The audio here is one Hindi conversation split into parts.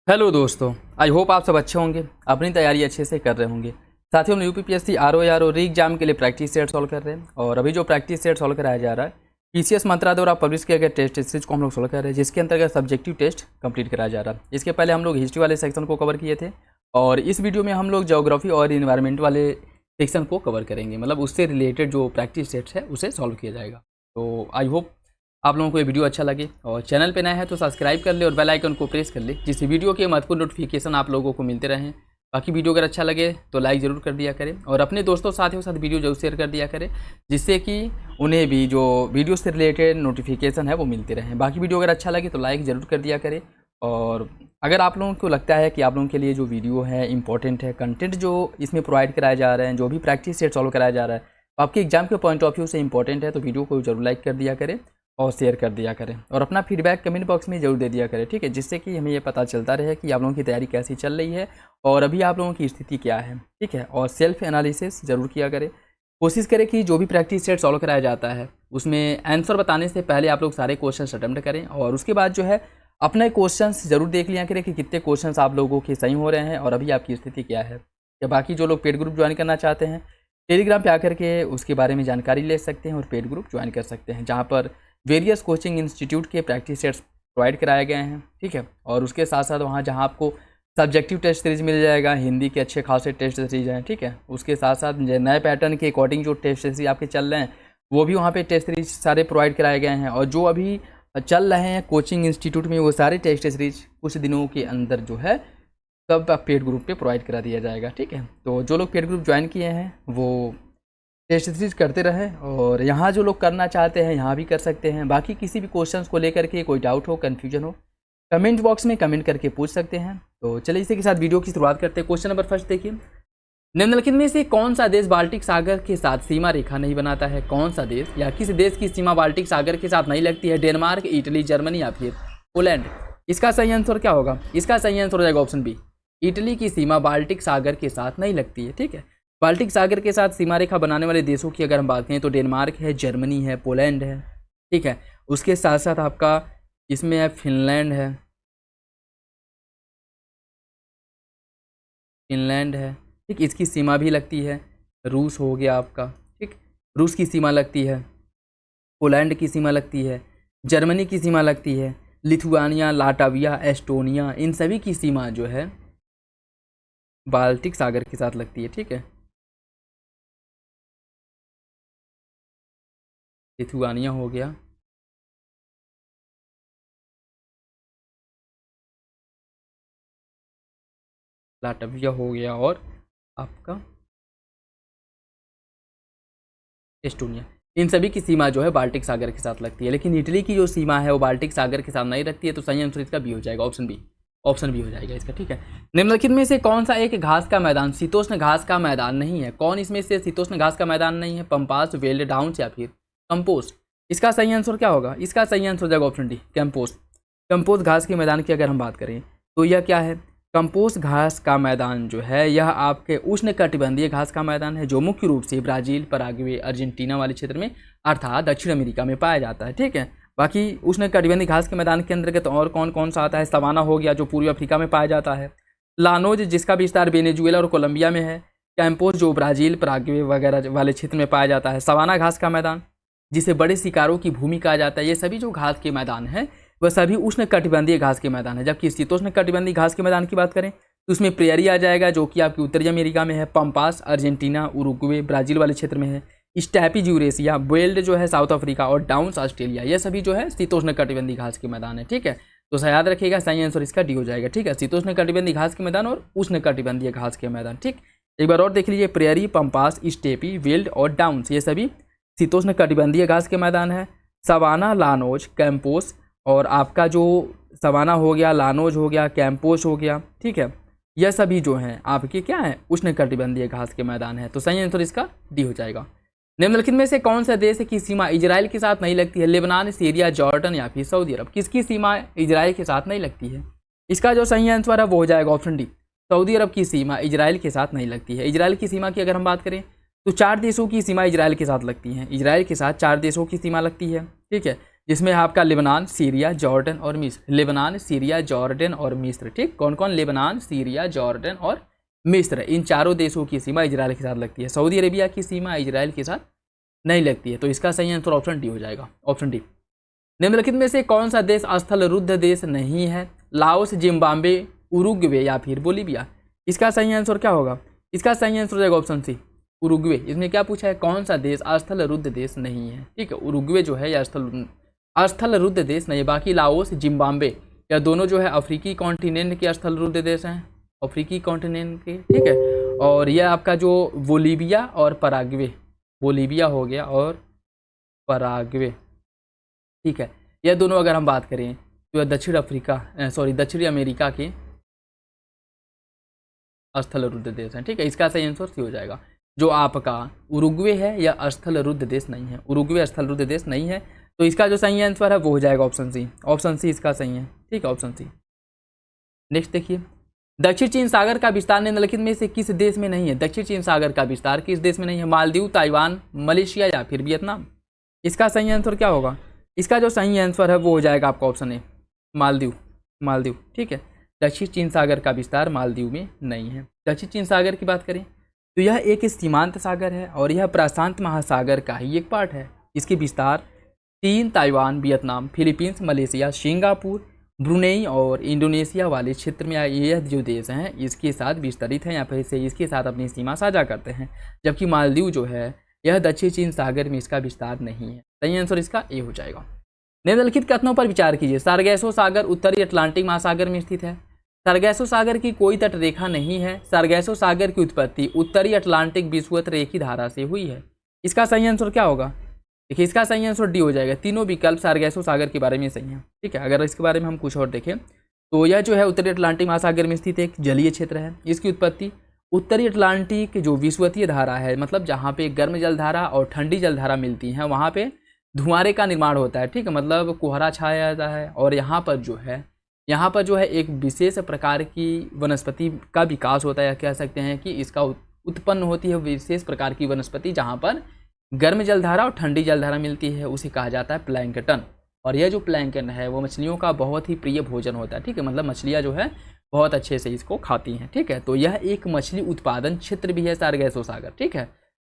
हेलो दोस्तों, आई होप आप सब अच्छे होंगे, अपनी तैयारी अच्छे से कर रहे होंगे। साथियों, हम यूपीपीएससी आरओ री एग्जाम के लिए प्रैक्टिस सेट सॉल्व कर रहे हैं और अभी जो प्रैक्टिस सेट सॉल्व कराया जा रहा है पीसीएस मंत्रा द्वारा पब्लिश किए गए टेस्ट सीरीज को हम लोग सॉल्व कर रहे हैं, जिसके अंतर्गत सब्जेक्टिव टेस्ट कंप्लीट कराया जा रहा है। इसके पहले हम लोग हिस्ट्री वाले सेक्शन को कवर किए थे और इस वीडियो में हम लोग ज्योग्राफी और इन्वायरमेंट वाले सेक्शन को कवर करेंगे, मतलब उससे रिलेटेड जो प्रैक्टिस सेट्स है उसे सॉल्व किया जाएगा। तो आई होप आप लोगों को ये वीडियो अच्छा लगे और चैनल पे नया है तो सब्सक्राइब कर ले और बेल आइकन को प्रेस कर ले, जिससे वीडियो के महत्वपूर्ण नोटिफिकेशन आप लोगों को मिलते रहें। बाकी वीडियो अगर अच्छा लगे तो लाइक ज़रूर कर दिया करें और अपने दोस्तों साथियों के साथ वीडियो जरूर शेयर कर दिया करें, जिससे कि उन्हें भी जो वीडियो से रिलेटेड नोटिफिकेशन है वो मिलते रहें। बाकी वीडियो अगर अच्छा लगे तो लाइक ज़रूर कर दिया करें और अगर आप लोगों को लगता है कि आप लोगों के लिए जो वीडियो है इंपॉर्टेंट है, कंटेंट जो इसमें प्रोवाइड कराए जा रहे हैं, जो भी प्रैक्टिस सेट सॉल्व कराया जा रहा है तो आपके एग्जाम के पॉइंट ऑफ व्यू से इंपॉर्टेंट है, तो वीडियो को जरूर लाइक कर दिया करें और शेयर कर दिया करें और अपना फीडबैक कमेंट बॉक्स में जरूर दे दिया करें, ठीक है, जिससे कि हमें ये पता चलता रहे कि आप लोगों की तैयारी कैसी चल रही है और अभी आप लोगों की स्थिति क्या है, ठीक है। और सेल्फ एनालिसिस जरूर किया करें, कोशिश करें कि जो भी प्रैक्टिस सेट सॉल्व कराया जाता है उसमें आंसर बताने से पहले आप लोग सारे क्वेश्चन अटेम्प्ट करें और उसके बाद जो है अपने क्वेश्चंस जरूर देख लिया करें कि कितने क्वेश्चंस आप लोगों के सही हो रहे हैं और अभी आपकी स्थिति क्या है। या बाकी जो लोग पेड ग्रुप ज्वाइन करना चाहते हैं, टेलीग्राम पे आकर के उसके बारे में जानकारी ले सकते हैं और पेड ग्रुप ज्वाइन कर सकते हैं, जहाँ पर वेरियस कोचिंग इंस्टीट्यूट के प्रैक्टिस सेट्स प्रोवाइड कराए गए हैं, ठीक है। और उसके साथ साथ वहाँ जहाँ आपको सब्जेक्टिव टेस्ट सीरीज मिल जाएगा, हिंदी के अच्छे खासे टेस्ट सीरीज हैं, ठीक है। उसके साथ साथ नए पैटर्न के अकॉर्डिंग जो टेस्ट सीरीज आपके चल रहे हैं वो भी वहाँ पे टेस्ट सीरीज सारे प्रोवाइड कराए गए हैं और जो अभी चल रहे हैं कोचिंग इंस्टीट्यूट में वो सारे टेस्ट सीरीज कुछ दिनों के अंदर जो है तब पेड ग्रुप पे प्रोवाइड करा दिया जाएगा, ठीक है। तो जो लोग पेड ग्रुप ज्वाइन किए हैं वो टेस्ट सीरीज करते रहें और यहाँ जो लोग करना चाहते हैं यहाँ भी कर सकते हैं। बाकी किसी भी क्वेश्चंस को लेकर के कोई डाउट हो, कन्फ्यूजन हो, कमेंट बॉक्स में कमेंट करके पूछ सकते हैं। तो चलिए इसी के साथ वीडियो की शुरुआत करते हैं। क्वेश्चन नंबर फर्स्ट देखिए, निम्नलिखित में से कौन सा देश बाल्टिक सागर के साथ सीमा रेखा नहीं बनाता है? कौन सा देश या किस देश की सीमा बाल्टिक सागर के साथ नहीं लगती है? डेनमार्क, इटली, जर्मनी या फिर पोलैंड? इसका सही आंसर क्या होगा? इसका सही आंसर हो जाएगा ऑप्शन बी, इटली की सीमा बाल्टिक सागर के साथ नहीं लगती है, ठीक है। बाल्टिक सागर के साथ सीमा रेखा बनाने वाले देशों की अगर हम बात करें तो डेनमार्क है, जर्मनी है, पोलैंड है, ठीक है। उसके साथ साथ आपका इसमें है फिनलैंड है, ठीक, इसकी सीमा भी लगती है। रूस हो गया आपका, ठीक, रूस की सीमा लगती है, पोलैंड की सीमा लगती है, जर्मनी की सीमा लगती है, लिथुआनिया, लाटविया, एस्टोनिया, इन सभी की सीमा जो है बाल्टिक सागर के साथ लगती है, ठीक है। लिथुआनिया हो गया, लाटविया हो गया और आपका एस्टोनिया, इन सभी की सीमा जो है बाल्टिक सागर के साथ लगती है। लेकिन इटली की जो सीमा है वो बाल्टिक सागर के साथ नहीं लगती है, तो सही आंसर इसका बी हो जाएगा, ऑप्शन बी, ऑप्शन बी हो जाएगा इसका, ठीक है। निम्नलिखित में से कौन सा एक घास का मैदान शीतोष्ण घास का मैदान नहीं है? कौन इसमें से शीतोष्ण घास का मैदान नहीं है? पंपास, वेल्ड, डाउन्स या फिर कंपोस्ट? इसका सही आंसर क्या होगा? इसका सही आंसर हो जाएगा ऑप्शन डी, कंपोस्ट। कंपोस्ट घास के मैदान की अगर हम बात करें तो यह क्या है? कंपोस्ट घास का मैदान जो है यह आपके उष्णकटिबंधीय घास का मैदान है, जो मुख्य रूप से ब्राज़ील, पराग्वे, अर्जेंटीना वाले क्षेत्र में अर्थात दक्षिण अमेरिका में पाया जाता है, ठीक है। बाकी उष्णकटिबंधीय घास के मैदान के अंतर्गत और कौन कौन सा आता है? सवाना हो गया जो पूर्वी अफ्रीका में पाया जाता है, लानोज जिसका विस्तार वेनेजुएला और कोलंबिया में है, कैंपोस जो ब्राज़ील, पराग्वे वगैरह वाले क्षेत्र में पाया जाता है, सवाना घास का मैदान जिसे बड़े शिकारों की भूमि कहा जाता है। ये सभी जो घास के मैदान हैं वह सभी उष्णकटिबंधीय घास के मैदान है। जबकि शीतोष्णकटिबंधीय घास के मैदान की बात करें तो उसमें प्रेयरी आ जाएगा जो कि आपकी उत्तरी अमेरिका में है, पंपास अर्जेंटीना, उरुग्वे ब्राज़ील वाले क्षेत्र में है, स्टेपीज यूरेशिया, वेल्ड जो है साउथ अफ्रीका और डाउन्स ऑस्ट्रेलिया, ये सभी जो है शीतोष्णकटिबंधीय घास के मैदान है, ठीक है। तो याद रखिएगा सही आंसर इसका डी हो जाएगा, ठीक है। शीतोष्णकटिबंधीय घास के मैदान और उष्णकटिबंधीय घास के मैदान, ठीक। एक बार और देख लीजिए, प्रेयरी, पंपास, स्टेपी, वेल्ड और डाउन्स ये सभी शीतोष्णकटिबंधीय घास के मैदान है। सवाना, लानोज, कैंपोस और आपका जो सवाना हो गया, लानोज हो गया, कैंपोस हो गया, ठीक है, यह सभी जो हैं आपके क्या है? उष्णकटिबंधीय घास के मैदान है। तो सही आंसर इसका डी हो जाएगा। निम्नलिखित में से कौन सा देश की सीमा इजराइल के साथ नहीं लगती है? लेबनान, सीरिया, जॉर्डन या फिर सऊदी अरब? किसकी सीमा इजराइल के साथ नहीं लगती है? इसका जो सही आंसर है वो हो जाएगा ऑप्शन डी, सऊदी अरब की सीमा इजराइल के साथ नहीं लगती है। इजराइल की सीमा की अगर हम बात करें तो 4 देशों की सीमा इजराइल के साथ लगती है, इजराइल के साथ 4 देशों की सीमा लगती है, ठीक है। जिसमें है आपका लेबनान, सीरिया, जॉर्डन और मिस्र। लेबनान, सीरिया, जॉर्डन और मिस्र। ठीक, कौन कौन? लेबनान, सीरिया, जॉर्डन और मिस्र। इन चारों देशों की सीमा इजराइल के साथ लगती है। सऊदी अरेबिया की सीमा इजराइल के साथ नहीं लगती है। तो इसका सही आंसर ऑप्शन डी हो जाएगा, ऑप्शन डी। निम्नलिखित में से कौन सा देश स्थलरुद्ध देश नहीं है? लाओस, जिम्बाब्वे, उरुग्वे या फिर बोलीविया। इसका सही आंसर क्या होगा? इसका सही आंसर हो जाएगा ऑप्शन सी, उरुग्वे। इसमें क्या पूछा है? कौन सा देश स्थलरुद्ध देश नहीं है? ठीक है, उरुग्वे जो है या स्थलरुद्ध देश नहीं है। बाकी लाओस, जिम्बाब्वे या दोनों जो है अफ्रीकी कॉन्टिनेंट के स्थलरुद्ध देश हैं, अफ्रीकी कॉन्टिनेंट के। ठीक है, और यह आपका जो बोलीविया और पराग्वे, बोलीविया हो गया और पराग्वे। ठीक है, यह दोनों अगर हम बात करें तो दक्षिण अमेरिका के स्थलरुद्ध देश हैं। ठीक है, इसका सही आंसर सी हो जाएगा। जो आपका उरुग्वे है यह स्थलरुद्ध देश नहीं है, उरुग्वे स्थलरुद्ध देश नहीं है। तो इसका जो सही आंसर है वो हो जाएगा ऑप्शन सी, ऑप्शन सी इसका सही है। ठीक है, ऑप्शन सी। नेक्स्ट देखिए, दक्षिण चीन सागर का विस्तार निम्नलिखित में से किस देश में नहीं है? दक्षिण चीन सागर का विस्तार किस देश में नहीं है? मालदीव, ताइवान, मलेशिया या फिर वियतनाम। इसका सही आंसर क्या होगा? इसका जो सही आंसर है वो हो जाएगा आपका ऑप्शन ए, मालदीव, मालदीव। ठीक है, दक्षिण चीन सागर का विस्तार मालदीव में नहीं है। दक्षिण चीन सागर की बात करें तो यह एक सीमांत सागर है और यह प्रशांत महासागर का ही एक पार्ट है। इसके विस्तार चीन, Taiwan, Vietnam, Philippines, Malaysia, Singapore, Brunei और इंडोनेशिया वाले क्षेत्र में यह जो देश हैं इसके साथ विस्तरित हैं या फिर से इसके साथ अपनी सीमा साझा करते हैं। जबकि मालदीव जो है यह दक्षिण चीन सागर में इसका विस्तार नहीं है। सही आंसर इसका ए हो जाएगा। निम्नलिखित कथनों पर विचार कीजिए। सारगैसो सागर उत्तरी अटलांटिक महासागर में स्थित है। सारगैसो सागर की कोई तट रेखा नहीं है। सारगैसो सागर की उत्पत्ति उत्तरी अटलांटिक विषुवत रेखी धारा से हुई है। इसका सही आंसर क्या होगा? देखिए, इसका सही आंसर डी हो जाएगा। तीनों विकल्प सारगैसो सागर के बारे में सही है। ठीक है, अगर इसके बारे में हम कुछ और देखें तो यह जो है उत्तरी अटलांटिक महासागर में स्थित एक जलीय क्षेत्र है। इसकी उत्पत्ति उत्तरी अटलांटिक जो विषुवतीय धारा है, मतलब जहाँ पे गर्म जलधारा और ठंडी जलधारा मिलती हैं वहाँ पे धुआंरे का निर्माण होता है। ठीक है, मतलब कोहरा छाया जाता है और यहाँ पर जो है एक विशेष प्रकार की वनस्पति का विकास होता है, या कह सकते हैं कि इसका उत्पन्न होती है विशेष प्रकार की वनस्पति जहाँ पर गर्म जलधारा और ठंडी जलधारा मिलती है, उसे कहा जाता है प्लैंकटन। और यह जो प्लैंकटन है वो मछलियों का बहुत ही प्रिय भोजन होता है। ठीक है, मतलब मछलियाँ जो है बहुत अच्छे से इसको खाती हैं। ठीक है, तो यह एक मछली उत्पादन क्षेत्र भी है सारगैसो सागर। ठीक है,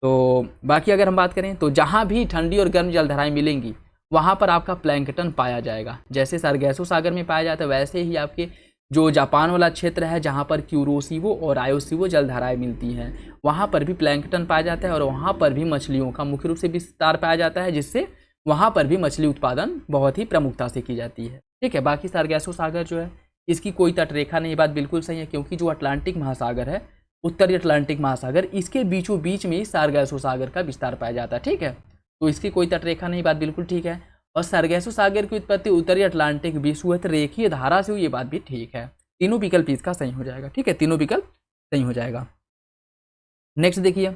तो बाकी अगर हम बात करें तो जहाँ भी ठंडी और गर्म जलधाराएं मिलेंगी वहाँ पर आपका प्लैंकटन पाया जाएगा। जैसे सारगैसो सागर में पाया जाता है वैसे ही आपके जो जापान वाला क्षेत्र है जहाँ पर क्यूरोसिवो और आयोसिवो जलधाराएं मिलती हैं वहाँ पर भी प्लैंकटन पाया जाता है और वहाँ पर भी मछलियों का मुख्य रूप से विस्तार पाया जाता है, जिससे वहाँ पर भी मछली उत्पादन बहुत ही प्रमुखता से की जाती है। ठीक है, बाकी सारगैसो सागर जो है इसकी कोई तट रेखा नहीं। बात बिल्कुल सही है, क्योंकि जो अटलांटिक महासागर है, उत्तरी अटलांटिक महासागर, इसके बीचों बीच में ही सारगैसो सागर का विस्तार पाया जाता है। ठीक है, तो इसकी कोई तट रेखा नहीं। बात बिल्कुल ठीक है। और सारगैसो सागर की उत्पत्ति उत्तरी अटलांटिक विषुवत रेखीय धारा से हुई, ये बात भी ठीक है। तीनों विकल्प इसका सही हो जाएगा। ठीक है, तीनों विकल्प सही हो जाएगा। नेक्स्ट देखिए,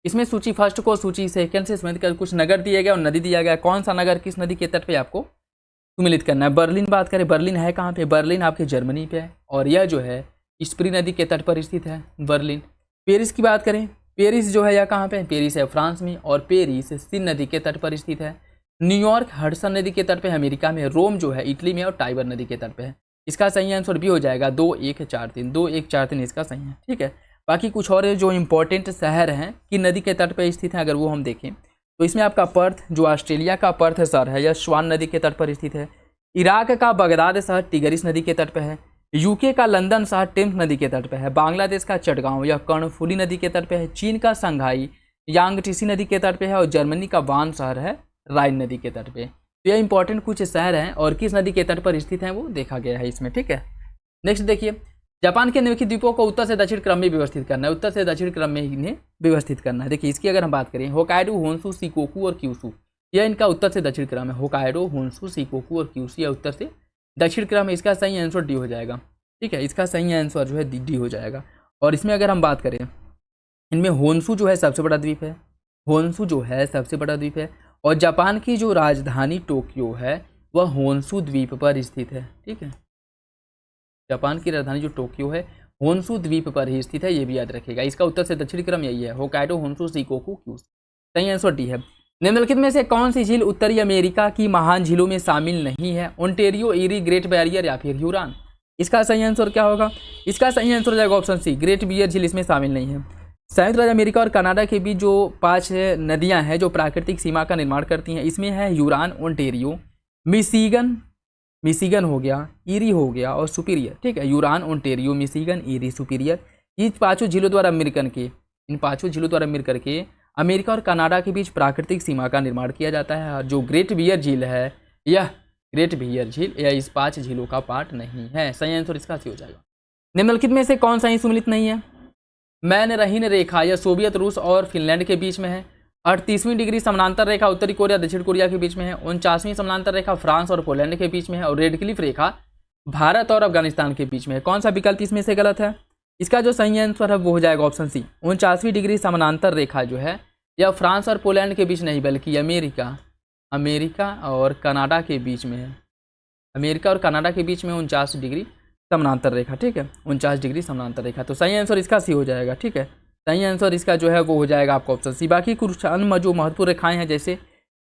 इसमें सूची फर्स्ट को सूची सेकंड से संबंधित कर कुछ नगर दिए गए और नदी दिया गया। कौन सा नगर किस नदी के तट पे आपको सुमिलित करना है? बर्लिन बात करें, बर्लिन है कहाँ पे? बर्लिन आपके जर्मनी पे है और यह जो है स्प्री नदी के तट पर स्थित है बर्लिन। पेरिस की बात करें, पेरिस जो है यह कहाँ पे? पेरिस है फ्रांस में और पेरिस सीन नदी के तट पर स्थित है। न्यूयॉर्क हडसन नदी के तट पे है अमेरिका में। रोम जो है इटली में और टाइबर नदी के तट पे है। इसका सही आंसर भी हो जाएगा 2143, 2143 इसका सही है। ठीक है, बाकी कुछ और जो इंपॉर्टेंट शहर हैं कि नदी के तट पर स्थित हैं अगर वो हम देखें तो इसमें आपका पर्थ जो ऑस्ट्रेलिया का पर्थ शहर है यह स्वान नदी के तट पर स्थित है। इराक का बगदाद शहर टिगरिस नदी के तट पर है। यूके का लंदन शहर टेम्स नदी के तट पर है। बांग्लादेश का चटगांव यह कर्णफुली नदी के तट पर है। चीन का संघाई यांगटीसी नदी के तट पर है और जर्मनी का वान शहर है राइन नदी के तट पे। तो यह इंपॉर्टेंट कुछ शहर हैं और किस नदी के तट पर स्थित हैं वो देखा गया है इसमें। ठीक है, नेक्स्ट देखिए, जापान के निम्नलिखित द्वीपों को उत्तर से दक्षिण क्रम में व्यवस्थित करना है। उत्तर से दक्षिण क्रम में इन्हें व्यवस्थित करना है। देखिए, इसकी अगर हम बात करें होकाइडो, होन्शु, शिकोकू और क्यूशू, यह इनका उत्तर से दक्षिण क्रम है। होकाइडो, होन्शु, शिकोकू और क्यूशू यह उत्तर से दक्षिण क्रम है। इसका सही आंसर डी हो जाएगा। ठीक है, इसका सही आंसर जो है डी हो जाएगा। और इसमें अगर हम बात करें, इनमें होन्शु जो है सबसे बड़ा द्वीप है। होन्शु जो है सबसे बड़ा द्वीप है और जापान की जो राजधानी टोक्यो है वह होन्शु द्वीप पर स्थित है। ठीक है, जापान की राजधानी जो टोक्यो है होन्शु द्वीप पर ही स्थित है, ये भी याद रखिएगा। इसका उत्तर से दक्षिण क्रम यही है, होकाइडो, होन्शु, शिकोकू, क्यूशू। सही आंसर डी है। निम्नलिखित में से कौन सी झील उत्तरी अमेरिका की महान झीलों में शामिल नहीं है? ओंटेरियो, ईरी, ग्रेट बैरियर या फिर ह्यूरॉन? इसका सही आंसर क्या होगा? इसका सही आंसर हो जाएगा ऑप्शन सी, ग्रेट बियर झील इसमें शामिल नहीं है। संयुक्त राज्य अमेरिका और कनाडा के बीच जो 5 नदियां हैं जो प्राकृतिक सीमा का निर्माण करती हैं, इसमें है ह्यूरॉन, ओंटेरियो, मिशिगन हो गया, ईरी हो गया और सुपीरियर। ठीक है, Huron, Ontario, Michigan, Erie, Superior. इन पांचों झीलों द्वारा मिल करके अमेरिका और कनाडा के बीच प्राकृतिक सीमा का निर्माण किया जाता है। और जो ग्रेट बियर झील है, यह ग्रेट बियर झील यह इस 5 झीलों का पार्ट नहीं है। सही आंसर इसका सी हो जाएगा। निम्नलिखित में से कौन सा ही सम्मिलित नहीं है? मैन रहीन रेखा यह सोवियत रूस और फिनलैंड के बीच में है। 38वीं डिग्री समानांतर रेखा उत्तरी कोरिया दक्षिण कोरिया के बीच में है। 49वीं समानांतर रेखा फ्रांस और पोलैंड के बीच में है। और रेड क्लिफ रेखा भारत और अफगानिस्तान के बीच में है। कौन सा विकल्प इसमें से गलत है? इसका जो सही आंसर है वो हो जाएगा ऑप्शन सी, 49वीं डिग्री समानांतर रेखा जो है यह फ्रांस और पोलैंड के बीच नहीं बल्कि अमेरिका और कनाडा के बीच में है। अमेरिका और कनाडा के बीच में 49 डिग्री समानांतर रेखा। ठीक है, 49 डिग्री समानांतर रेखा। तो सही आंसर इसका सी हो जाएगा। ठीक है, सही आंसर इसका जो है वो हो जाएगा आपका ऑप्शन सी। बाकी कुछ अन्य जो महत्वपूर्ण रेखाएं हैं जैसे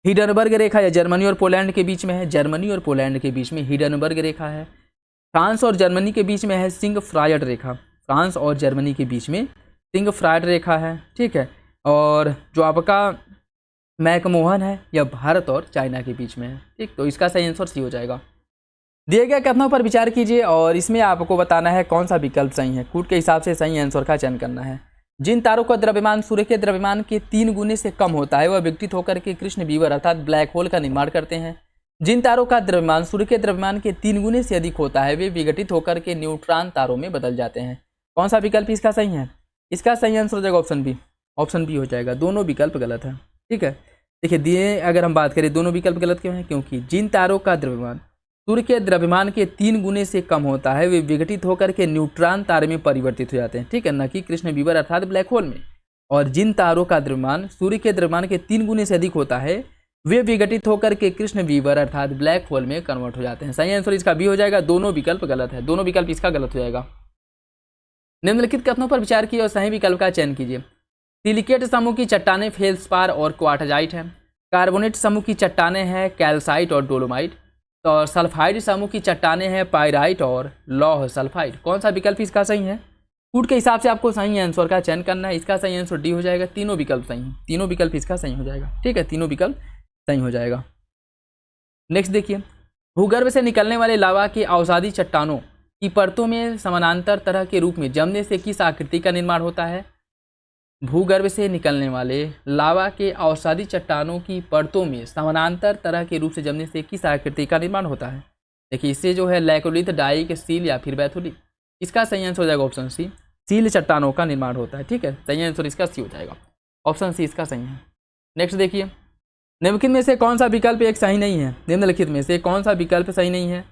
हिडनबर्ग रेखा या जर्मनी और पोलैंड के बीच में है। जर्मनी और पोलैंड के बीच में हिडनबर्ग रेखा है। फ्रांस और जर्मनी के बीच में है सिंगफ्रायड रेखा। फ्रांस और जर्मनी के बीच में सिंगफ्रायड रेखा है। ठीक है, और जो आपका मैकमोहन है यह भारत और चाइना के बीच में है। ठीक, तो इसका सही आंसर सी हो जाएगा। दिए गए कथनों पर विचार कीजिए और इसमें आपको बताना है कौन सा विकल्प सही है। कूट के हिसाब से सही आंसर का चयन करना है। जिन तारों का द्रव्यमान सूर्य के द्रव्यमान के 3 गुने से कम होता है वह विघटित होकर के कृष्ण बीवर अर्थात ब्लैक होल का निर्माण करते हैं। जिन तारों का द्रव्यमान सूर्य के द्रव्यमान के 3 गुने से अधिक होता है वे विघटित होकर के न्यूट्रॉन तारों में बदल जाते हैं। कौन सा विकल्प इसका सही है? इसका सही आंसर हो जाएगा ऑप्शन बी। ऑप्शन बी हो जाएगा। दोनों विकल्प गलत है। ठीक है, देखिए दिए अगर हम बात करें दोनों विकल्प गलत क्यों है? क्योंकि जिन तारों का द्रव्यमान सूर्य के द्रव्यमान के 3 गुने से कम होता है वे विघटित होकर के न्यूट्रॉन तारे में परिवर्तित हो जाते हैं। ठीक है, न कि कृष्ण बीवर अर्थात ब्लैक होल में। और जिन तारों का द्रव्यमान सूर्य के द्रव्यमान के 3 गुने से अधिक होता है वे विघटित होकर के कृष्ण बीवर अर्थात ब्लैक होल में कन्वर्ट हो जाते हैं। सही आंसर इसका बी हो जाएगा। दोनों विकल्प गलत है। दोनों विकल्प इसका गलत हो जाएगा। निम्नलिखित कथनों पर विचार कीजिए और सही विकल्प का चयन कीजिए। सिलिकेट समूह की चट्टानें फेल्सपार और क्वार्टजाइट है। कार्बोनेट समूह की चट्टानें हैं कैल्साइट और डोलोमाइट। तो सल्फाइड समूह की चट्टानें हैं पायराइट और लौह सल्फाइड। कौन सा विकल्प इसका सही है? कूट के हिसाब से आपको सही आंसर का चयन करना है। इसका सही आंसर डी हो जाएगा। तीनों विकल्प सही हैं। तीनों विकल्प इसका सही हो जाएगा। ठीक है, तीनों विकल्प सही हो जाएगा। नेक्स्ट देखिए, भूगर्भ से निकलने वाले लावा के अवसादी चट्टानों की परतों में समानांतर तरह के रूप में जमने से किस आकृति का निर्माण होता है? भूगर्भ से निकलने वाले लावा के अवसादी चट्टानों की परतों में समानांतर तरह के रूप से जमने से किस आकृति का निर्माण होता है? देखिए इससे जो है लैकोलिथ, डाइक, सील या फिर बैथोलिथ। इसका सही आंसर हो जाएगा ऑप्शन सी, सील चट्टानों का निर्माण होता है। ठीक है, सही आंसर इसका सी हो जाएगा। ऑप्शन सी इसका सही है। नेक्स्ट देखिए, निम्नलिखित में से कौन सा विकल्प एक सही नहीं है? निम्नलिखित में से कौन सा विकल्प सही नहीं है?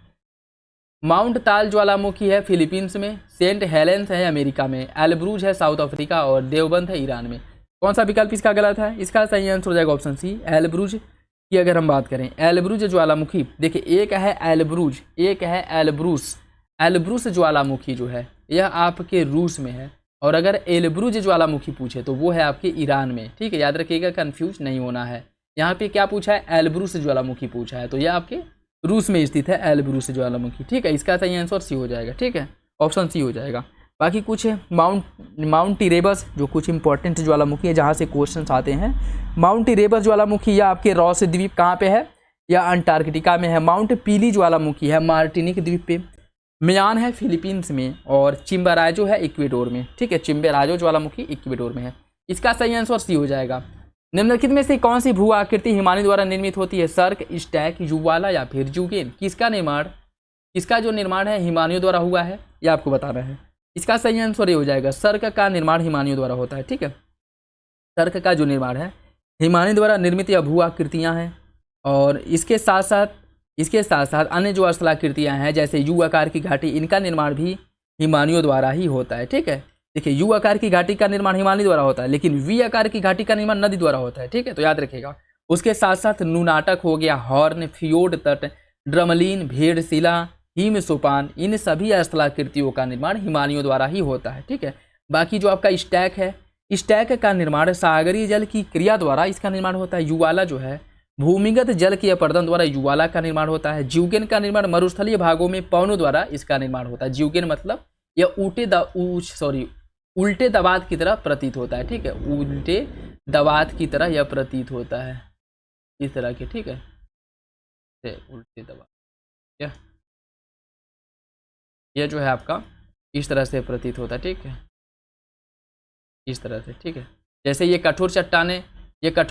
माउंट ताल ज्वालामुखी है फिलीपींस में, सेंट हेलेंस है अमेरिका में, एलब्रूज है साउथ अफ्रीका और देवबंद है ईरान में। कौन सा विकल्प इसका गलत है? इसका सही आंसर हो जाएगा ऑप्शन सी, एलब्रूज की अगर हम बात करें। एलब्रूज ज्वालामुखी, देखिए एक है एलब्रूज, एक है एलब्रूस। एलब्रूस ज्वालामुखी जो है यह आपके रूस में है, और अगर एलब्रूज ज्वालामुखी पूछे तो वो है आपके ईरान में। ठीक है, याद रखिएगा, कन्फ्यूज नहीं होना है। यहाँ पे क्या पूछा है? एलब्रूस ज्वालामुखी पूछा है, तो यह आपके रूस में स्थित है एलब्रूस ज्वालामुखी। ठीक है, इसका सही आंसर सी हो जाएगा। ठीक है, ऑप्शन सी हो जाएगा। बाकी कुछ है माउंट इरेबस, जो कुछ इंपॉर्टेंट ज्वालामुखी है जहाँ से क्वेश्चंस आते हैं। माउंट इरेबस ज्वालामुखी या आपके रॉस द्वीप कहाँ पे है? या अंटार्कटिका में है। माउंट पीली ज्वालामुखी है मार्टिनिक द्वीप पे। मियान है फिलीपींस में, और चिम्बराजो है इक्वेडोर में। ठीक है, चिम्बराजो ज्वालामुखी इक्वेडोर में है। इसका सही आंसर सी हो जाएगा। निम्नलिखित में से कौन सी भू आकृति हिमालय द्वारा निर्मित होती है? सर्क, स्टैक, युवाला या फिर जुगेन। किसका जो निर्माण है हिमालयों द्वारा हुआ है, यह आपको बताना है। इसका सही आंसर ये हो जाएगा, सर्क का निर्माण हिमालयों द्वारा होता है। ठीक है, सर्क का जो निर्माण है हिमालय द्वारा निर्मित यह भू आकृतियाँ हैं, और इसके साथ साथ अन्य जो स्थलाकृतियाँ हैं जैसे यू आकार की घाटी, इनका निर्माण भी हिमालयों द्वारा ही होता है। ठीक है, देखिए यू आकार की घाटी का निर्माण हिमालय द्वारा होता है, लेकिन वी आकार की घाटी का निर्माण नदी द्वारा होता है। ठीक है, तो याद रखिएगा। उसके साथ साथ नूनाटक हो गया, हॉर्न, फियोर्ड तट, ड्रमलिन, भेड़शिला, हिम सोपान, इन सभी स्थलाकृतियों का निर्माण हिमालयों द्वारा ही होता है। ठीक है, बाकी जो आपका स्टैक है स्टैक का निर्माण सागरीय जल की क्रिया द्वारा इसका निर्माण होता है। युवाला जो है भूमिगत जल के अपरदन द्वारा युवाला का निर्माण होता है। जीवगेन का निर्माण मरुस्थलीय भागों में पवनों द्वारा इसका निर्माण होता है। जीवगेन मतलब यह उल्टे दबाव की तरह प्रतीत होता है, ठीक है, उल्टे दबाव की तरह यह प्रतीत होता है, इस तरह के, ठीक है, उल्टे दबाव यह जो है आपका इस तरह से प्रतीत होता है, ठीक है, इस तरह से, ठीक है। जैसे ये कठोर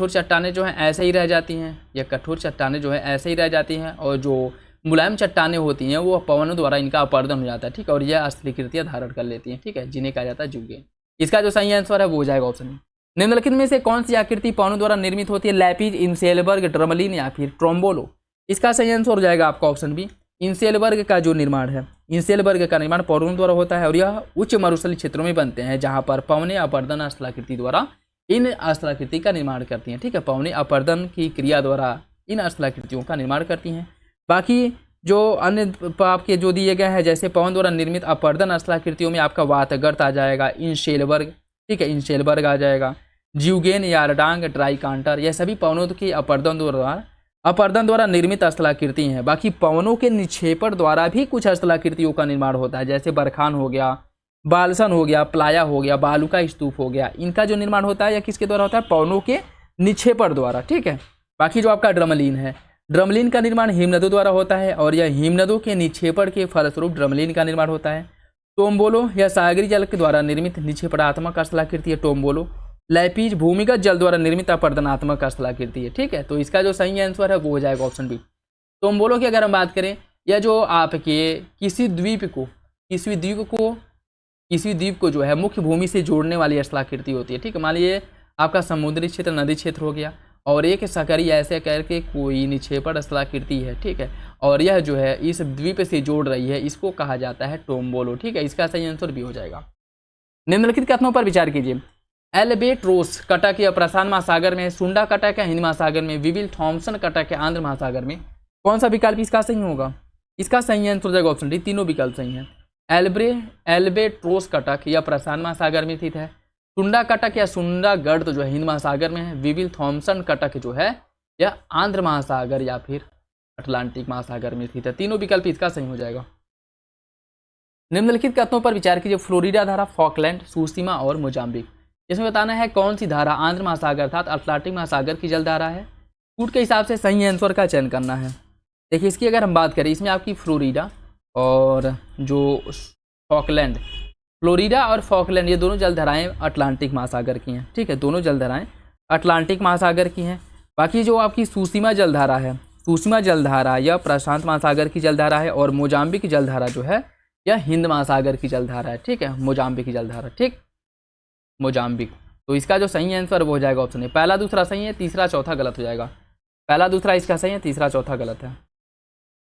चट्टानें जो हैं ऐसे ही रह जाती हैं, ये कठोर चट्टानें जो है ऐसे ही रह जाती हैं, और जो मुलायम चट्टानें होती हैं वो पवनों द्वारा इनका अपरदन हो जाता है, ठीक है, और यह अस्थिकृतियाँ धारण कर लेती हैं, ठीक है, जिन्हें कहा जाता है जीवगेन। इसका जो सही आंसर है वो हो जाएगा ऑप्शन में। निम्नलिखित में से कौन सी आकृति पवनों द्वारा निर्मित होती है? लैपिज, इंसेलबर्ग, ड्रमलिन या फिर ट्रोम्बोलो। इसका सही आंसर हो जाएगा आपका ऑप्शन बी, इंसेलबर्ग का जो निर्माण है, इंसेलबर्ग का निर्माण पवनों द्वारा होता है, और यह उच्च मरुस्थलीय क्षेत्रों में बनते हैं जहाँ पर पवनें अपरदन स्थलाकृति द्वारा इन स्थलाकृति का निर्माण करती हैं, ठीक है, पवनें अपरदन की क्रिया द्वारा इन स्थलाकृतियों का निर्माण करती हैं। बाकी जो अन्य आपके जो दिए गए हैं, जैसे पवन द्वारा निर्मित अपरदन स्थलाकृतियों में आपका वातगर्त आ जाएगा, इंशेलबर्ग, ठीक है, इंशेलबर्ग आ जाएगा, जीवगेन, यारडांग, ड्राईकांटर, यह सभी पवनों के अपरदन द्वारा निर्मित स्थलाकृति हैं। बाकी पवनों के निक्षेपण द्वारा भी कुछ स्थलाकृतियों का निर्माण होता है, जैसे बरखान हो गया, बालसन हो गया, प्लाया हो गया, बालू का स्तूप हो गया, इनका जो निर्माण होता है या किसके द्वारा होता है? पवनों के निक्षेपण द्वारा, ठीक है। बाकी जो आपका ड्रमलिन है, ड्रमलिन का निर्माण हिमनदों द्वारा होता है, और यह हिमनदों के निक्षेपण के फलस्वरूप ड्रमलिन का निर्माण होता है। टोम्बोलो यह सागरीय जल के द्वारा निर्मित निक्षेपणात्मक स्थलाकृति है, टोम्बोलो। लैपिज भूमिगत जल द्वारा निर्मित अपरदनात्मक स्थलाकृति है, ठीक है, तो इसका जो सही आंसर है वो हो जाएगा ऑप्शन बी। टोम्बोलो की अगर हम बात करें, यह जो आपके किसी द्वीप को जो है मुख्य भूमि से जोड़ने वाली स्थलाकृति होती है, ठीक है। मान लीजिए आपका समुद्री क्षेत्र, नदी क्षेत्र हो गया, और एक सकरी ऐसे करके कोई निक्षेपण स्थलाकृति है, ठीक है, और यह जो है इस द्वीप से जोड़ रही है, इसको कहा जाता है टोम्बोलो, ठीक है, इसका सही आंसर भी हो जाएगा। निम्नलिखित कथनों पर विचार कीजिए। एल्बेट्रोस कटक या प्रशांत महासागर में, सुंडा कटक या हिंद महासागर में, विविल थॉम्सन कटक या आंध्र महासागर में, कौन सा विकल्प इसका सही होगा? इसका सही आंसर हो जाएगा ऑप्शन डी, तीनों विकल्प सही हैं। एल्बेट्रोस कटक या प्रशांत महासागर में स्थित है, सुंडा कटक या सुंडागढ़ जो है हिंद महासागर में है, विविल थॉम्सन कटक जो है यह आंध्र महासागर या फिर अटलांटिक महासागर में स्थित है, तीनों विकल्प इसका सही हो जाएगा। निम्नलिखित कथनों पर विचार कीजिए। फ्लोरिडा धारा, फॉकलैंड, सुसीमा और मोजाम्बिक। इसमें बताना है कौन सी धारा आंध्र महासागर अर्थात अटलांटिक महासागर की जलधारा है। फूट के हिसाब से सही आंसर का चयन करना है। देखिए इसकी अगर हम बात करें, इसमें आपकी फ्लोरिडा और जो फॉकलैंड, फ्लोरिडा और फॉकलैंड ये दोनों जलधाराएं अटलांटिक महासागर की हैं, ठीक है, दोनों जलधाराएं अटलांटिक महासागर की हैं। बाकी जो आपकी सुसीमा जलधारा है, सुसीमा जलधारा यह प्रशांत महासागर की जलधारा है, और मोजाम्बिक जलधारा जो है यह हिंद महासागर की जलधारा है, ठीक है, मोजाम्बिक की जलधारा, ठीक, मोजाम्बिक। तो इसका जो सही आंसर वो हो जाएगा ऑप्शन ए। पहला दूसरा सही है, तीसरा चौथा गलत हो जाएगा। पहला दूसरा इसका सही है, तीसरा चौथा गलत है।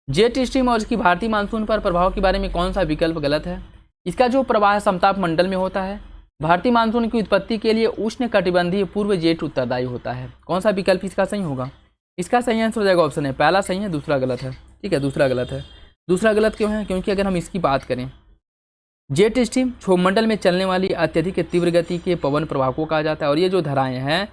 जेट स्ट्रीम और इसकी भारतीय मानसून पर प्रभाव के बारे में कौन सा विकल्प गलत है? इसका जो प्रवाह समताप मंडल में होता है, भारतीय मानसून की उत्पत्ति के लिए उष्ण कटिबंधीय पूर्व जेट उत्तरदायी होता है। कौन सा विकल्प इसका सही होगा? इसका सही आंसर हो जाएगा ऑप्शन है, पहला सही है, दूसरा गलत है, ठीक है, दूसरा गलत है। दूसरा गलत क्यों है? क्योंकि अगर हम इसकी बात करें, जेट स्ट्रीम क्षोभमंडल में चलने वाली अत्यधिक तीव्र गति के पवन प्रवाह को कहा जाता है, और ये जो धाराएं हैं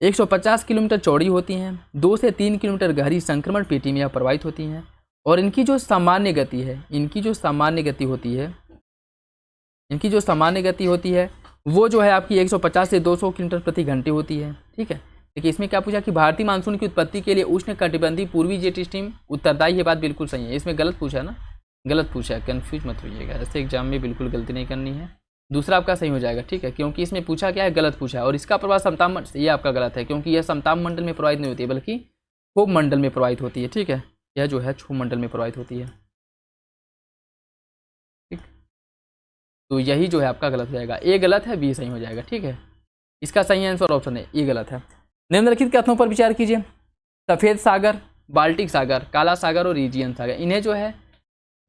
150 किलोमीटर चौड़ी होती हैं, 2 से 3 किलोमीटर गहरी संक्रमण पेटी में यह प्रवाहित होती हैं, और इनकी जो सामान्य गति है वो जो है आपकी 150 से 200 किलोमीटर प्रति घंटे होती है, ठीक है। देखिए इसमें क्या पूछा कि भारतीय मानसून की उत्पत्ति के लिए उष्ण कटिबंधीय पूर्वी जेट स्ट्रीम उत्तरदायी, ये बात बिल्कुल सही है। इसमें गलत पूछा है ना, गलत पूछा है, कन्फ्यूज मत होइएगा, ऐसे एग्जाम में बिल्कुल गलती नहीं करनी है। दूसरा आपका सही हो जाएगा, ठीक है, क्योंकि इसमें पूछा क्या है, गलत पूछा है, और इसका प्रभाव समताप, ये आपका गलत है, क्योंकि यह समताप मंडल में प्रवाहित नहीं होती है बल्कि क्षोभ मंडल में प्रवाहित होती है, ठीक है, यह जो है क्षोभ मंडल में प्रवाहित होती है, ठीक। तो यही जो है आपका गलत हो जाएगा, ए गलत है, बी सही हो जाएगा, ठीक है। इसका सही आंसर ऑप्शन है ए गलत है। निम्नलिखित कथनों पर विचार कीजिए। सफ़ेद सागर, बाल्टिक सागर, काला सागर और ईजियन सागर, इन्हें जो है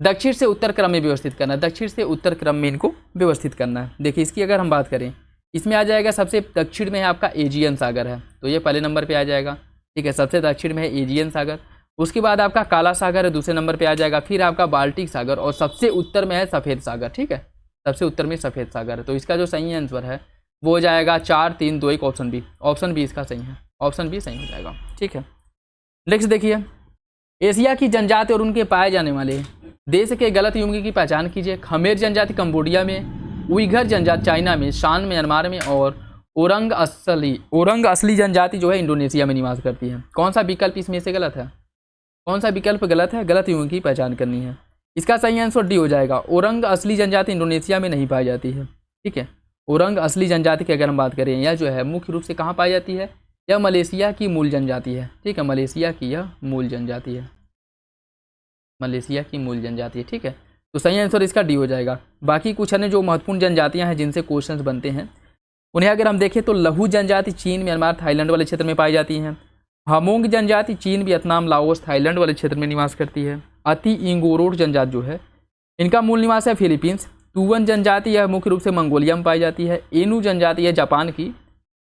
दक्षिण से उत्तर क्रम में व्यवस्थित करना है, दक्षिण से उत्तर क्रम में इनको व्यवस्थित करना है। देखिए इसकी अगर हम बात करें, इसमें आ जाएगा सबसे दक्षिण में है आपका एजियन सागर है, तो ये पहले नंबर पे आ जाएगा, ठीक है, सबसे दक्षिण में है एजियन सागर। उसके बाद आपका काला सागर है, दूसरे नंबर पे आ जाएगा, फिर आपका बाल्टिक सागर, और सबसे उत्तर में है सफ़ेद सागर, ठीक है, सबसे उत्तर में सफ़ेद सागर है। तो इसका जो सही आंसर है वो हो जाएगा 4 3 2 1 ऑप्शन बी। ऑप्शन बी इसका सही है, ऑप्शन बी सही हो जाएगा। ठीक है, नेक्स्ट देखिए, एशिया की जनजाति और उनके पाए जाने वाले देश के गलत युग्म की पहचान कीजिए। खमेर जनजाति कंबोडिया में, उइघर जनजाति चाइना में, शान म्यांमार में और ओरंग असली जनजाति जो है इंडोनेशिया में निवास करती है। कौन सा विकल्प इसमें से गलत है? कौन सा विकल्प गलत है? गलत युग्म की पहचान करनी है। इसका सही आंसर डी हो जाएगा। ओरंग असली जनजाति इंडोनेशिया में नहीं पाई जाती है। ठीक है, ओरंग असली जनजाति की अगर हम बात करें, यह जो है मुख्य रूप से कहाँ पाई जाती है? यह मलेशिया की मूल जनजाति है। ठीक है, मलेशिया की यह मूल जनजाति है, मलेशिया की मूल जनजाति है। ठीक है, तो सही आंसर इसका डी हो जाएगा। बाकी कुछ अन्य जो महत्वपूर्ण जनजातियां हैं जिनसे क्वेश्चंस बनते हैं, उन्हें अगर हम देखें तो लहू जनजाति चीन, म्यांमार, थाईलैंड वाले क्षेत्र में पाई जाती हैं। हमोंग जनजाति चीन, वियतनाम, लाओस, थाईलैंड वाले क्षेत्र में निवास करती है। अति इंगोरोट जनजाति जो है इनका मूल निवास है फिलीपींस। टूवन जनजाति यह मुख्य रूप से मंगोलिया में पाई जाती है। एनू जनजाति है जापान की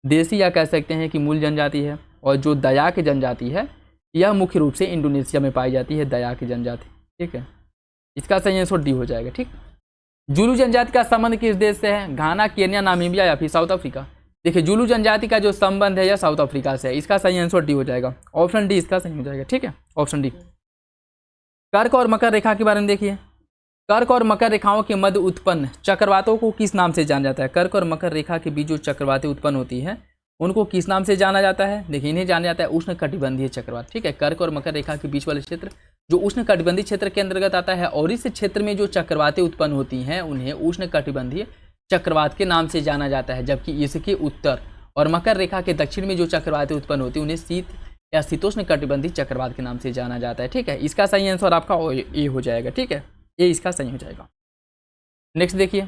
देसी या कह सकते हैं कि मूल जनजाति है। और जो दयाक जनजाति है यह मुख्य रूप से इंडोनेशिया में पाई जाती है, दयाक जनजाति। ठीक है, इसका सही आंसर डी हो जाएगा। ठीक, जुलू जनजाति का संबंध किस देश से है? घाना, केन्या, नामीबिया या फिर साउथ अफ्रीका? देखिए, जुलू जनजाति का जो संबंध है यह साउथ अफ्रीका से है। इसका सही आंसर डी हो जाएगा। ऑप्शन डी इसका सही हो जाएगा। ठीक है, ऑप्शन डी। कर्क और मकर रेखा के बारे में देखिए। कर्क और मकर रेखाओं के मध्य उत्पन्न चक्रवातों को किस नाम से जाना जाता है? कर्क और मकर रेखा के बीच जो चक्रवातें उत्पन्न होती हैं उनको किस नाम से जाना जाता है? देखिए, इन्हें जाना जाता है उष्णकटिबंधीय चक्रवात। ठीक है, कर्क और मकर रेखा के बीच वाले क्षेत्र जो उष्णकटिबंधीय क्षेत्र के अंतर्गत आता है, और इस क्षेत्र में जो चक्रवातें उत्पन्न होती हैं उन्हें उष्णकटिबंधीय चक्रवात के नाम से जाना जाता है। जबकि इसके उत्तर और मकर रेखा के दक्षिण में जो चक्रवातें उत्पन्न होती हैं उन्हें शीत या शीतोष्ण कटिबंधीय चक्रवात के नाम से जाना जाता है। ठीक है, इसका सही आंसर आपका ए हो जाएगा। ठीक है, ये इसका सही हो जाएगा। नेक्स्ट देखिए,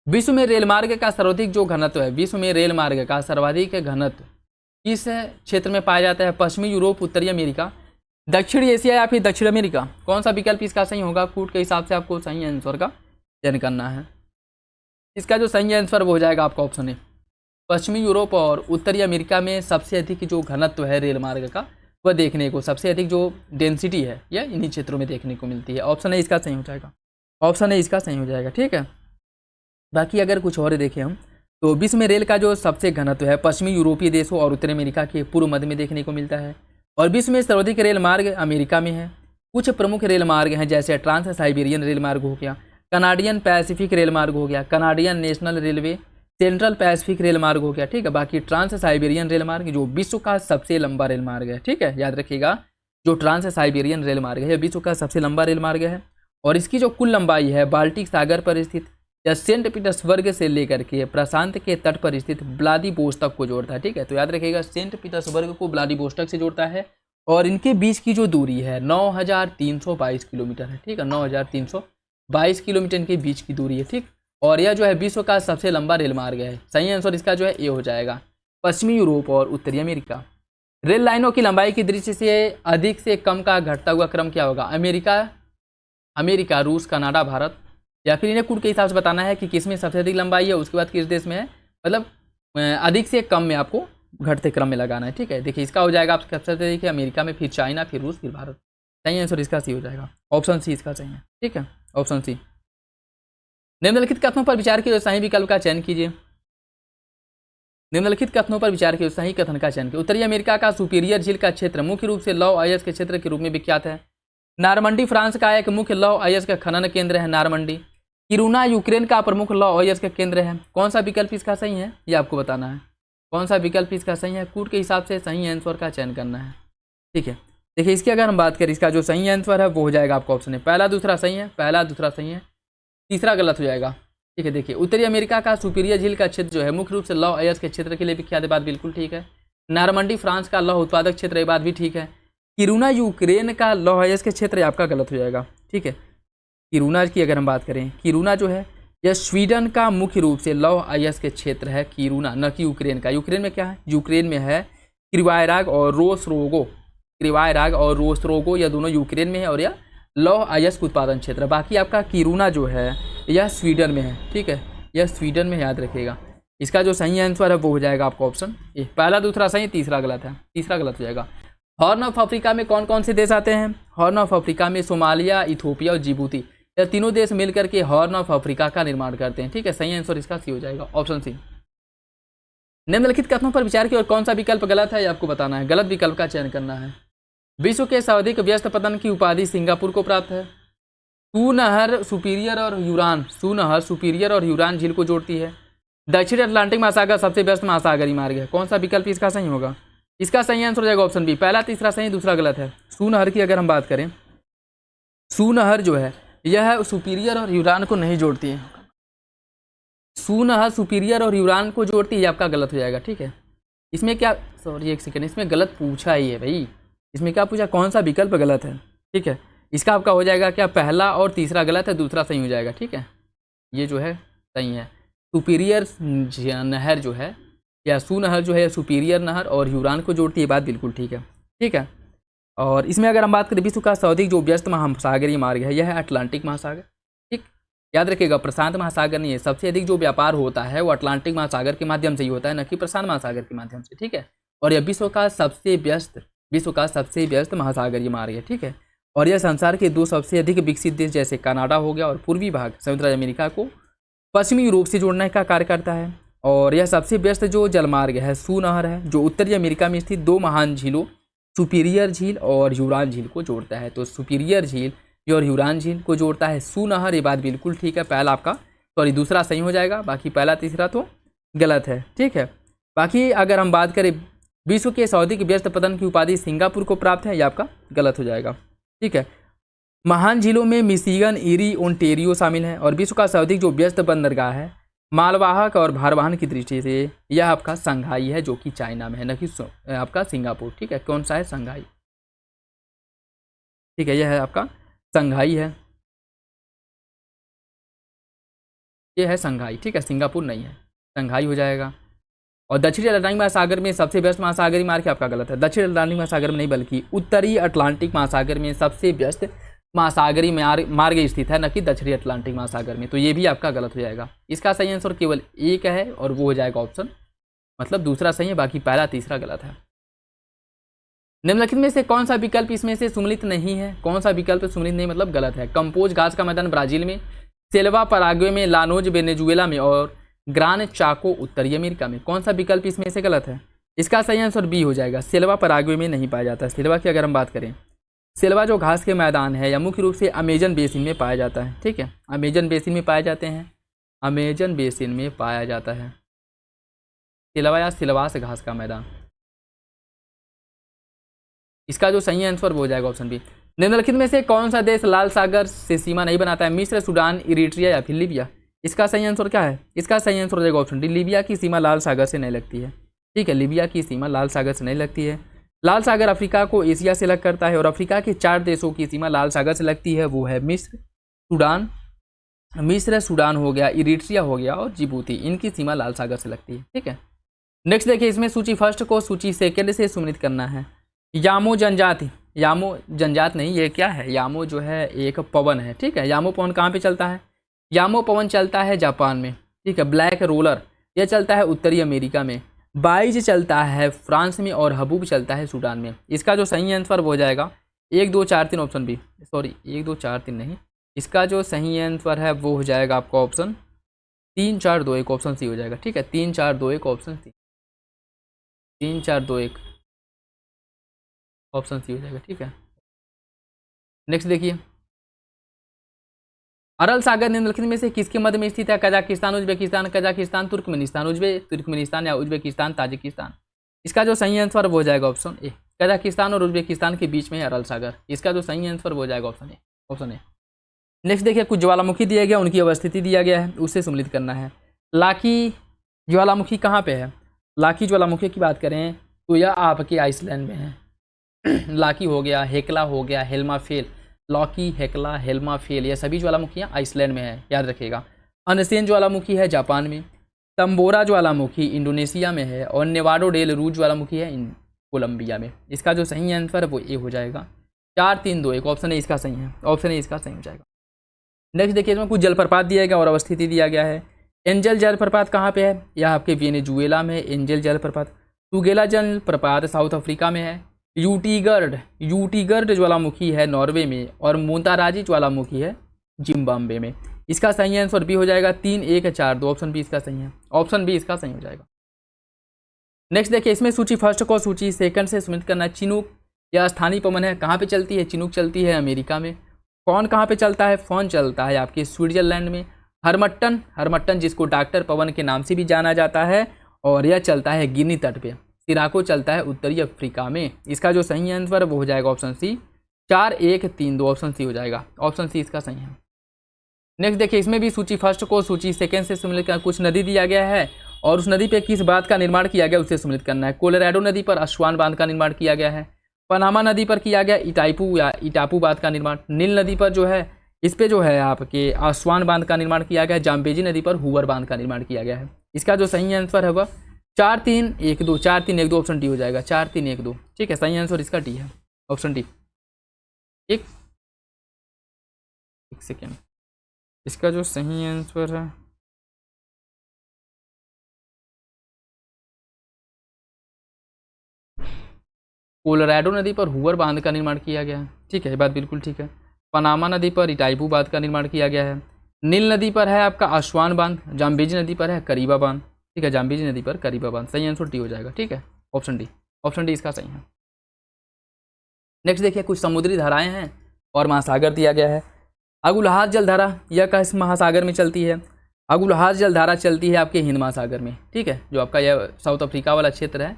विश्व में रेल मार्ग का सर्वाधिक जो घनत्व है, विश्व में रेल मार्ग का सर्वाधिक घनत्व किस क्षेत्र में पाया जाता है? पश्चिमी यूरोप, उत्तरी अमेरिका, दक्षिणी एशिया या फिर दक्षिण अमेरिका? कौन सा विकल्प इसका सही होगा? कूट के हिसाब से आपको सही आंसर का चयन करना है। इसका जो सही आंसर वो हो जाएगा आपका ऑप्शन ए। पश्चिमी यूरोप और उत्तरी अमेरिका में सबसे अधिक जो घनत्व है रेल मार्ग का वह देखने को, सबसे अधिक जो डेंसिटी है यह इन्हीं क्षेत्रों में देखने को मिलती है। ऑप्शन ए इसका सही हो जाएगा। ऑप्शन ए इसका सही हो जाएगा। ठीक है, बाकी अगर कुछ और देखें हम तो विश्व में रेल का जो सबसे घनत्व है पश्चिमी यूरोपीय देशों और उत्तरी अमेरिका के पूर्व मध्य में देखने को मिलता है। और विश्व में सर्वाधिक रेल मार्ग अमेरिका में है। कुछ प्रमुख रेल मार्ग हैं जैसे ट्रांस साइबेरियन रेल मार्ग हो गया, कनाडियन पैसिफिक रेल मार्ग हो गया, Canadian national railway, central Pacific rail मार्ग हो गया। ठीक है, बाकी ट्रांस साइबेरियन रेल मार्ग जो विश्व का सबसे लंबा रेल मार्ग है। ठीक है, याद रखिएगा, जो ट्रांस साइबेरियन रेल मार्ग है यह विश्व का सबसे लंबा रेल मार्ग है। और इसकी जो कुल लंबाई है बाल्टिक सागर पर स्थित या सेंट पीटर्सबर्ग से लेकर के प्रशांत के तट पर स्थित व्लादिवोस्तोक को जोड़ता है। ठीक है, तो याद रखिएगा, सेंट पीटर्सबर्ग को व्लादिवोस्तोक से जोड़ता है और इनके बीच की जो दूरी है 9322 किलोमीटर है। ठीक है, 9322 किलोमीटर के बीच की दूरी है। ठीक, और यह जो है विश्व का सबसे लंबा रेल मार्ग है। सही आंसर इसका जो है ए हो जाएगा। पश्चिमी यूरोप और उत्तरी अमेरिका। रेल लाइनों की लंबाई की दृष्टि से अधिक से कम का घटता हुआ क्रम क्या होगा? अमेरिका, रूस, कनाडा, भारत? या फिर इन्हें कुट के हिसाब से बताना है कि किस में सबसे अधिक लंबाई है, उसके बाद किस देश में है, मतलब अधिक से कम में आपको घटते क्रम में लगाना है। ठीक है, देखिए इसका हो जाएगा आपका सबसे अधिक है अमेरिका में, फिर चाइना, फिर रूस, फिर भारत। सही आंसर इसका सी हो जाएगा। ऑप्शन सी इसका सही है। ठीक है, ऑप्शन सी। निम्नलिखित कथनों पर विचार कीजिए, सही विकल्प का चयन कीजिए। निम्नलिखित कथनों पर विचार कीजिए, सही कथन का चयन कीजिए। उत्तरी अमेरिका का सुपीरियर झील का क्षेत्र मुख्य रूप से लौह अयस्क के क्षेत्र के रूप में विख्यात है। नारमंडी फ्रांस का एक मुख्य लौह अयस्क खनन केंद्र है, नारमंडी। किरूना यूक्रेन का प्रमुख लौह अयस्क केंद्र है। कौन सा विकल्प इसका सही है ये आपको बताना है। कौन सा विकल्प इसका सही है, कूट के हिसाब से सही आंसर का चयन करना है। ठीक है, देखिए इसकी अगर हम बात करें, इसका जो सही आंसर है वो हो जाएगा आपका ऑप्शन है पहला दूसरा सही है, पहला दूसरा सही है, तीसरा गलत हो जाएगा। ठीक है, देखिए उत्तरी अमेरिका का सुपीरियर झील का क्षेत्र जो है मुख्य रूप से लौह अयस्क के क्षेत्र के लिए विख्यात है, बात बिल्कुल ठीक है। नारमंडी फ्रांस का लौह उत्पादक क्षेत्र, ये बात भी ठीक है। किरूना यूक्रेन का लौह अयस्क के क्षेत्र आपका गलत हो जाएगा। ठीक है, किरूना की अगर हम बात करें, किरूना जो है यह स्वीडन का मुख्य रूप से लौह अयस्क के क्षेत्र है, किरूना, न कि यूक्रेन का। यूक्रेन में क्या है, यूक्रेन में है क्रिवायराग और रोसरोगो, क्रिवायराग और रोसरोगो यह दोनों यूक्रेन में है और यह लौह अयस्क उत्पादन क्षेत्र। बाकी आपका किरूना जो है यह स्वीडन में है। ठीक है, यह स्वीडन में, याद रखिएगा। इसका जो सही आंसर है वो हो जाएगा आपका ऑप्शन ए, पहला दूसरा सही, तीसरा गलत है, तीसरा गलत हो जाएगा। हॉर्न ऑफ अफ्रीका में कौन कौन से देश आते हैं? हॉर्न ऑफ अफ्रीका में सोमालिया, इथोपिया और जिबूती। या तीनों देश मिलकर के हॉर्न ऑफ अफ्रीका का निर्माण करते हैं। ठीक है, सही आंसर इसका सी हो जाएगा, ऑप्शन सी। निम्नलिखित कथनों पर विचार किया और कौन सा विकल्प गलत है ये आपको बताना है। गलत विकल्प का चयन करना है। विश्व के सर्वाधिक व्यस्त पतन की उपाधि सिंगापुर को प्राप्त है। सू नहर सुपीरियर और ह्यूरान झील को जोड़ती है। दक्षिण अटलांटिक महासागर सबसे व्यस्त महासागरीय मार्ग है। कौन सा विकल्प इसका सही होगा? इसका सही आंसर हो जाएगा ऑप्शन बी। पहला तीसरा सही, दूसरा गलत है। सू नहर की अगर हम बात करें, सू नहर जो है यह सुपीरियर और ह्यूरान को नहीं जोड़ती है। सू नहर सुपीरियर और ह्यूरान को जोड़ती है, आपका गलत हो जाएगा। ठीक है, इसमें क्या, सॉरी एक सेकेंड, इसमें गलत पूछा ही है भाई। इसमें क्या पूछा, कौन सा विकल्प गलत है? ठीक है, इसका आपका हो जाएगा क्या, पहला और तीसरा गलत है, दूसरा सही हो जाएगा। ठीक है, ये जो है सही है। सुपीरियर नहर जो है या सू नहर जो है सुपीरियर नहर और ह्यूरान को जोड़ती है, बात बिल्कुल ठीक है। ठीक है, और इसमें अगर हम बात करें विश्व का सर्वाधिक जो व्यस्त महासागरीय मार्ग है यह है अटलांटिक महासागर। ठीक, याद रखिएगा, प्रशांत महासागर नहीं है। सबसे अधिक जो व्यापार होता है वो अटलांटिक महासागर के माध्यम से ही होता है, न कि प्रशांत महासागर के माध्यम से। ठीक है, और यह विश्व का सबसे व्यस्त महासागरीय मार्ग है। ठीक है, और यह संसार के 2 सबसे अधिक विकसित देश जैसे कनाडा हो गया और पूर्वी भाग संयुक्त राज्य अमेरिका को पश्चिमी यूरोप से जोड़ने का कार्य करता है। और यह सबसे व्यस्त जो जलमार्ग है सू नहर है, जो उत्तरी अमेरिका में स्थित 2 महान झीलों सुपीरियर झील और ह्यूरान झील को जोड़ता है। तो सुपीरियर झील और ह्यूरान झील को जोड़ता है सू नहर, ये बात बिल्कुल ठीक है। पहला आपका, सॉरी दूसरा सही हो जाएगा, बाकी पहला तीसरा तो गलत है। ठीक है, बाकी अगर हम बात करें विश्व के सर्वाधिक व्यस्त पतन की उपाधि सिंगापुर को प्राप्त है, यह आपका गलत हो जाएगा। ठीक है, महान झीलों में मिशिगन, ईरी, ओंटेरियो शामिल है। और विश्व का सर्वाधिक जो व्यस्त बंदरगाह है मालवाहक और भारवाहन की दृष्टि से यह आपका संघाई है, जो कि चाइना में है, न कि आपका सिंगापुर। ठीक है, कौन सा है, संघाई। ठीक है, यह है आपका संघाई है, यह है संघाई। ठीक है, सिंगापुर नहीं है, संघाई हो जाएगा। और दक्षिणी अटलांटिक महासागर में सबसे व्यस्त महासागरीय मार्ग आपका गलत है। दक्षिण अटलांटिक महासागर में नहीं बल्कि उत्तरी अटलांटिक महासागर में सबसे व्यस्त महासागरीय मार्ग स्थित है, न कि दक्षिणी अटलांटिक महासागर में। तो ये भी आपका गलत हो जाएगा। इसका सही आंसर केवल एक है और वो हो जाएगा ऑप्शन, मतलब दूसरा सही है, बाकी पहला तीसरा गलत है। निम्नलिखित में से कौन सा विकल्प इसमें से सम्मिलित नहीं है? कौन सा विकल्प सम्मिलित नहीं मतलब गलत है? कंपोज घास का मैदान ब्राजील में, सेल्वा पराग्वे में, लानोज वेनेजुएला में और ग्रान चाको उत्तरी अमेरिका में। कौन सा विकल्प इसमें से गलत है? इसका सही आंसर बी हो जाएगा, सेल्वा पराग्वे में नहीं पाया जाता। सेल्वा की अगर हम बात करें, सेल्वा जो घास के मैदान है या मुख्य रूप से अमेजन बेसिन में पाया जाता है। ठीक है, अमेजन बेसिन में पाए जाते हैं, अमेजन बेसिन में पाया जाता है सेल्वा या सिलवास घास का मैदान। इसका जो सही आंसर वो हो जाएगा ऑप्शन बी। निम्नलिखित में से कौन सा देश लाल सागर से सीमा नहीं बनाता है? मिस्र, सूडान, इरिट्रिया या फिर लीबिया। इसका सही आंसर क्या है? इसका सही आंसर हो जाएगा ऑप्शन डी, लीबिया की सीमा लाल सागर से नहीं लगती है। ठीक है, लीबिया की सीमा लाल सागर से नहीं लगती है। लाल सागर अफ्रीका को एशिया से अलग करता है और अफ्रीका के 4 देशों की सीमा लाल सागर से लगती है, वो है मिस्र, सूडान हो गया, इरिट्रिया हो गया और जिबूती। इनकी सीमा लाल सागर से लगती है। ठीक है, नेक्स्ट देखिए, इसमें सूची फर्स्ट को सूची सेकंड से सम्मिलित करना है। यामो जनजाति, यामो जनजात नहीं, ये क्या है? यामो जो है एक पवन है। ठीक है, यामो पवन कहाँ पे चलता है? यामो पवन चलता है जापान में। ठीक है, ब्लैक रोलर यह चलता है उत्तरी अमेरिका में, बाइज चलता है फ्रांस में और हबूब चलता है सूडान में। इसका जो सही आंसर वो हो जाएगा 1 2 4 3 ऑप्शन बी, सॉरी 1 2 4 3 नहीं, इसका जो सही आंसर है वो हो जाएगा आपका ऑप्शन 3 4 2 1 ऑप्शन सी हो जाएगा। ठीक है, 3 4 2 1 ऑप्शन सी, 3 4 2 1 ऑप्शन सी हो जाएगा। ठीक है, नेक्स्ट देखिए, अरल सागर निम्नलिखित में से किसके मध्य में स्थित है? कजाकिस्तान, उज्बेकिस्तान, तुर्कमेनिस्तान या उज्बेकिस्तान, ताजिकिस्तान। इसका जो सही आंसर वो हो जाएगा ऑप्शन ए, कजाकिस्तान और उज्बेकिस्तान के बीच में है अरल सागर। इसका जो सही आंसर वो हो जाएगा ऑप्शन ए। नेक्स्ट देखिए, कुछ ज्वालामुखी दिया गया, उनकी अवस्थिति दिया गया है, उससे सम्मिलित करना है। लाकी ज्वालामुखी कहाँ पे है? लाकी ज्वालामुखी की बात करें तो यह आपके आइसलैंड में है। लाकी हो गया, हेकला हो गया, हेल्माफेल, लॉकी, हेकला, हेल्माफेल, ये सभी ज्वालामुखियाँ आइसलैंड में है, याद रखिएगा। अनसेन ज्वालामुखी है जापान में, तंबोरा ज्वालामुखी इंडोनेशिया में है और नेवाडो डेल रूज ज्वालामुखी है कोलंबिया में। इसका जो सही आंसर है वो ए हो जाएगा। 4 3 2 1 ऑप्शन ए इसका सही है, ऑप्शन ए इसका सही हो जाएगा। नेक्स्ट देखिए, इसमें कुछ जलप्रपात दिया गया और अवस्थिति दिया गया है। एंजल जलप्रपात कहाँ पे है? यह आपके वेनेजुएला में है एंजल जलप्रपात। टुगेला जलप्रपात साउथ अफ्रीका में है। यूटीगर्ड ज्वालामुखी है नॉर्वे में और मोंताराजी ज्वालामुखी है जिम्बाब्वे में। इसका सही आंसर बी हो जाएगा 3-1-4-2, ऑप्शन बी इसका सही है, ऑप्शन बी इसका सही हो जाएगा। नेक्स्ट देखिए, इसमें सूची फर्स्ट को सूची सेकंड से सुमित करना। चिनूक यह स्थानीय पवन है, कहाँ पे चलती है? चिनूक चलती है अमेरिका में। कौन कहाँ पे चलता है? फोन चलता है आपके स्विट्जरलैंड में। हरमट्टन, हरमट्टन जिसको डॉक्टर पवन के नाम से भी जाना जाता है, और यह चलता है गिनी तट पे। सिराको चलता है उत्तरी अफ्रीका में। इसका जो सही आंसर है वो हो जाएगा ऑप्शन सी 4-1-3-2, ऑप्शन सी हो जाएगा, ऑप्शन सी इसका सही है। नेक्स्ट देखिए, इसमें भी सूची फर्स्ट को सूची सेकंड से सम्मिलित करना। कुछ नदी दिया गया है और उस नदी पे किस बांध का निर्माण किया गया उसे सम्मिलित करना है। कोलोराडो नदी पर अस्वान बांध का निर्माण किया गया है। पनामा नदी पर किया गया इटाइपू या इटापू बांध का निर्माण। नील नदी पर जो है, इस पे जो है आपके अस्वान बांध का निर्माण किया गया है। जाम्बेजी नदी पर हुवर बांध का निर्माण किया गया है। इसका जो सही आंसर है वह 4-3-1-2, 4-3-1-2, ऑप्शन डी हो जाएगा, 4-3-1-2। ठीक है, सही आंसर इसका डी है, ऑप्शन डी। एक सेकेंड, इसका जो सही आंसर है कोलोराडो नदी पर हुवर बांध का निर्माण किया गया है। ठीक है, ये बात बिल्कुल ठीक है। पनामा नदी पर इटाइपू बांध का निर्माण किया गया है। नील नदी पर है आपका अस्वान बांध। जाम्बेजी नदी पर है करीबा बांध। ठीक है, जाम्बेजी नदी पर करीबा बांध, सही आंसर डी हो जाएगा। ठीक है, ऑप्शन डी, ऑप्शन डी इसका सही है। नेक्स्ट देखिए, कुछ समुद्री धाराएं हैं और महासागर दिया गया है। अगुलहाज जलधारा यह किस महासागर में चलती है? अगुलहाज जलधारा चलती है आपके हिंद महासागर में। ठीक है, जो आपका यह साउथ अफ्रीका वाला क्षेत्र है,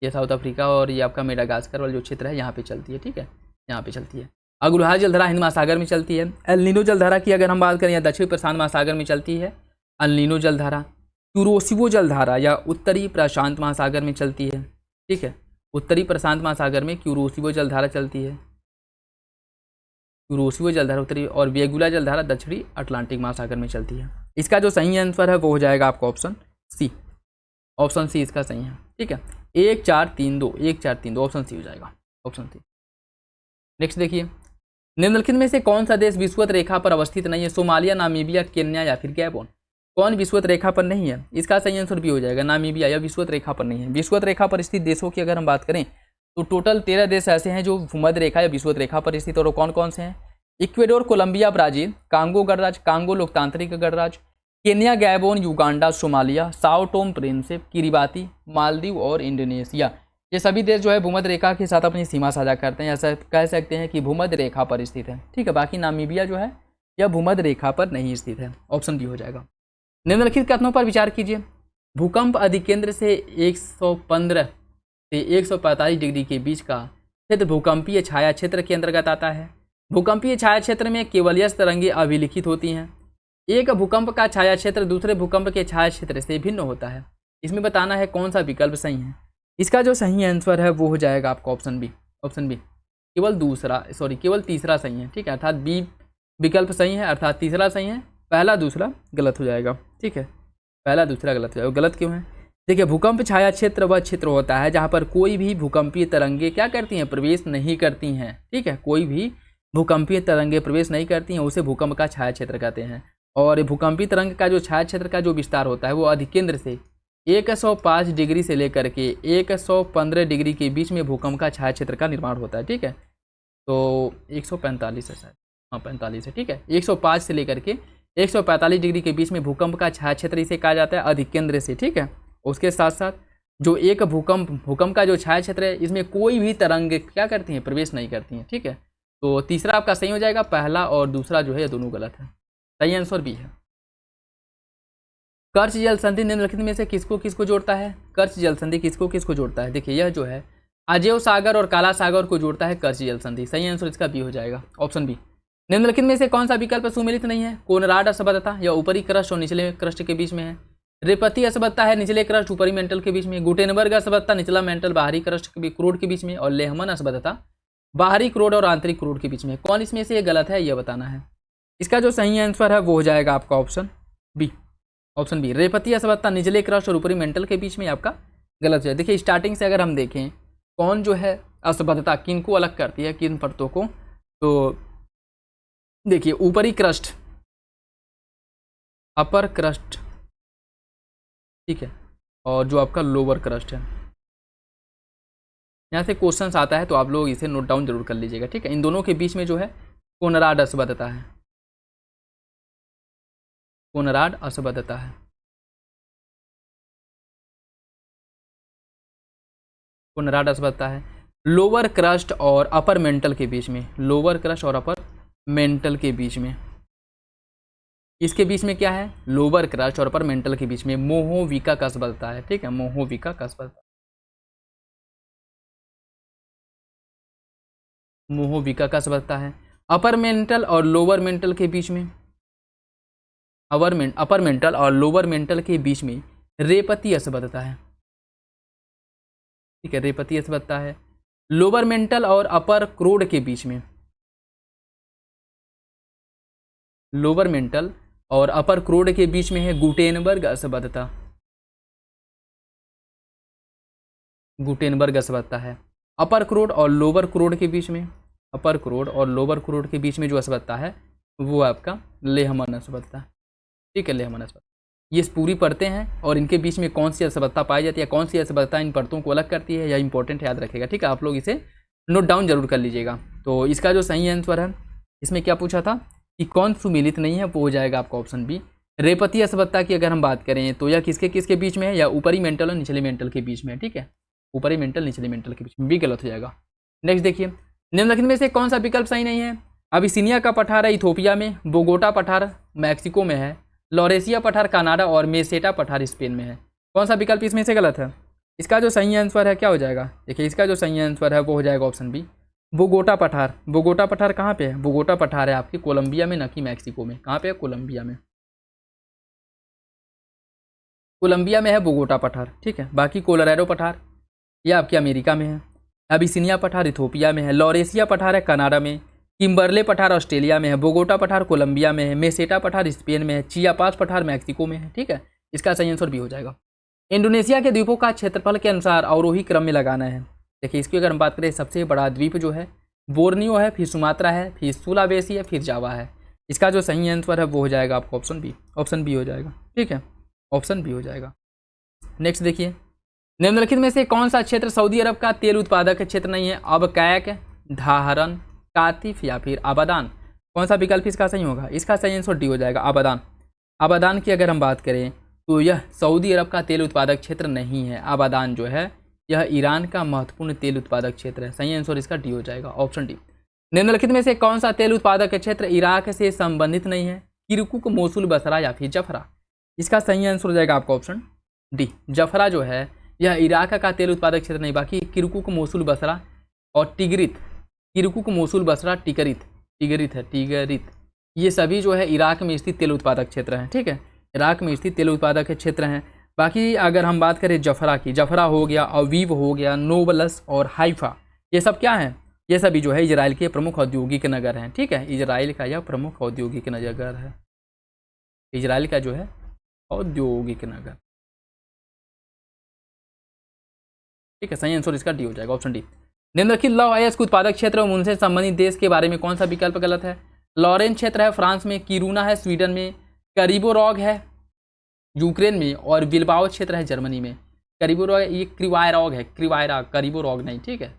ये साउथ अफ्रीका और ये आपका मेडागास्कर वाला जो क्षेत्र है यहाँ पे चलती है। ठीक है, यहाँ पे चलती है। अगुलहाज जलधारा हिंद महासागर में चलती है। एल नीनो जलधारा की अगर हम बात करें, या दक्षिण प्रशांत महासागर में चलती है एल नीनो जलधारा। क्यूरोसिवो जलधारा या उत्तरी प्रशांत महासागर में चलती है। ठीक है, उत्तरी प्रशांत महासागर में क्यूरोसिवो जलधारा चलती है। क्यूरोसिवो जलधारा उत्तरी, और वेगुला जलधारा दक्षिणी अटलांटिक महासागर में चलती है। इसका जो सही आंसर है वो हो जाएगा आपका ऑप्शन सी, ऑप्शन सी इसका सही है। ठीक है, 1-4-3-2, 1-4-3-2, ऑप्शन सी हो जाएगा, ऑप्शन सी। नेक्स्ट देखिए, निम्नलिखित में से कौन सा देश विषुवत रेखा पर अवस्थित नहीं है? सोमालिया, नामीबिया, केन्या या फिर गैबोन। कौन विषुवत रेखा पर नहीं है? इसका सही आंसर भी हो जाएगा नामीबिया, या विषुवत रेखा पर नहीं है। विषुवत रेखा पर स्थित देशों की अगर हम बात करें तो टोटल 13 देश ऐसे हैं जो भूमध्य रेखा या विषुवत रेखा पर स्थित, और कौन कौन से हैं? इक्वेडोर, कोलंबिया, ब्राजील, कांगो गणराज्य, कांगो लोकतांत्रिक गणराज्य, Kenya, Gabon, Uganda, Somalia, Sao Tome Principe, Kiribati, Maldives और इंडोनेशिया। ये सभी देश जो है भूमध्य रेखा के साथ अपनी सीमा साझा करते हैं, ऐसा कह सकते हैं कि भूमध्य रेखा पर स्थित है। ठीक है, बाकी नामीबिया जो है यह भूमध्य रेखा पर नहीं स्थित है, ऑप्शन डी हो जाएगा। निम्नलिखित कथनों पर विचार कीजिए। भूकंप अधिकेंद्र से 115 से 145 डिग्री के बीच का क्षेत्र भूकंपीय छाया क्षेत्र के अंतर्गत आता है। भूकंपीय छाया क्षेत्र में केवलियस तरंगें अभिलिखित होती हैं। एक भूकंप का छाया क्षेत्र दूसरे भूकंप के छाया क्षेत्र से भिन्न होता है। इसमें बताना है कौन सा विकल्प सही है। इसका जो सही आंसर है वो हो जाएगा आपका ऑप्शन बी, ऑप्शन बी। केवल तीसरा सही है। ठीक है, अर्थात बी विकल्प सही है, अर्थात तीसरा सही है, पहला दूसरा गलत हो जाएगा। ठीक है, पहला दूसरा गलत हो जाएगा। गलत क्यों है? देखिए, भूकंप छाया क्षेत्र वह क्षेत्र होता है जहाँ पर कोई भी भूकंपीय तरंगे क्या करती हैं? प्रवेश नहीं करती हैं। ठीक है, कोई भी भूकंपीय तरंगे प्रवेश नहीं करती हैं, उसे भूकंप का छाया क्षेत्र कहते हैं। और भूकंपीय तरंग का जो छाया क्षेत्र का जो विस्तार होता है वो अधिकेंद्र से 105 डिग्री से लेकर के 115 डिग्री के बीच में भूकंप का छाया क्षेत्र का निर्माण होता है। ठीक है, तो 145 है शायद, हाँ 45 है। ठीक है, 105 से लेकर के 145 डिग्री के बीच में भूकंप का छाया क्षेत्र इसे कहा जाता है अधिकेंद्र से। ठीक है, उसके साथ साथ जो एक भूकंप का जो छाया क्षेत्र है इसमें कोई भी तरंग क्या करती हैं? प्रवेश नहीं करती हैं। ठीक है, तो तीसरा आपका सही हो जाएगा, पहला और दूसरा जो है दोनों गलत है। सही आंसर बी है। कर्च जल संधि निम्नलिखित में से किसको किसको जोड़ता है? कर्च जल संधि किसको किसको जोड़ता है? देखिए, यह जो है अजेव सागर और काला सागर को जोड़ता है कर्च जल संधि। सही आंसर इसका बी हो जाएगा, ऑप्शन बी। निम्नलिखित में से कौन सा विकल्प सुमेलित नहीं है? कोनराड असभ्यता यह ऊपरी क्रस्ट और निचले क्रस्ट के बीच में है। रेपति असभ्यता है निचले क्रस्ट ऊपरी मेंटल के बीच में। गुटेनबर्ग असभ्यता निचला मेंटल बाहरी क्रस्ट क्रोड के बीच में। और लेहमन असभ्यता बाहरी क्रोड और आंतरिक क्रोड के बीच में। कौन इसमें से ये गलत है यह बताना है। इसका जो सही आंसर है वो हो जाएगा आपका ऑप्शन बी, ऑप्शन बी। रेपति असभ्यता निचले क्रस्ट और ऊपरी मेंटल के बीच में आपका गलत है। देखिए, स्टार्टिंग से अगर हम देखें कौन जो है असभ्यता किन को अलग करती है, किन परतों को, तो देखिए ऊपरी क्रस्ट, अपर क्रस्ट, ठीक है, और जो आपका लोअर क्रस्ट है। यहाँ से क्वेश्चन आता है तो आप लोग इसे नोट डाउन जरूर कर लीजिएगा। ठीक है, इन दोनों के बीच में जो है कोनराड असभ्यता है। कोनराड असंबद्धता है। कोनराड असंबद्धता है। लोअर क्रस्ट और अपर मेंटल के बीच में, लोअर क्रस्ट और अपर मेंटल के बीच में, इसके बीच में क्या है, लोअर क्रस्ट और अपर मेंटल के बीच में मोहोविका का असंबद्धता है। ठीक है, मोहोविका का असंबद्धता, मोहोविका का असंबद्धता है। अपर मेंटल और लोअर मेंटल के बीच में, अपर मेंटल और लोअर मेंटल के बीच में रेपती असंबद्धता है। ठीक है, रेपती असंबद्धता है। लोअर मेंटल और अपर क्रोड के बीच में, लोअर मेंटल और अपर क्रोड के बीच में है गुटेनबर्ग असंबद्धता, गुटेनबर्ग असंबद्धता है। अपर क्रोड और लोअर क्रोड के बीच में, अपर क्रोड और लोअर क्रोड के बीच में जो असंबद्धता है वो आपका लेहमन असंबद्धता है। ठीक है, लेहमन असंबद्धता, ये पूरी परतें हैं और इनके बीच में कौन सी असंबद्धता पाई जाती है, कौन सी असंबद्धता इन परतों को अलग करती है, यह इंपॉर्टेंट याद रखेगा। ठीक है, आप लोग इसे नोट डाउन जरूर कर लीजिएगा। तो इसका जो सही आंसर है, इसमें क्या पूछा था कि कौन सुमेलित नहीं है, वो हो जाएगा आपका ऑप्शन बी। रेपती असंबद्धता की अगर हम बात करें तो यह किसके किसके बीच में है, या ऊपरी मेंटल और निचले मेंटल के बीच में है। ठीक है, ऊपरी मेंटल निचले मेंटल के बीच में, भी गलत हो जाएगा। नेक्स्ट देखिए, निम्नलिखित में से कौन सा विकल्प सही नहीं है। अबिसिनिया का पठार है इथोपिया में, बोगोटा पठार मैक्सिको में है, लॉरेसिया पठार कनाडा और मेसेटा पठार स्पेन में है। कौन सा विकल्प इसमें से गलत है। इसका जो सही आंसर है क्या हो जाएगा, देखिए इसका जो सही आंसर है वो हो जाएगा ऑप्शन बी, बोगोटा पठार। बोगोटा पठार कहाँ पे है, बोगोटा पठार है आपकी कोलंबिया में, न कि मैक्सिको में। कहाँ पे है, कोलंबिया में, कोलंबिया में है बोगोटा पठार। ठीक है, बाकी कोलोराडो पठार ये आपके अमेरिका में है, अबिसिनिया पठार इथोपिया में है, लॉरेसिया पठार है कनाडा में, किम्बरले पठार ऑस्ट्रेलिया में है, बोगोटा पठार कोलंबिया में है, मेसेटा पठार स्पेन में है, चियापास पठार मैक्सिको में है। ठीक है, इसका सही आंसर भी हो जाएगा। इंडोनेशिया के द्वीपों का क्षेत्रफल के अनुसार अवरोही क्रम में लगाना है। देखिए इसकी अगर हम बात करें, सबसे बड़ा द्वीप जो है बोर्नियो है, फिर सुमात्रा है, फिर सुलावेसी है, फिर जावा है। इसका जो सही आंसर है वो हो जाएगा आपको ऑप्शन बी, ऑप्शन बी हो जाएगा। ठीक है, ऑप्शन बी हो जाएगा। नेक्स्ट देखिए, निम्नलिखित में से कौन सा क्षेत्र सऊदी अरब का तेल उत्पादक क्षेत्र नहीं है। अब कैक, धाहरन, कातिफ या फिर आबादान। कौन सा विकल्प इसका सही होगा, इसका सही आंसर डी हो जाएगा, आबादान। आबादान की अगर हम बात करें तो यह सऊदी अरब का तेल उत्पादक क्षेत्र नहीं है। आबादान जो है यह ईरान का महत्वपूर्ण तेल उत्पादक क्षेत्र है। सही आंसर इसका डी हो जाएगा, ऑप्शन डी। निम्नलिखित में से कौन सा तेल उत्पादक क्षेत्र इराक से संबंधित नहीं है। किरकुक, मोसुल, बसरा या फिर जफरा। इसका सही आंसर हो जाएगा आपका ऑप्शन डी, जफरा जो है यह इराक का तेल उत्पादक क्षेत्र नहीं, बाकी किरकुक, मोसुल, बसरा और टिगरित, किरकुक, मोसुल, बसरा, टिगरित है, टिगरित, ये सभी जो है इराक में स्थित तेल उत्पादक क्षेत्र हैं। ठीक है, इराक में स्थित तेल उत्पादक क्षेत्र हैं। बाकी अगर हम बात करें जफरा की, जफरा हो गया, अवीव हो गया, नोबलस और हाइफा, ये सब क्या हैं, ये सभी जो है इजराइल के प्रमुख औद्योगिक नगर हैं। ठीक है, इजराइल का यह प्रमुख औद्योगिक नगर है, इजराइल का जो है औद्योगिक नगर। ठीक है, सही आंसर इसका डी हो जाएगा, ऑप्शन डी। निम्नलिखित लौह अयस्क उत्पादक क्षेत्र और उनसे संबंधित देश के बारे में कौन सा विकल्प गलत है। लॉरेन क्षेत्र है फ्रांस में, किरूना है स्वीडन में, करीबोरॉग है यूक्रेन में और बिलबाओ क्षेत्र है जर्मनी में। करीबोरॉग ये क्रिवायरॉग है, क्रिवायरॉग, करीबोरॉग नहीं। ठीक है,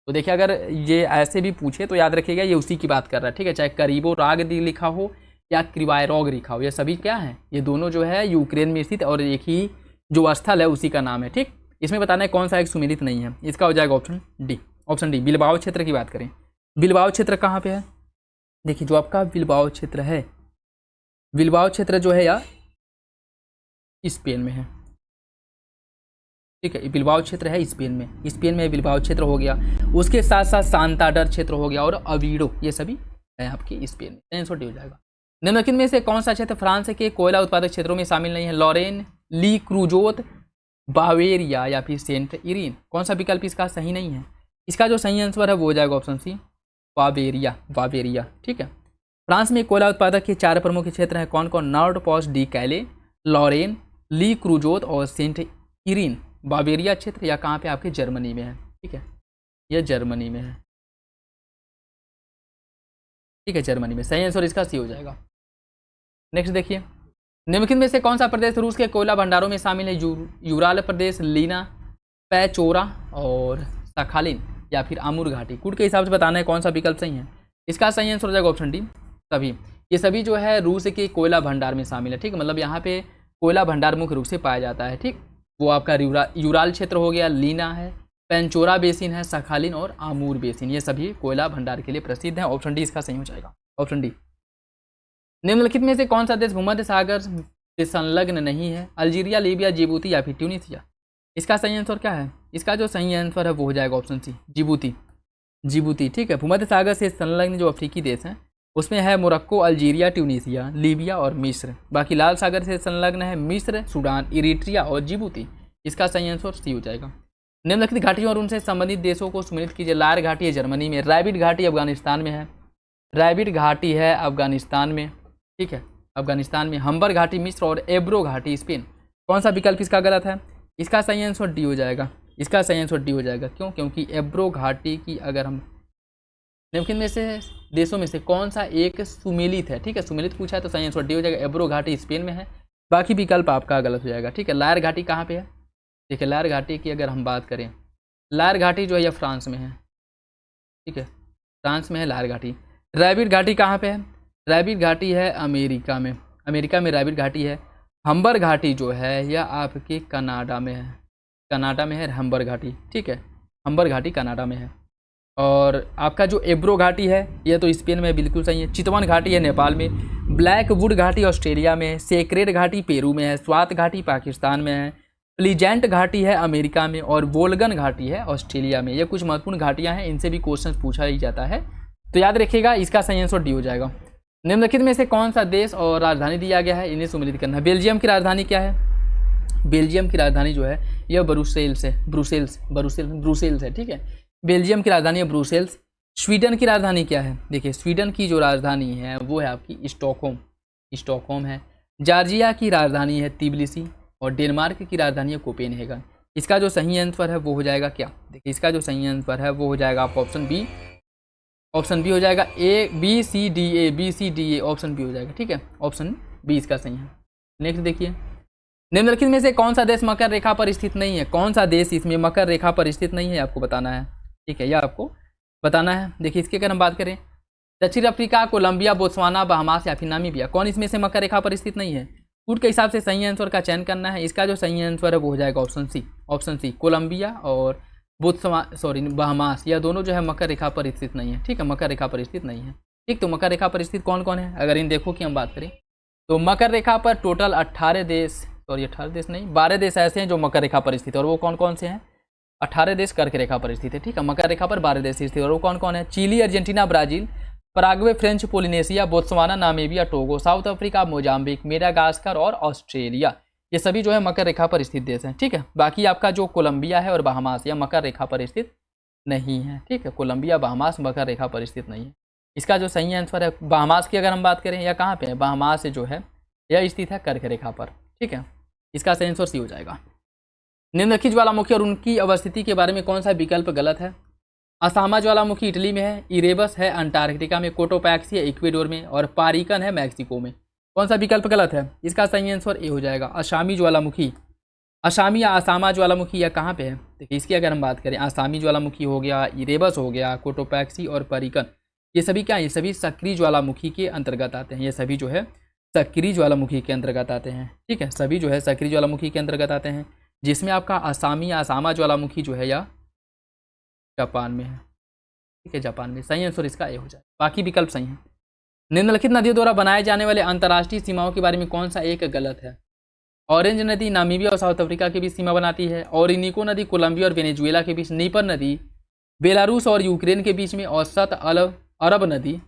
तो देखिए अगर ये ऐसे भी पूछे तो याद रखिएगा ये उसी की बात कर रहा है। ठीक है, चाहे करीबोराग लिखा हो या क्रिवायरॉग लिखा हो, ये सभी क्या है, ये दोनों जो है यूक्रेन में स्थित और एक ही जो स्थल है उसी का नाम है। ठीक, इसमें बताना है कौन सा एक सुमेलित नहीं है, इसका हो जाएगा option D, option D. Bilbao क्षेत्र की बात करें, बिलबाओ क्षेत्र कहाँ पे है, देखिए जो आपका बिलबाओ क्षेत्र है, बिलबाओ क्षेत्र जो है यार स्पेन में है। ठीक है, बिलबाओ क्षेत्र है स्पेन में, स्पेन में बिलबाओ क्षेत्र हो गया। उसके साथ साथ सांताडर क्षेत्र हो गया और अवीडो, ये सभी है आपके स्पेन में। आंसर डी हो जाएगा। निम्नलिखित में से कौन सा क्षेत्र फ्रांस के कोयला उत्पादक क्षेत्रों में शामिल नहीं है। लॉरेन, ली क्रूजोत, बावेरिया या फिर सेंट इरीन। कौन सा विकल्प इसका सही नहीं है, इसका जो सही आंसर है वो हो जाएगा ऑप्शन सी, बावेरिया, बावेरिया। ठीक है, फ्रांस में कोयला उत्पादक के 4 प्रमुख क्षेत्र हैं, कौन कौन, नॉर्ड पॉस डी कैले, लॉरेन, ली क्रूजोत और सेंट इरीन। बावेरिया क्षेत्र या कहाँ पे आपके जर्मनी में है। ठीक है, यह जर्मनी में है। ठीक है, जर्मनी में, सही आंसर इसका सी हो जाएगा। नेक्स्ट देखिए, निम्नलिखित में से कौन सा प्रदेश रूस के कोयला भंडारों में शामिल है। यूराल प्रदेश, लीना, पैचोरा और सखालिन या फिर आमुर घाटी। कूट के हिसाब से बताना है कौन सा विकल्प सही है। इसका सही आंसर हो जाएगा ऑप्शन डी, सभी। ये सभी जो है रूस के कोयला भंडार में शामिल है। ठीक है, मतलब यहाँ पे कोयला भंडार मुख्य रूप से पाया जाता है। ठीक, वो आपका यूराल क्षेत्र हो गया, लीना है, पेंचोरा बेसिन है, सखालिन और आमूर बेसिन, ये सभी कोयला भंडार के लिए प्रसिद्ध हैं। ऑप्शन डी इसका सही हो जाएगा। Option D. निम्नलिखित में से कौन सा देश भूमध्य सागर से संलग्न नहीं है? अल्जीरिया, लीबिया, जिबूती या फिर ट्यूनीसिया? इसका सही आंसर क्या है? इसका जो सही आंसर है वो हो जाएगा ऑप्शन सी, जिबूती। जिबूती, ठीक है। भूमध्य सागर से संलग्न जो अफ्रीकी देश हैं उसमें है मोरक्को, अल्जीरिया, ट्यूनीसिया, लीबिया और मिस्र। बाकी लाल सागर से संलग्न है मिस्र, सूडान, इरिट्रिया और जिबूती। इसका सही आंसर सी हो जाएगा। निम्नलिखित घाटियों और उनसे संबंधित देशों को सम्मिलित कीजिए। लार घाटी है जर्मनी में, रैबिट घाटी अफगानिस्तान में है, रैबिट घाटी है अफगानिस्तान में, ठीक है, अफगानिस्तान में, हम्बर घाटी मिस्र और एब्रो घाटी स्पेन। कौन सा विकल्प इसका गलत है? इसका सही आंसर डी हो जाएगा। इसका सही आंसर डी हो जाएगा। क्यों? क्योंकि एब्रो घाटी की अगर हम निम्नलिखित में से देशों में से कौन सा एक सुमेलित है, ठीक है, सुमेलित पूछा है तो सही आंसर डी हो जाएगा। एब्रो घाटी स्पेन में है, बाकी विकल्प आपका गलत हो जाएगा। ठीक है, लायर घाटी कहाँ पे है? देखिए, लायर घाटी की अगर हम बात करें, लायर घाटी जो है यह फ्रांस में है, ठीक है, फ्रांस में है लायर घाटी। रैबिट घाटी कहाँ पे है? रैबिट घाटी है अमेरिका में, अमेरिका में रैबिट घाटी है। हम्बर घाटी जो है यह आपके कनाडा में है, कनाडा में है हम्बर घाटी, ठीक है, हम्बर घाटी कनाडा में है। और आपका जो एब्रो घाटी है यह तो स्पेन में बिल्कुल सही है। चितवन घाटी है नेपाल में, ब्लैक वुड घाटी ऑस्ट्रेलिया में है, सेक्रेड घाटी पेरू में है, स्वात घाटी पाकिस्तान में है, प्लीजेंट घाटी है अमेरिका में और वोल्गन घाटी है ऑस्ट्रेलिया में। ये कुछ महत्वपूर्ण घाटियाँ हैं, इनसे भी क्वेश्चन पूछा ही जाता है, तो याद रखिएगा। इसका सही आंसर डी हो जाएगा। निम्नलिखित में से कौन सा देश और राजधानी दिया गया है, इन्हें सम्मिलित करना है। बेल्जियम की राजधानी क्या है? बेल्जियम की राजधानी जो है यह ब्रुसेल्स है, ब्रुसेल्स है, ठीक है, बेल्जियम की राजधानी है ब्रुसेल्स। स्वीडन की राजधानी क्या है? देखिए, स्वीडन की जो राजधानी है वो है आपकी स्टॉकहोम है। जॉर्जिया की राजधानी है तिबिलिसी और डेनमार्क की राजधानी है कोपेनहेगन। इसका जो सही आंसर है वो हो जाएगा क्या? देखिए, इसका जो सही आंसर है वो हो जाएगा आप ऑप्शन बी, ऑप्शन बी हो जाएगा। B C D A option B हो जाएगा, ठीक है, ऑप्शन बी इसका सही है। नेक्स्ट देखिए, निम्नलिखित में से कौन सा देश मकर रेखा पर स्थित नहीं है? कौन सा देश इसमें मकर रेखा पर स्थित नहीं है आपको बताना है, ठीक है, यह आपको बताना है। देखिए, इसकी अगर हम बात करें, दक्षिण अफ्रीका, कोलंबिया, बोत्सवाना, बहामास या फिर नामीबिया, कौन इसमें से मकर रेखा पर स्थित नहीं है? फुट के हिसाब से सही आंसर का चयन करना है। इसका जो सही आंसर है वो हो जाएगा option C, option C, Colombia और बहामास, यह दोनों जो है मकर रेखा पर स्थित नहीं है, ठीक है, मकर रेखा पर स्थित नहीं है। ठीक, तो मकर रेखा पर स्थित कौन कौन है? अगर इन देखो की हम बात करें तो मकर रेखा पर टोटल 18 देश नहीं 12 देश ऐसे हैं जो मकर रेखा पर स्थित है। और वो कौन कौन से हैं? 18 देश कर्क रेखा पर स्थित है, ठीक है, मकर रेखा पर 12 देश स्थित है। और वो कौन कौन है? Chile, Argentina, Brazil, Paraguay, French Polynesia, Botswana, Namibia, Togo, South Africa, Mozambique, Madagascar और ऑस्ट्रेलिया, ये सभी जो है मकर रेखा पर स्थित देश हैं, ठीक है। बाकी आपका जो कोलंबिया है और बहामास, यह मकर रेखा पर स्थित नहीं है, ठीक है, कोलंबिया, बहामास मकर रेखा पर स्थित नहीं है। इसका जो सही आंसर है, बहामास की अगर हम बात करें, या कहाँ पे है, बहामास जो है यह स्थित है कर्क रेखा पर, ठीक है, इसका सही आंसर सी हो जाएगा। निम्नलिखित ज्वालामुखी और उनकी अवस्थिति के बारे में कौन सा विकल्प गलत है? असामा ज्वालामुखी इटली में है, इरेबस है अंटार्कटिका में, कोटोपैक्सी है इक्वेडोर में और पारिकन है मैक्सिको में। कौन सा विकल्प गलत है? इसका सही आंसर ए हो जाएगा, असामी ज्वालामुखी। असामी या असामा ज्वालामुखी यह कहाँ पे है? देखिए, इसकी अगर हम बात करें, असामी ज्वालामुखी हो गया, इरेबस हो गया, कोटोपैक्सी और पारिकन, ये सभी क्या है? ये सभी सक्रिय ज्वालामुखी के अंतर्गत आते हैं। ये सभी जो है सक्रिय ज्वालामुखी के अंतर्गत आते हैं, ठीक है, सभी जो है सक्रिय ज्वालामुखी के अंतर्गत आते हैं, जिसमें आपका असामी या असामा ज्वालामुखी जो है या जापान में है, ठीक है, जापान में। सही आंसर इसका ए हो जाए, बाकी विकल्प सही है। निम्नलिखित नदियों द्वारा बनाए जाने वाले अंतर्राष्ट्रीय सीमाओं के बारे में कौन सा एक गलत है? ऑरेंज नदी नामीबिया और साउथ अफ्रीका के बीच सीमा बनाती है, ओरिनिको नदी कोलंबिया और वेनेजुएला के बीच, नीपर नदी बेलारूस और यूक्रेन के बीच में, और सत अरब नदी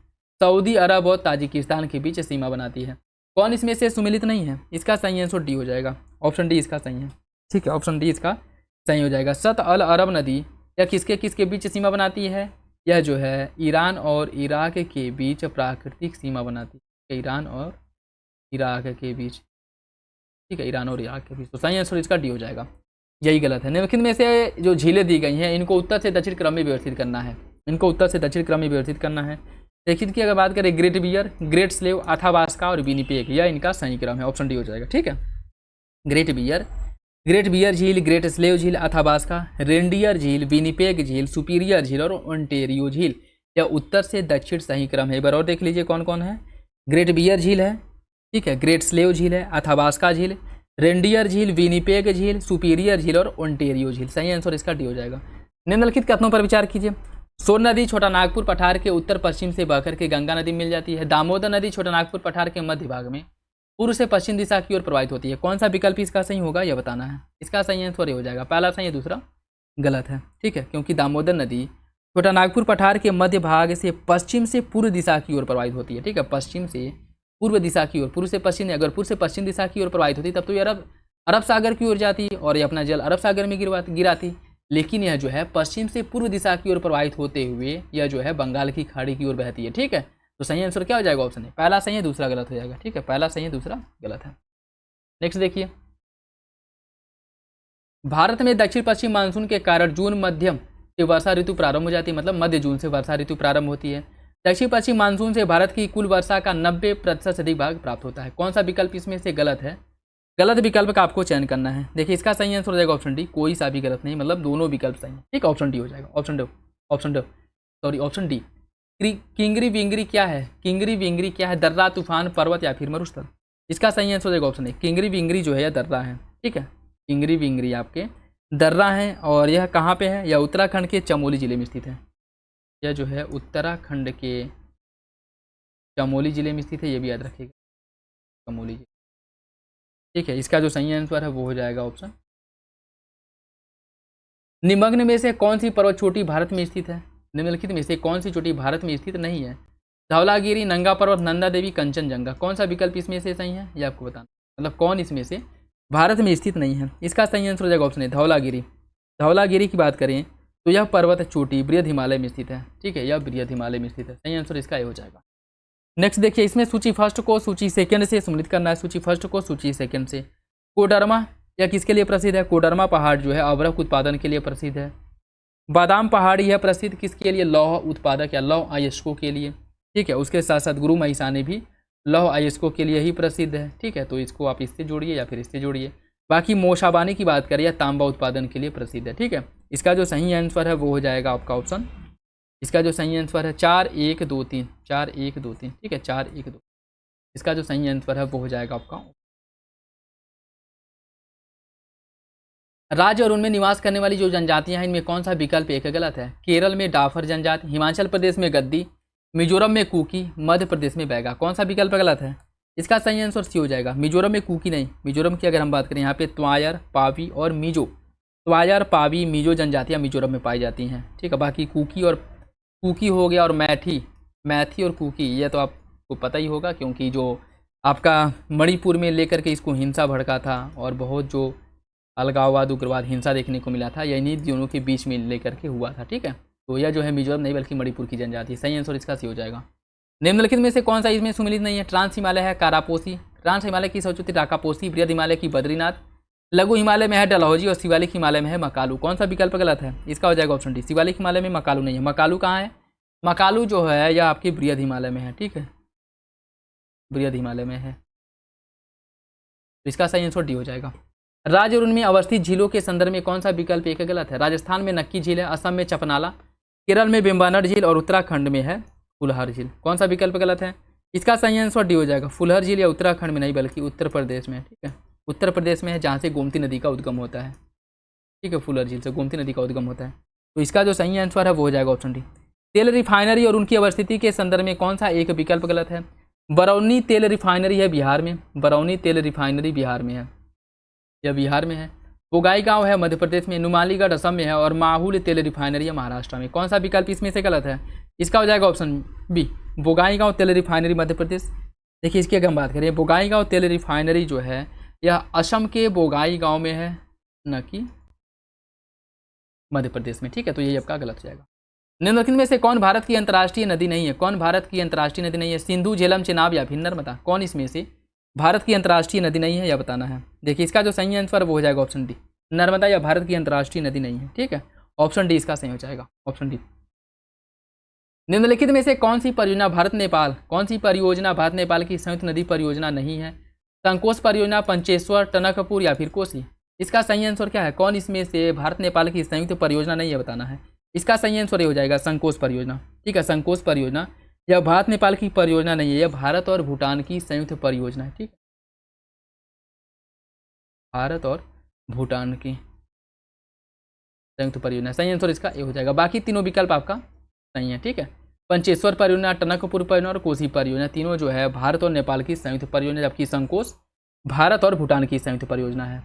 सऊदी अरब और ताजिकिस्तान के बीच सीमा बनाती है। कौन इसमें से सुमिलित नहीं है? इसका सही आंसर डी हो जाएगा, ऑप्शन डी इसका सही है, ठीक है, ऑप्शन डी इसका सही हो जाएगा। सत अल अरब नदी यह किसके बीच सीमा बनाती है? यह जो है ईरान और इराक के बीच प्राकृतिक सीमा बनाती है, ईरान और इराक के बीच, ठीक है, ईरान और इराक के बीच। तो सही आंसर इसका डी हो जाएगा, यही गलत है। निम्नलिखित में से जो झीलें दी गई हैं इनको उत्तर से दक्षिण क्रम में व्यवस्थित करना है, इनको उत्तर से दक्षिण क्रम में व्यवस्थित करना है। देखिए की अगर बात करें, Great Bear, Great Slave, Athabasca और विनिपेग, यह इनका सही क्रम है, ऑप्शन डी हो जाएगा, ठीक है। ग्रेट बियर झील, ग्रेट स्लेव झील, अथाबास्का, रेंडियर झील, विनिपेग झील, सुपीरियर झील और ओंटेरियो झील, यह उत्तर से दक्षिण सही क्रम है। एक बार और देख लीजिए कौन कौन है। ग्रेट बियर झील है, ठीक है, ग्रेट स्लेव झील है, अथाबास्का झील, रेंडियर झील, विनिपेग झील, सुपीरियर झील और ओंटेरियो झील। सही आंसर इसका डी हो जाएगा। निम्नलिखित कथनों पर विचार कीजिए। सोन नदी छोटा नागपुर पठार के उत्तर पश्चिम से बहकर के गंगा नदी मिल जाती है। दामोदर नदी छोटा नागपुर पठार के मध्य भाग में पूर्व से पश्चिम दिशा की ओर प्रवाहित होती है। कौन सा विकल्प इसका सही होगा यह बताना है। इसका सही आंसर ये हो जाएगा, पहला सही है, दूसरा गलत है, ठीक है, क्योंकि दामोदर नदी छोटा नागपुर पठार के मध्य भाग से पश्चिम से पूर्व दिशा की ओर प्रवाहित होती है, ठीक है, पश्चिम से पूर्व दिशा की ओर, पूर्व से पश्चिम, अगर पूर्व से पश्चिम दिशा की ओर प्रवाहित होती तब तो ये अरब सागर की ओर जाती और ये अपना जल अरब सागर में गिराती, लेकिन यह जो है पश्चिम से पूर्व दिशा की ओर प्रवाहित होते हुए यह जो है बंगाल की खाड़ी की ओर बहती है, ठीक है। तो सही आंसर क्या हो जाएगा, ऑप्शन है, पहला सही है, दूसरा गलत हो जाएगा, ठीक है, पहला सही है, दूसरा गलत है। नेक्स्ट देखिए, भारत में दक्षिण पश्चिम मानसून के कारण जून मध्यम से वर्षा ऋतु प्रारंभ हो जाती है, मतलब मध्य जून से वर्षा ऋतु प्रारंभ होती है। दक्षिण पश्चिम मानसून से भारत की कुल वर्षा का 90% से अधिक भाग प्राप्त होता है। कौन सा विकल्प इसमें से गलत है। गलत विकल्प का आपको चयन करना है। देखिए इसका सही आंसर हो जाएगा ऑप्शन डी, कोई सा भी गलत नहीं, मतलब दोनों विकल्प सही है, ठीक, ऑप्शन डी हो जाएगा, ऑप्शन डी। किंगरी विंगरी क्या है, किंगरी विंगरी क्या है, दर्रा, तूफान, पर्वत या फिर मरुस्थल। इसका सही आंसर हो जाएगा ऑप्शन ए, किंगरी विंगरी जो है यह दर्रा है, ठीक है, किंगरी विंगरी आपके दर्रा है। और यह कहाँ पे है, यह उत्तराखंड के चमोली जिले में स्थित है। यह जो है उत्तराखंड के चमोली जिले में स्थित है, ये भी याद रखिएगा, चमोली जिले, ठीक है। इसका जो सही आंसर है वो हो जाएगा ऑप्शन। निम्नलिखित में से कौन सी पर्वत चोटी भारत में स्थित है। निम्नलिखित में से कौन सी चोटी भारत में स्थित नहीं है। धौलागिरी, नंगा पर्वत, नंदा देवी, कंचनजंगा। कौन सा विकल्प इसमें से सही है ये आपको बताना, मतलब कौन इसमें से भारत में स्थित नहीं है। इसका सही आंसर हो जाएगा ऑप्शन है धौलागिरी। धौलागिरी की बात करें तो यह पर्वत चोटी बृहद हिमालय में स्थित है, ठीक है, यह बृहद हिमालय में स्थित है। सही आंसर इसका ये हो जाएगा। नेक्स्ट देखिए, इसमें सूची फर्स्ट को सूची सेकंड से सम्मिलित करना है। सूची फर्स्ट को सूची सेकंड से। कोडरमा यह किसके लिए प्रसिद्ध है। कोडरमा पहाड़ जो है अवरक उत्पादन के लिए प्रसिद्ध है। बादाम पहाड़ी है प्रसिद्ध किसके लिए, लौह उत्पादक या लौह अयस्कों के लिए, ठीक है। उसके साथ साथ गुरु महिसाने भी लौह अयस्कों के लिए ही प्रसिद्ध है, ठीक है। तो इसको आप इससे जोड़िए या फिर इससे जोड़िए। बाकी मोशाबानी की बात करें, तांबा उत्पादन के लिए प्रसिद्ध है, ठीक है। इसका जो सही आंसर है वो हो जाएगा आपका ऑप्शन, इसका जो सही आंसर है 4 1 2 3, 4 1 2 3, ठीक है, 4 1 2। इसका जो सही आंसर है वो हो जाएगा आपका। राज्य और उनमें निवास करने वाली जो जनजातियां हैं इनमें कौन सा विकल्प एक गलत है। केरल में डाफर जनजाति, हिमाचल प्रदेश में गद्दी, मिजोरम में कुकी, मध्य प्रदेश में बैगा। कौन सा विकल्प गलत है। इसका सही आंसर सी हो जाएगा। मिजोरम में कुकी नहीं, मिजोरम की अगर हम बात करें यहाँ पे त्वायर, पावी और मिजो, त्वायर, पावी, मिजो जनजातियाँ मिजोरम में पाई जाती हैं, ठीक है। बाकी कुकी हो गया और मैथी और कुकी ये तो आपको पता ही होगा, क्योंकि जो आपका मणिपुर में लेकर के इसको हिंसा भड़का था और बहुत जो अलगाववाद उग्रवाद हिंसा देखने को मिला था, यह इन्हीं दोनों के बीच में लेकर के हुआ था, ठीक है। तो यह जो है मिजोरम नहीं बल्कि मणिपुर की जनजाति। सही आंसर इसका सी हो जाएगा। निम्नलिखित में से कौन सा इसमें सम्मिलित नहीं है। ट्रांस हिमालय है कारापोसी, ट्रांस हिमालय की सचोती राकापोसी, बृहद हिमालय की बद्रीनाथ, लघु हिमालय में है डलहौजी और शिवालिक हिमालय में है मकालू। कौन सा विकल्प गलत है। इसका हो जाएगा ऑप्शन डी, शिवालिक हिमालय में मकालू नहीं है। मकालू कहाँ है, मकालू जो है यह आपकी बृहद हिमालय में है, ठीक है, बृहद हिमालय में है। तो इसका सही आंसर डी हो जाएगा। राज्य और उनमें अवस्थित झीलों के संदर्भ में कौन सा विकल्प एक गलत है। राजस्थान में नक्की झील है, असम में चपनाला, केरल में बेम्बानर झील और उत्तराखंड में है फुलहर झील। कौन सा विकल्प गलत है। इसका सही आंसर डी हो जाएगा। फुलहर झील या उत्तराखंड में नहीं बल्कि उत्तर प्रदेश में है, ठीक है, उत्तर प्रदेश में है, जहाँ से गोमती नदी का उद्गम होता है, ठीक है, फुलहर झील से गोमती नदी का उद्गम होता है। तो इसका जो सही आंसर है वो हो जाएगा ऑप्शन डी। तेल रिफाइनरी और उनकी अवस्थिति के संदर्भ में कौन सा एक विकल्प गलत है। बरौनी तेल रिफाइनरी है बिहार में, बरौनी तेल रिफाइनरी बिहार में है, यह बिहार में है। बोगाईगांव है मध्य प्रदेश में, नुमालीगढ़ असम में है और माहुल तेल रिफाइनरी है महाराष्ट्र में। कौन सा विकल्प इसमें से गलत है। इसका हो जाएगा ऑप्शन बी, बोगाईगांव तेल रिफाइनरी मध्य प्रदेश। देखिए इसकी अगर हम बात करें, बोगाईगांव तेल रिफाइनरी जो है यह असम के बोगाईगांव में है, न कि मध्य प्रदेश में, ठीक है। तो यही आपका गलत हो जाएगा। निम्नलिखित में से कौन भारत की अंतर्राष्ट्रीय नदी नहीं है। कौन भारत की अंतर्राष्ट्रीय नदी नहीं है। सिंधु, झेलम, चेनाब या फिर नर्मदा। कौन इसमें से भारत की अंतर्राष्ट्रीय नदी नहीं है यह बताना है। देखिए इसका जो सही आंसर वो हो जाएगा ऑप्शन डी, नर्मदा या भारत की अंतर्राष्ट्रीय नदी नहीं है, ठीक है, ऑप्शन डी इसका सही हो जाएगा, ऑप्शन डी। निम्नलिखित में से कौन सी परियोजना भारत नेपाल, कौन सी परियोजना भारत नेपाल की संयुक्त नदी परियोजना नहीं है। संकोश परियोजना, पंचेश्वर, टनकपुर या फिर कोसी। इसका सही आंसर क्या है। कौन इसमें से भारत नेपाल की संयुक्त परियोजना नहीं है बताना है। इसका सही आंसर ये हो जाएगा संकोश परियोजना, ठीक है, संकोश परियोजना। यह भारत नेपाल की परियोजना नहीं है, यह भारत और भूटान की संयुक्त परियोजना है। ठीक है, भारत और भूटान की संयुक्त परियोजना। सही आंसर इसका ए हो जाएगा। बाकी तीनों विकल्प आपका सही है। ठीक है, पंचेश्वर परियोजना, टनकपुर परियोजना और कोसी परियोजना तीनों जो है भारत और नेपाल की संयुक्त परियोजना, जबकि संकोश भारत और भूटान की संयुक्त परियोजना है।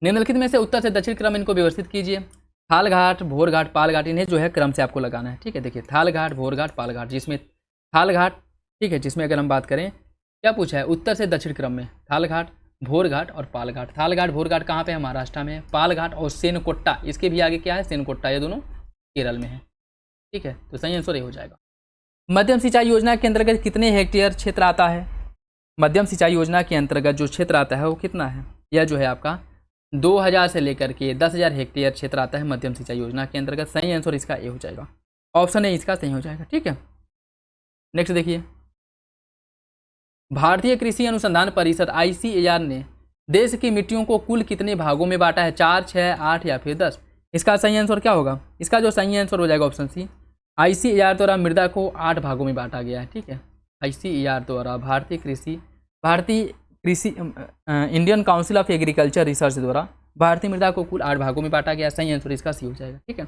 निम्नलिखित में से उत्तर से दक्षिण क्रम इनको व्यवस्थित कीजिए। थालघाट, भोरघाट, पालघाट, इन्हें जो है क्रम से आपको लगाना है। ठीक है, देखिए थालघाट, भोरघाट, पालघाट, जिसमें थालघाट, ठीक है, जिसमें अगर हम बात करें क्या पूछा है, उत्तर से दक्षिण क्रम में थालघाट, भोरघाट और पालघाट। थालघाट, भोरघाट कहाँ पे है, महाराष्ट्र में है। पालघाट और सेनकोट्टा, इसके भी आगे क्या है, सेनकोट्टा, ये दोनों केरल में है। ठीक है, तो सही आंसर ये हो जाएगा। मध्यम सिंचाई योजना के अंतर्गत कितने हेक्टेयर क्षेत्र आता है? मध्यम सिंचाई योजना के अंतर्गत जो क्षेत्र आता है वो कितना है? यह जो है आपका 2000 से लेकर के 10,000 हेक्टेयर क्षेत्र आता है मध्यम सिंचाई योजना के अंतर्गत। सही आंसर इसका ए हो जाएगा। ऑप्शन ए इसका सही हो जाएगा। ठीक है, नेक्स्ट देखिए, भारतीय कृषि अनुसंधान परिषद ICAR ने देश की मिट्टियों को कुल कितने भागों में बांटा है? 4, 6, 8 या फिर 10? इसका सही आंसर क्या होगा? इसका जो सही आंसर हो जाएगा ऑप्शन सी। ICAR द्वारा मृदा को 8 भागों में बांटा गया है। ठीक है, ICAR द्वारा भारतीय कृषि Indian council of agriculture research द्वारा भारतीय मृदा को कुल 8 भागों में बांटा गया। सही आंसर इसका सी हो जाएगा। ठीक है,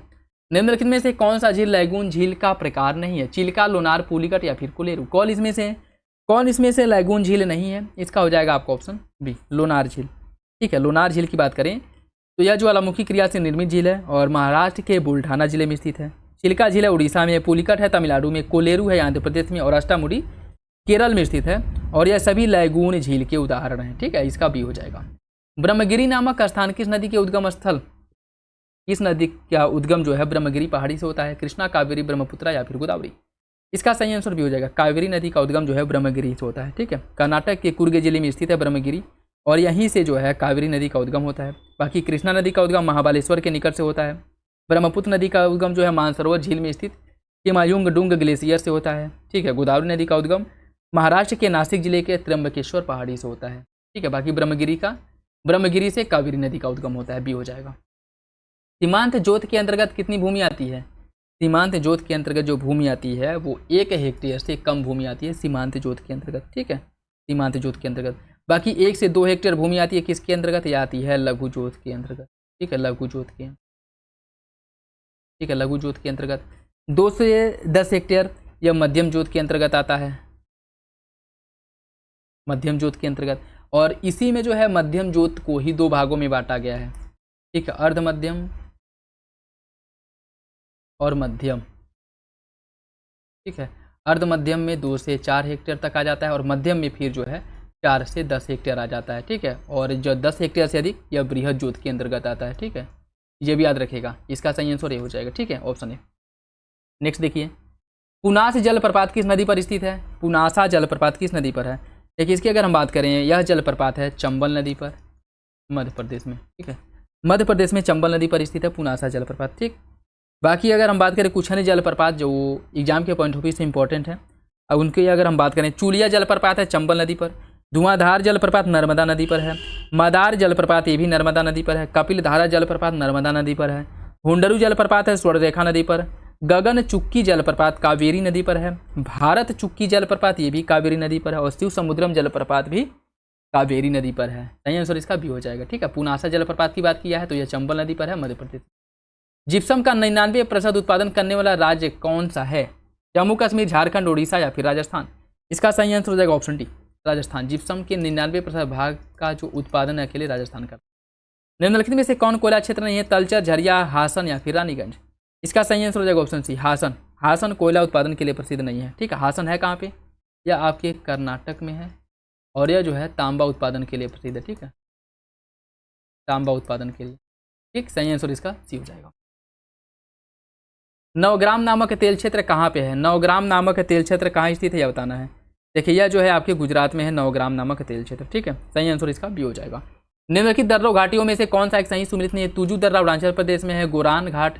निम्नलिखित में से कौन सा झील लैगून झील का प्रकार नहीं है? चिल्का, लोनार, पुलिकट या फिर कोलेरू? कौन इसमें से लैगून झील नहीं है? इसका हो जाएगा आपका ऑप्शन बी, लोनार झील। ठीक है, लोनार झील की बात करें तो यह ज्वालामुखी क्रिया से निर्मित झील है और महाराष्ट्र के बुल्ढाना जिले में स्थित है। चिल्का झील है उड़ीसा में, पुलिकट है तमिलनाडु में, कोलेरू है आंध्र प्रदेश में और अष्टामुडी केरल में स्थित है और यह सभी लैगून झील के उदाहरण हैं। ठीक है, इसका बी हो जाएगा। ब्रह्मगिरी नामक स्थान किस नदी के उद्गम स्थल? इस नदी का उद्गम जो है ब्रह्मगिरी पहाड़ी से होता है। कृष्णा, कावेरी, ब्रह्मपुत्रा या फिर गोदावरी? इसका सही आंसर भी हो जाएगा। कावेरी नदी का उद्गम जो है ब्रह्मगिरी से होता है। ठीक है, कर्नाटक के कुर्ग जिले में स्थित है ब्रह्मगिरी और यहीं से जो है कावेरी नदी का उद्गम होता है। बाकी कृष्णा नदी का उद्गम महाबालेश्वर के निकट से होता है। ब्रह्मपुत्र नदी का उद्गम जो है मानसरोवर झील में स्थित केमायुंग डुंग ग्लेशियर से होता है। ठीक है, गोदावरी नदी का उद्गम महाराष्ट्र के नासिक जिले के त्र्यंबकेश्वर पहाड़ी से होता है। ठीक है, बाकी ब्रह्मगिरी से कावेरी नदी का उद्गम होता है। बी हो जाएगा। सीमांत जोत के अंतर्गत कितनी भूमि आती है? सीमांत जोत के अंतर्गत जो भूमि आती है वो 1 हेक्टेयर से कम भूमि आती है सीमांत जोत के अंतर्गत। ठीक है, सीमांत जोत के अंतर्गत। बाकी 1 से 2 हेक्टेयर भूमि आती है किसके अंतर्गत? यह आती है लघु जोत के अंतर्गत। ठीक है, लघु जोत के, ठीक है, लघु जोत के अंतर्गत। 2 से 10 हेक्टेयर यह मध्यम जोत के अंतर्गत आता है, मध्यम जोत के अंतर्गत। और इसी में जो है मध्यम जोत को ही 2 भागों में बांटा गया है। ठीक है, अर्ध मध्यम और मध्यम। ठीक है, अर्ध मध्यम में 2 से 4 हेक्टेयर तक आ जाता है और मध्यम में फिर जो है 4 से 10 हेक्टेयर आ जाता है। ठीक है, और जो 10 हेक्टेयर से अधिक यह बृहद जोत के अंतर्गत आता है। ठीक है, ये भी याद रखेगा। इसका सही आंसर ये हो जाएगा। ठीक है, ऑप्शन ए। नेक्स्ट देखिए, पुनास जलप्रपात किस नदी पर स्थित है? पुनासा जलप्रपात किस नदी पर है? देखिए, इसकी अगर हम बात करें, यह जलप्रपात है चंबल नदी पर, मध्य प्रदेश में। ठीक है, मध्य प्रदेश में चंबल नदी पर स्थित है पुनासा जलप्रपात। ठीक, बाकी अगर हम बात करें कुछ अन्य जलप्रपात जो एग्जाम के पॉइंट ऑफ व्यू से इंपॉर्टेंट है, अब उनकी अगर हम बात करें, चूलिया जलप्रपात है चंबल नदी पर, धुआंधार जलप्रपात नर्मदा नदी पर है, मदार जलप्रपात ये भी नर्मदा नदी पर है, कपिलधारा जलप्रपात नर्मदा नदी पर है, हुंडरू जलप्रपात है स्वर्णरेखा नदी पर, गगन चुक्की जलप्रपात कावेरी नदी पर है, भारत चुक्की जलप्रपात ये भी कावेरी नदी पर है और शिव समुद्रम जलप्रपात भी कावेरी नदी पर है। सही आंसर इसका भी हो जाएगा। ठीक है, पुनासा जलप्रपात की बात किया है तो यह चंबल नदी पर है, मध्य प्रदेश। जिप्सम का 99% उत्पादन करने वाला राज्य कौन सा है? जम्मू कश्मीर, झारखंड, उड़ीसा या फिर राजस्थान? इसका सही आंसर हो जाएगा ऑप्शन डी, राजस्थान। जिप्सम के 99% भाग का जो उत्पादन है अकेले राजस्थान का। निम्नलिखित में से कौन कोयला क्षेत्र नहीं है? तलचर, झरिया, हासन या फिर रानीगंज? इसका सही आंसर हो जाएगा ऑप्शन सी, हासन। हासन कोयला उत्पादन के लिए प्रसिद्ध नहीं है। ठीक है, हासन है कहाँ पे? यह आपके कर्नाटक में है और यह जो है तांबा उत्पादन के लिए प्रसिद्ध है। ठीक है, तांबा उत्पादन के लिए। ठीक, सही आंसर इसका सी हो जाएगा। नवग्राम नामक तेल क्षेत्र कहाँ पे है? नवग्राम नामक तेल क्षेत्र कहाँ स्थित है यह बताना है। देखिए, यह जो है आपके गुजरात में है, नवग्राम नामक तेल क्षेत्र। ठीक है, सही आंसर इसका बी हो जाएगा। निम्नलिखित दर्रों घाटियों में से कौन सा एक सही सुमिलित नहीं है? तुजू दर्रा अरुणाचल प्रदेश में है, गोरान घाट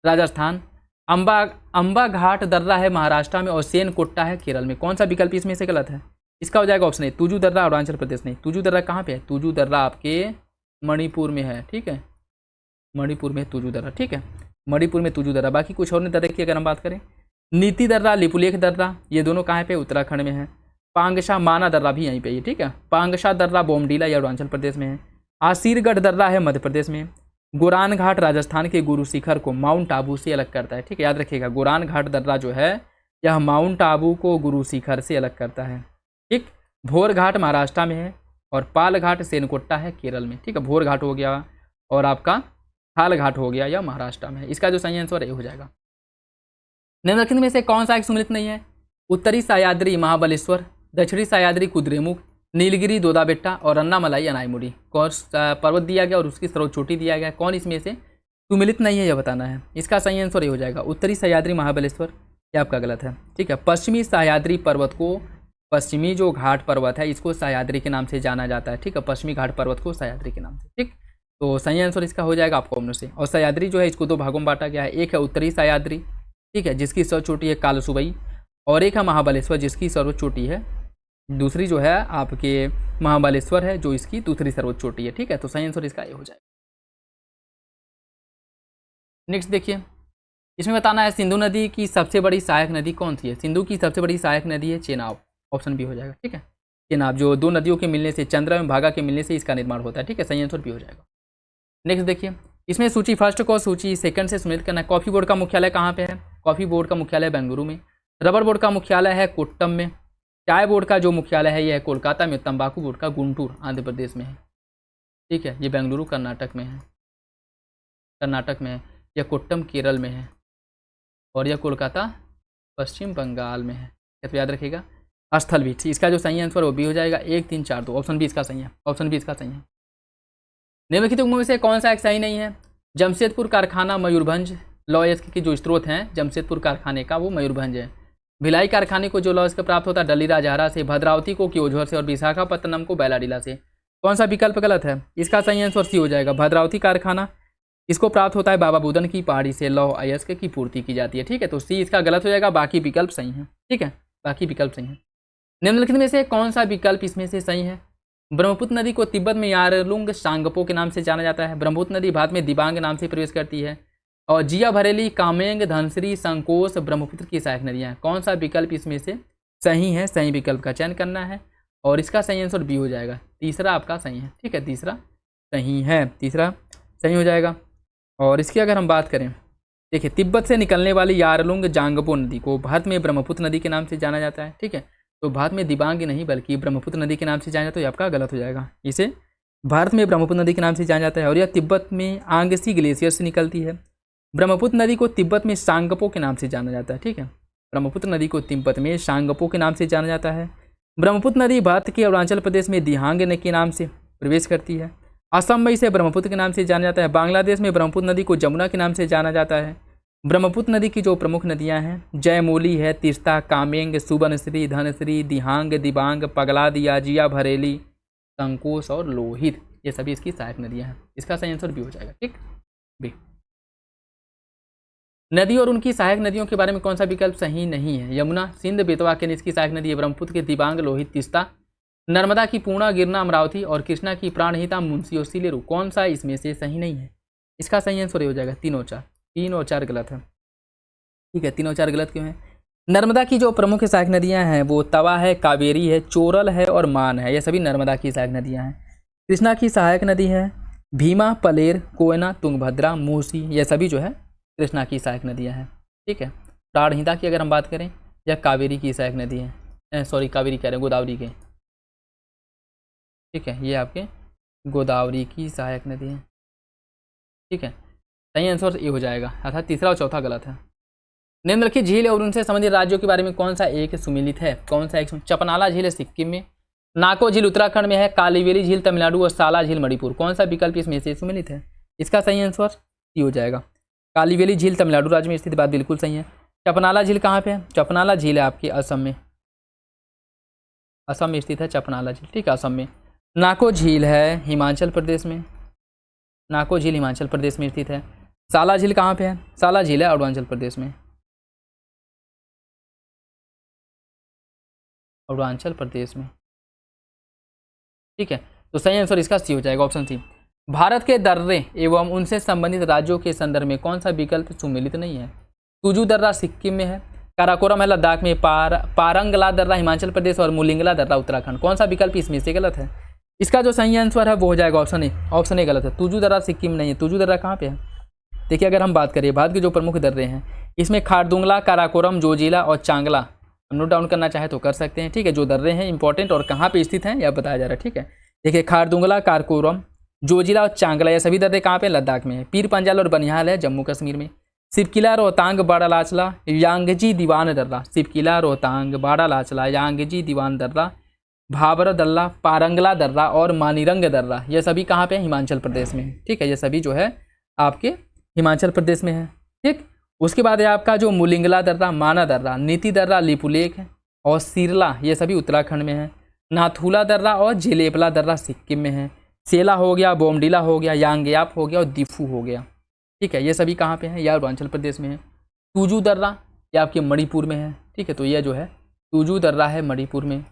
राजस्थान, अंबा घाट दर्रा है महाराष्ट्र में और सेनकोट्टा है केरल में। कौन सा विकल्प इसमें से गलत है? इसका हो जाएगा ऑप्शन ए, तुजू दर्रा अरुणाचल प्रदेश नहीं। तुजू दर्रा कहाँ पे है? तुजू दर्रा आपके मणिपुर में है। ठीक है, मणिपुर में तुजू दर्रा। ठीक है, मणिपुर में तुजू दर्रा। बाकी कुछ और ने दर्रे की अगर हम बात करें, नीति दर्रा, लिपुलेख दर्रा, ये दोनों कहाँ पे, उत्तराखंड में है। पांगशा माना दर्रा भी यहीं पे है, ठीक है। पांगशा दर्रा बोमडीला या अरुणाचल प्रदेश में है। आसीरगढ़ दर्रा है मध्य प्रदेश में। गोरान घाट राजस्थान के गुरु शिखर को माउंट आबू से अलग करता है, ठीक है, याद रखिएगा। गोरान घाट दर्रा जो है यह माउंट आबू को गुरु शिखर से अलग करता है, ठीक। भोर घाट महाराष्ट्र में है और पाल घाट सेनकोट्टा है केरल में, ठीक है। भोर घाट हो गया और आपका हाल घाट हो गया, या महाराष्ट्र में है। इसका जो सही आंसर ये हो जाएगा। निम्नलिखित में से कौन सा एक सुमेलित नहीं है? उत्तरी सह्याद्री महाबलेश्वर, दक्षिणी सह्याद्री कुद्रेमुख, नीलगिरी दोदाबेट्टा और अन्नामलाई अनाईमुड़ी। कौन सा पर्वत दिया गया और उसकी सर्वोच्च चोटी दिया गया, कौन इसमें से सुमेलित नहीं है यह बताना है। इसका सही आंसर ये हो जाएगा उत्तरी सह्याद्री महाबलेश्वर, ये आपका गलत है, ठीक है। पश्चिमी सह्याद्री पर्वत को, पश्चिमी जो घाट पर्वत है इसको सह्याद्री के नाम से जाना जाता है, ठीक है। पश्चिमी घाट पर्वत को सह्याद्री के नाम से, ठीक। तो सही आंसर इसका हो जाएगा आपको ऑप्शन से। और सह्याद्री जो है इसको 2 भागों में बांटा गया है। एक है उत्तरी सह्याद्री, ठीक है, जिसकी सर्वोच्च चोटी है कालसुबई, और एक है महाबलेश्वर जिसकी सर्वोच्च चोटी है, दूसरी जो है आपके महाबलेश्वर है जो इसकी दूसरी सर्वोच्च चोटी है, ठीक है। तो सही आंसर इसका ये हो जाएगा। नेक्स्ट देखिए, इसमें बताना है सिंधु नदी की सबसे बड़ी सहायक नदी कौन सी है। सिंधु की सबसे बड़ी सहायक नदी है चेनाब, ऑप्शन बी हो जाएगा, ठीक है। चेनाब जो 2 नदियों के मिलने से, चंद्र एवं भागा के मिलने से इसका निर्माण होता है, ठीक है। सही आंसर बी हो जाएगा। नेक्स्ट देखिए, इसमें सूची फर्स्ट को सूची सेकंड से सुमेलित करना है। कॉफी बोर्ड का मुख्यालय कहाँ पे है? कॉफी बोर्ड का मुख्यालय बेंगलुरु में। रबर बोर्ड का मुख्यालय है कोट्टम में। चाय बोर्ड का जो मुख्यालय है यह है कोलकाता में। तंबाकू बोर्ड का गुंटूर आंध्र प्रदेश में है, ठीक है। ये बेंगलुरु कर्नाटक में है, कर्नाटक में है। यह कोट्टम केरल में है और यह कोलकाता पश्चिम बंगाल में है, तो याद रखिएगा। स्थल भी, इसका जो सही आंसर वो बी हो जाएगा। 1 3 4 2, ऑप्शन बी इसका सही है, ऑप्शन बी इसका सही है। निम्नलिखित में से कौन सा एक सही नहीं है? जमशेदपुर कारखाना मयूरभंज, लॉ की जो स्रोत हैं जमशेदपुर कारखाने का वो मयूरभंज है। भिलाई कारखाने को जो लॉ इसका प्राप्त होता है डली राजहरा से, भद्रावती को क्योझर से और विशाखापत्तनम को बैलाडीला से। कौन सा विकल्प गलत है? इसका सही आंसर सी हो जाएगा। भद्रावती कारखाना इसको प्राप्त होता है बाबा बुदन की पहाड़ी से, लौह अयस्क की पूर्ति की जाती है, ठीक है। तो सी इसका गलत हो जाएगा, बाकी विकल्प सही है, ठीक है, बाकी विकल्प सही है। निम्नलिखित में से कौन सा विकल्प इसमें से सही है? ब्रह्मपुत्र नदी को तिब्बत में यारलुंग सांगपो के नाम से जाना जाता है। ब्रह्मपुत्र नदी भारत में दिबांग नाम से प्रवेश करती है। और जिया भरेली, कामेंग, धनश्री, संकोश ब्रह्मपुत्र की सहायक नदियाँ हैं। कौन सा विकल्प इसमें से सही है? सही विकल्प का चयन करना है और इसका सही आंसर बी हो जाएगा। तीसरा आपका सही है, ठीक है, तीसरा सही है, तीसरा सही हो जाएगा। और इसकी अगर हम बात करें, देखिए, तिब्बत से निकलने वाली यारलुंग जांगपो नदी को भारत में ब्रह्मपुत्र नदी के नाम से जाना जाता है, ठीक है। तो भारत में दिबांग नहीं बल्कि ब्रह्मपुत्र नदी के नाम से जाना जाता है, तो ये आपका गलत हो जाएगा। इसे भारत में ब्रह्मपुत्र नदी के नाम से जाना जाता है और यह तिब्बत में आंगसी ग्लेशियर से निकलती है। ब्रह्मपुत्र नदी को तिब्बत में सांगपो के नाम से जाना जाता है, ठीक है। ब्रह्मपुत्र नदी को तिब्बत में सांगपो के नाम से जाना जाता है। ब्रह्मपुत्र नदी भारत के अरुणाचल प्रदेश में दिहांग के नाम से प्रवेश करती है। असम में इसे ब्रह्मपुत्र के नाम से जाना जाता है। बांग्लादेश में ब्रह्मपुत्र नदी को जमुना के नाम से जाना जाता है। ब्रह्मपुत्र नदी की जो प्रमुख नदियां हैं जयमोली है, तीस्ता, कामेंग, सुबनश्री, धनश्री, दिहांग, दिबांग, पगलादिया, जिया भरेली, संकोश और लोहित, ये सभी इसकी सहायक नदियां हैं। इसका सही आंसर बी हो जाएगा, ठीक, बी। नदी और उनकी सहायक नदियों के बारे में कौन सा विकल्प सही नहीं है? यमुना, सिंध, बेतवा के इसकी सहायक नदी है। ब्रह्मपुत्र के दिबांग, लोहित, तीस्ता, नर्मदा की पूर्णा, गिरना, अमरावती और कृष्णा की प्राणहिता, मुंशी और सिलेरू। कौन सा इसमें से सही नहीं है? इसका सही आंसर हो जाएगा 3 और 4। 3 और 4 गलत है, ठीक है। 3 और 4 गलत क्यों है? नर्मदा की जो प्रमुख सहायक नदियां हैं वो तवा है, कावेरी है, चोरल है और मान है। ये सभी नर्मदा की सहायक नदियां हैं। कृष्णा की सहायक नदी है भीमा, पलेर, कोयना, तुंगभद्रा, मूसी, ये सभी जो है कृष्णा की सहायक नदियाँ हैं, ठीक है। प्राणहिता की अगर हम बात करें, यह कावेरी की सहायक नदी है, सॉरी कावेरी कह रहे हैं, गोदावरी के, ठीक है, ये आपके गोदावरी की सहायक नदी है, ठीक है। सही आंसर ये हो जाएगा, अर्थात तीसरा और चौथा गलत है। निम्नलिखित झील और उनसे संबंधित राज्यों के बारे में कौन सा एक सुमिलित है? कौन सा एक? चपनाला झील है सिक्किम में, नाको झील उत्तराखंड में है, कालीवेली झील तमिलनाडु और साला झील मणिपुर। कौन सा विकल्प इसमें से सुमिलित है? इसका सही आंसर सी हो जाएगा। कालीवेली झील तमिलनाडु राज्य में स्थित, बात बिल्कुल सही है। चपनाला झील कहाँ पे है? चपनाला झील है आपकी असम में, असम में स्थित है चपनाला झील, ठीक है, असम में। नाको झील है हिमाचल प्रदेश में, नाको झील हिमाचल प्रदेश में स्थित है। साला झील कहाँ पे है? साला झील है अरुणाचल प्रदेश में, अरुणाचल प्रदेश में, ठीक है। तो सही आंसर इसका सी हो जाएगा, ऑप्शन सी। भारत के दर्रे एवं उनसे संबंधित राज्यों के संदर्भ में कौन सा विकल्प सुमेलित नहीं है? तुजू दर्रा सिक्किम में है, काराकोरम है लद्दाख में, पारंगला दर्रा हिमाचल प्रदेश और मुलिंगला दर्रा उत्तराखंड। कौन सा विकल्प इसमें से गलत है? इसका जो सही आंसर है वो हो जाएगा ऑप्शन ए। ऑप्शन ए गलत है। तुजू दर्रा सिक्किम नहीं है। तुजू दर्रा कहाँ पे है? देखिए, अगर हम बात करें भारत के जो प्रमुख दर्रे हैं, इसमें खारदुंगला, काराकोरम, जोजिला और चांगला, हम नोट डाउन करना चाहे तो कर सकते हैं। ठीक है, जो दर्रे हैं इंपॉर्टेंट और कहाँ पे स्थित हैं यह बताया जा रहा है। ठीक है, देखिए खारदुंगला, काराकोरम, जोजिला और चांगला, ये सभी दर्रे कहाँ पे? लद्दाख में है। पीर पंजाल और बनिहाल है जम्मू कश्मीर में। सिपकिला, रोहतांग, बाड़ालाचला, यांगजी दीवान दर्रा, सिपकिला, रोहतांग, बाड़ालाचला, यांगजी दीवान दर्रा, भाबर दर्रा, पारंगला दर्रा और मानीरंग दर्रा, ये सभी कहाँ पे? हिमाचल प्रदेश में। ठीक है, ये सभी जो है आपके हिमाचल प्रदेश में है। ठीक, उसके बाद है आपका जो मुलिंगला दर्रा, माना दर्रा, नीति दर्रा, लिपुलेख और सिरला, ये सभी उत्तराखंड में है। नाथुला दर्रा और जेलेपला दर्रा सिक्किम में है। सेला हो गया, बोमडीला हो गया, यांगयाप हो गया और दिफू हो गया। ठीक है, ये सभी कहाँ पे हैं? यह अरुणाचल प्रदेश में है। तुजू दर्रा ये आपके मणिपुर में है। ठीक है, तो यह जो है तुजू दर्रा है मणिपुर में।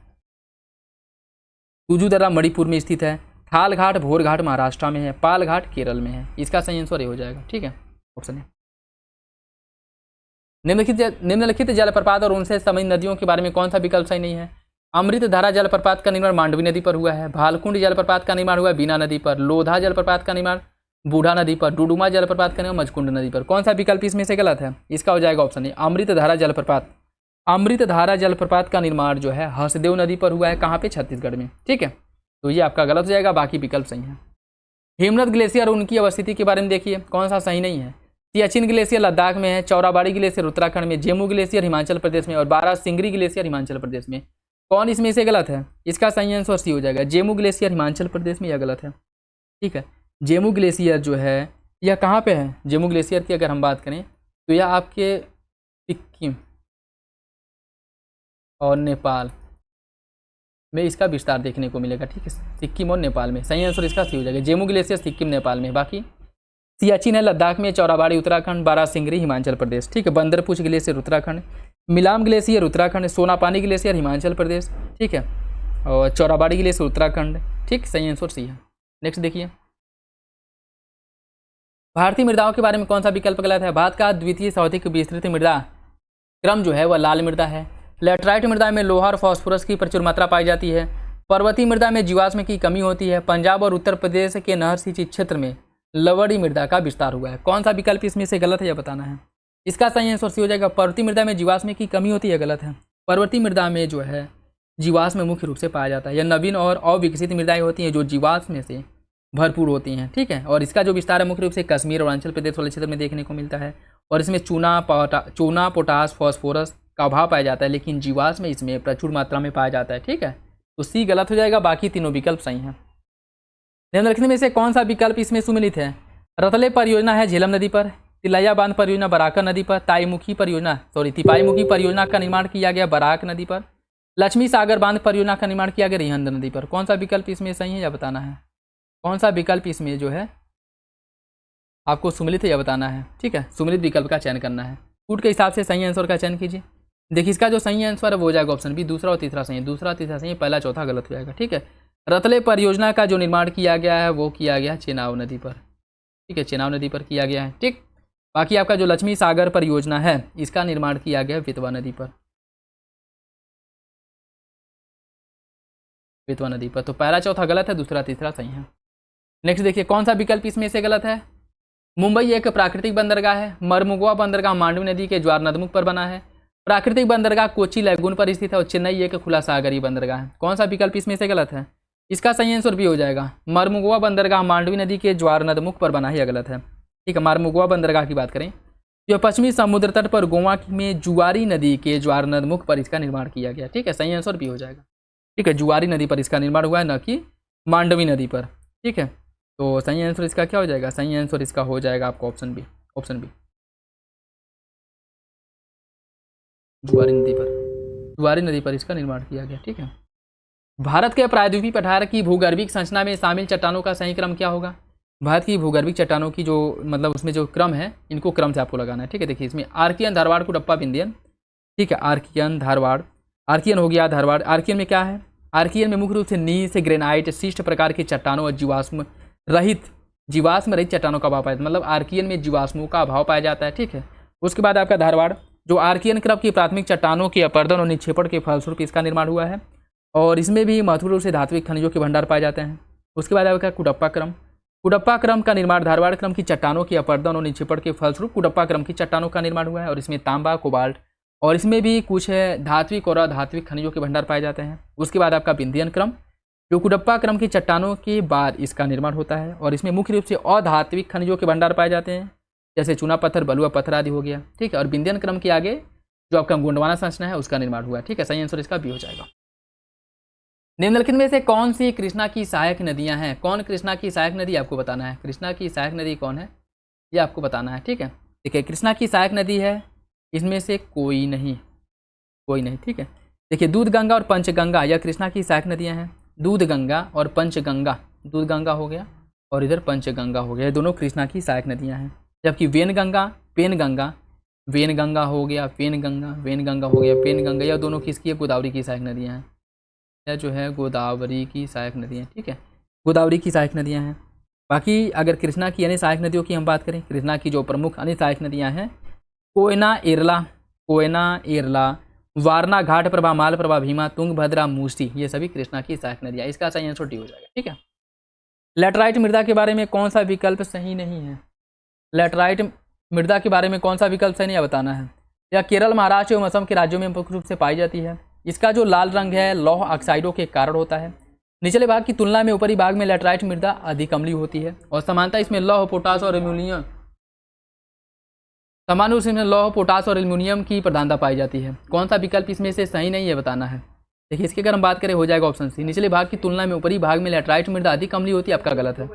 तुजू दर्रा मणिपुर में स्थित है। थाल घाट, भोर घाट महाराष्ट्र में है। पाल घाट केरल में है। इसका सही आंसर ये हो जाएगा। ठीक है, ऑप्शन है। निम्नलिखित जलप्रपात और उनसे संबंधित नदियों के बारे में कौन सा विकल्प सही नहीं है? अमृतधारा जलप्रपात का निर्माण मांडवी नदी पर हुआ है। भालकुंड जलप्रपात का निर्माण हुआ है बीना नदी पर। लोधा जलप्रपात का निर्माण बूढ़ा नदी पर। डुडुमा जलप्रपात का निर्माण मजकुंड नदी पर। कौन सा विकल्प इसमें से गलत है? इसका हो जाएगा ऑप्शन ए, अमृतधारा जलप्रपात। अमृतधारा जलप्रपात का निर्माण जो है हसदेव नदी पर हुआ है। कहाँ पे? छत्तीसगढ़ में। ठीक है, तो ये आपका गलत हो जाएगा, बाकी विकल्प सही है। हेमरथ ग्लेशियर और उनकी अवस्थिति के बारे में देखिए, कौन सा सही नहीं है? सियाचिन ग्लेशियर लद्दाख में है। चौराबाड़ी ग्लेशियर उत्तराखंड में। जेमू ग्लेशियर हिमाचल प्रदेश में और बारासिंगरी ग्लेशियर हिमाचल प्रदेश में। कौन इसमें से गलत है? इसका सही आंसर सी हो जाएगा। जेमू ग्लेशियर हिमाचल प्रदेश में, यह गलत है। ठीक है, जेमू ग्लेशियर जो है यह कहाँ पे है? जेमू ग्लेशियर की अगर हम बात करें तो यह आपके सिक्किम और नेपाल में इसका विस्तार देखने को मिलेगा। ठीक है, सिक्किम और नेपाल में। सही आंसर इसका सी हो जाएगा। जेमू ग्लेशियर सिक्किम नेपाल में। बाकी सियाचिन है लद्दाख में। चौराबाड़ी उत्तराखंड। बारासिंगरी हिमाचल प्रदेश। ठीक है, Bandarpunch glacier Uttarakhand. Milam glacier Uttarakhand. Sonapani glacier Himachal Pradesh. ठीक है, और चौराबाड़ी ग्लेशियर उत्तराखंड। ठीक, सही आंसर सी है। नेक्स्ट देखिए, भारतीय मृदाओं के बारे में कौन सा विकल्प गलत है? भारत का द्वितीय सर्वाधिक विस्तृत मृदा क्रम जो है वह लाल मृदा है। लैटराइट मृदा में लोहा और फास्फोरस की प्रचुर मात्रा पाई जाती है। पर्वतीय मृदा में जीवाश्म की कमी होती है। पंजाब और उत्तर प्रदेश के नहर सिंचित क्षेत्र में लवड़ी मृदा का विस्तार हुआ है। कौन सा विकल्प इसमें से गलत है यह बताना है। इसका सही आंसर सी हो जाएगा। पर्वतीय मृदा में जीवाश्म की कमी होती है, गलत है। पर्वतीय मृदा में जो है जीवाश्म मुख्य रूप से पाया जाता है। यह नवीन और अविकसित मृदाएं होती हैं जो जीवाश्म से भरपूर होती हैं। ठीक है, और इसका जो विस्तार है मुख्य रूप से कश्मीर और अरुणाचल प्रदेश वाले क्षेत्र में देखने को मिलता है। और इसमें चूना, पोटास, फास्फोरस का अभाव पाया जाता है, लेकिन जीवाश्म में इसमें प्रचुर मात्रा में पाया जाता है। ठीक है, तो सी गलत हो जाएगा, बाकी तीनों विकल्प सही हैं। निम्नलिखित में से कौन सा विकल्प इसमें सुमेलित है? रतले परियोजना है झेलम नदी पर। तिलैया बांध परियोजना बराकर नदी पर। तिपाईमुखी परियोजना का निर्माण किया गया बराक नदी पर। लक्ष्मी सागर बांध परियोजना का निर्माण किया गया रिहंद नदी पर। कौन सा विकल्प इसमें सही है यह बताना है। कौन सा विकल्प इसमें जो है आपको सुमेलित है यह बताना है। ठीक है, सुमेलित विकल्प का चयन करना है। फूट के हिसाब से सही आंसर का चयन कीजिए। देखिए, इसका जो सही आंसर है वो हो जाएगा ऑप्शन बी, दूसरा और तीसरा सही है। दूसरा तीसरा सही है, पहला चौथा गलत हो जाएगा। ठीक है, रतले परियोजना का जो निर्माण किया गया है वो किया गया चेनाब नदी पर। ठीक है, चेनाब नदी पर किया गया है। ठीक, बाकी आपका जो लक्ष्मी सागर परियोजना है इसका निर्माण किया गया बेतवा नदी पर। बेतवा नदी पर, तो पहला चौथा गलत है, दूसरा तीसरा सही है। नेक्स्ट देखिए, कौन सा विकल्प इसमें से गलत है। मुंबई एक प्राकृतिक बंदरगाह है। मरमुगवा बंदरगाह मांडवी नदी के ज्वार नदमुख पर बना है। प्राकृतिक बंदरगाह कोची लैगून पर स्थित है। और चेन्नई एक खुला सागरीय बंदरगाह है। कौन सा विकल्प इसमें से गलत है? इसका सही आंसर भी हो जाएगा। मरमुगवा बंदरगाह मांडवी नदी के ज्वार नदमुख पर बना है, यह गलत है। ठीक है, मरमुगवा बंदरगाह की बात करें, यह पश्चिमी समुद्र तट पर गोवा में जुआरी नदी के ज्वार नदमुख पर इसका निर्माण किया गया। ठीक है, सही आंसर भी हो जाएगा। ठीक है, जुआरी नदी पर इसका निर्माण हुआ है, न कि मांडवी नदी पर। ठीक है, तो सही आंसर इसका क्या हो जाएगा? सही आंसर इसका हो जाएगा आपको ऑप्शन बी। ऑप्शन बी, जुआरी नदी पर इसका निर्माण किया गया। ठीक है, भारत के प्रायद्वीपीय पठार की भूगर्भिक संरचना में शामिल चट्टानों का सही क्रम क्या होगा? भारत की भूगर्भिक चट्टानों की जो मतलब उसमें जो क्रम है, इनको क्रम से आपको लगाना है। ठीक है, देखिए इसमें आर्कियन, धारवाड़, कुडप्पा, विंध्यन। ठीक है, आर्कियन, धारवाड़, आर्कियन हो गया, धारवाड़। आर्कियन में क्या है? आर्कियन में मुख्य रूप से नीस, ग्रेनाइट, शिष्ट प्रकार की चट्टानों और जीवाश्म रहित जीवाश्म रहित चट्टानों का अभाव पाया जाता है, मतलब आर्कियन में जीवाश्मों का अभाव पाया जाता है। ठीक है, उसके बाद आपका धारवाड़, जो आर्कियन क्रब की प्राथमिक चट्टानों के अपरदन और निक्षेपण के फलस्वरूप इसका निर्माण हुआ है, और इसमें भी महत्वपूर्ण रूप से धात्विक खनिजों के भंडार पाए जाते हैं। उसके बाद आपका कुडप्पा क्रम, कुडप्पा क्रम का निर्माण धारवाड़ क्रम की चट्टानों के अपरदन और निक्षेपण के फलस्वरूप कुडप्पा क्रम की चट्टानों का निर्माण हुआ है, और इसमें तांबा, कोबाल्ट और इसमें भी कुछ धात्विक और अधात्विक खनिजों के भंडार पाए जाते हैं। उसके बाद आपका विंध्यन क्रम, जो कुडप्पा क्रम की चट्टानों के बाद इसका निर्माण होता है, और इसमें मुख्य रूप से अधात्विक खनिजों के भंडार पाए जाते हैं, जैसे चूना पत्थर, बलुआ पत्थर आदि हो गया। ठीक है, और विंध्यन क्रम के आगे जो आपका गोंडवाना संरचना है उसका निर्माण हुआ है। ठीक है, सही आंसर इसका बी हो जाएगा। निम्नलिखित में से कौन सी कृष्णा की सहायक नदियां हैं? कौन कृष्णा की सहायक नदी आपको बताना है। कृष्णा की सहायक नदी कौन है ये आपको बताना है। ठीक है, देखिए कृष्णा की सहायक नदी है, इसमें से कोई नहीं, कोई नहीं। ठीक है, देखिए दूध गंगा और पंचगंगा यह कृष्णा की सहायक नदियां हैं। दूध गंगा और पंचगंगा, दूध गंगा हो गया और इधर पंचगंगा हो गया, ये दोनों कृष्णा की सहायक नदियां हैं। जबकि वेनगंगा, पेनगंगा, वेनगंगा हो गया, पेनगंगा, वेनगंगा हो गया, पेनगंगा, यह दोनों किसकी है? गोदावरी की सहायक नदियां हैं। यह जो है गोदावरी की सहायक नदियाँ। ठीक है, गोदावरी की सहायक नदियाँ हैं। बाकी अगर कृष्णा की अन्य सहायक नदियों की हम बात करें, कृष्णा की जो प्रमुख अन्य सहायक नदियाँ हैं, कोयना एरला, कोयना एरला, वारना, घाट प्रभा, माल प्रभा, भीमा, तुंगभद्रा, मूसी, ये सभी कृष्णा की सहायक नदियाँ। इसका सही आंसर डी हो जाएगा। ठीक है, लैटराइट मृदा के बारे में कौन सा विकल्प सही नहीं है? लैटराइट मृदा के बारे में कौन सा विकल्प सही नहीं है बताना है। यह केरल, महाराष्ट्र एवं असम के राज्यों में मुख्य रूप से पाई जाती है। इसका जो लाल रंग है लौह ऑक्साइडों के कारण होता है। निचले भाग की तुलना में ऊपरी भाग में लैटराइट मृदा अधिक अम्लीय होती है, और समानता इसमें लौह, पोटास और एल्यूमिनियम, समान रूप से लौह, पोटास और एल्यूमिनियम की प्रधानता पाई जाती है। कौन सा विकल्प इसमें से सही नहीं है बताना है। देखिए इसकी अगर हम बात करें हो जाएगा ऑप्शन सी, निचले भाग की तुलना में ऊपरी भाग में लैटराइट मृदा अधिक अम्लीय होती है, आपका गलत है।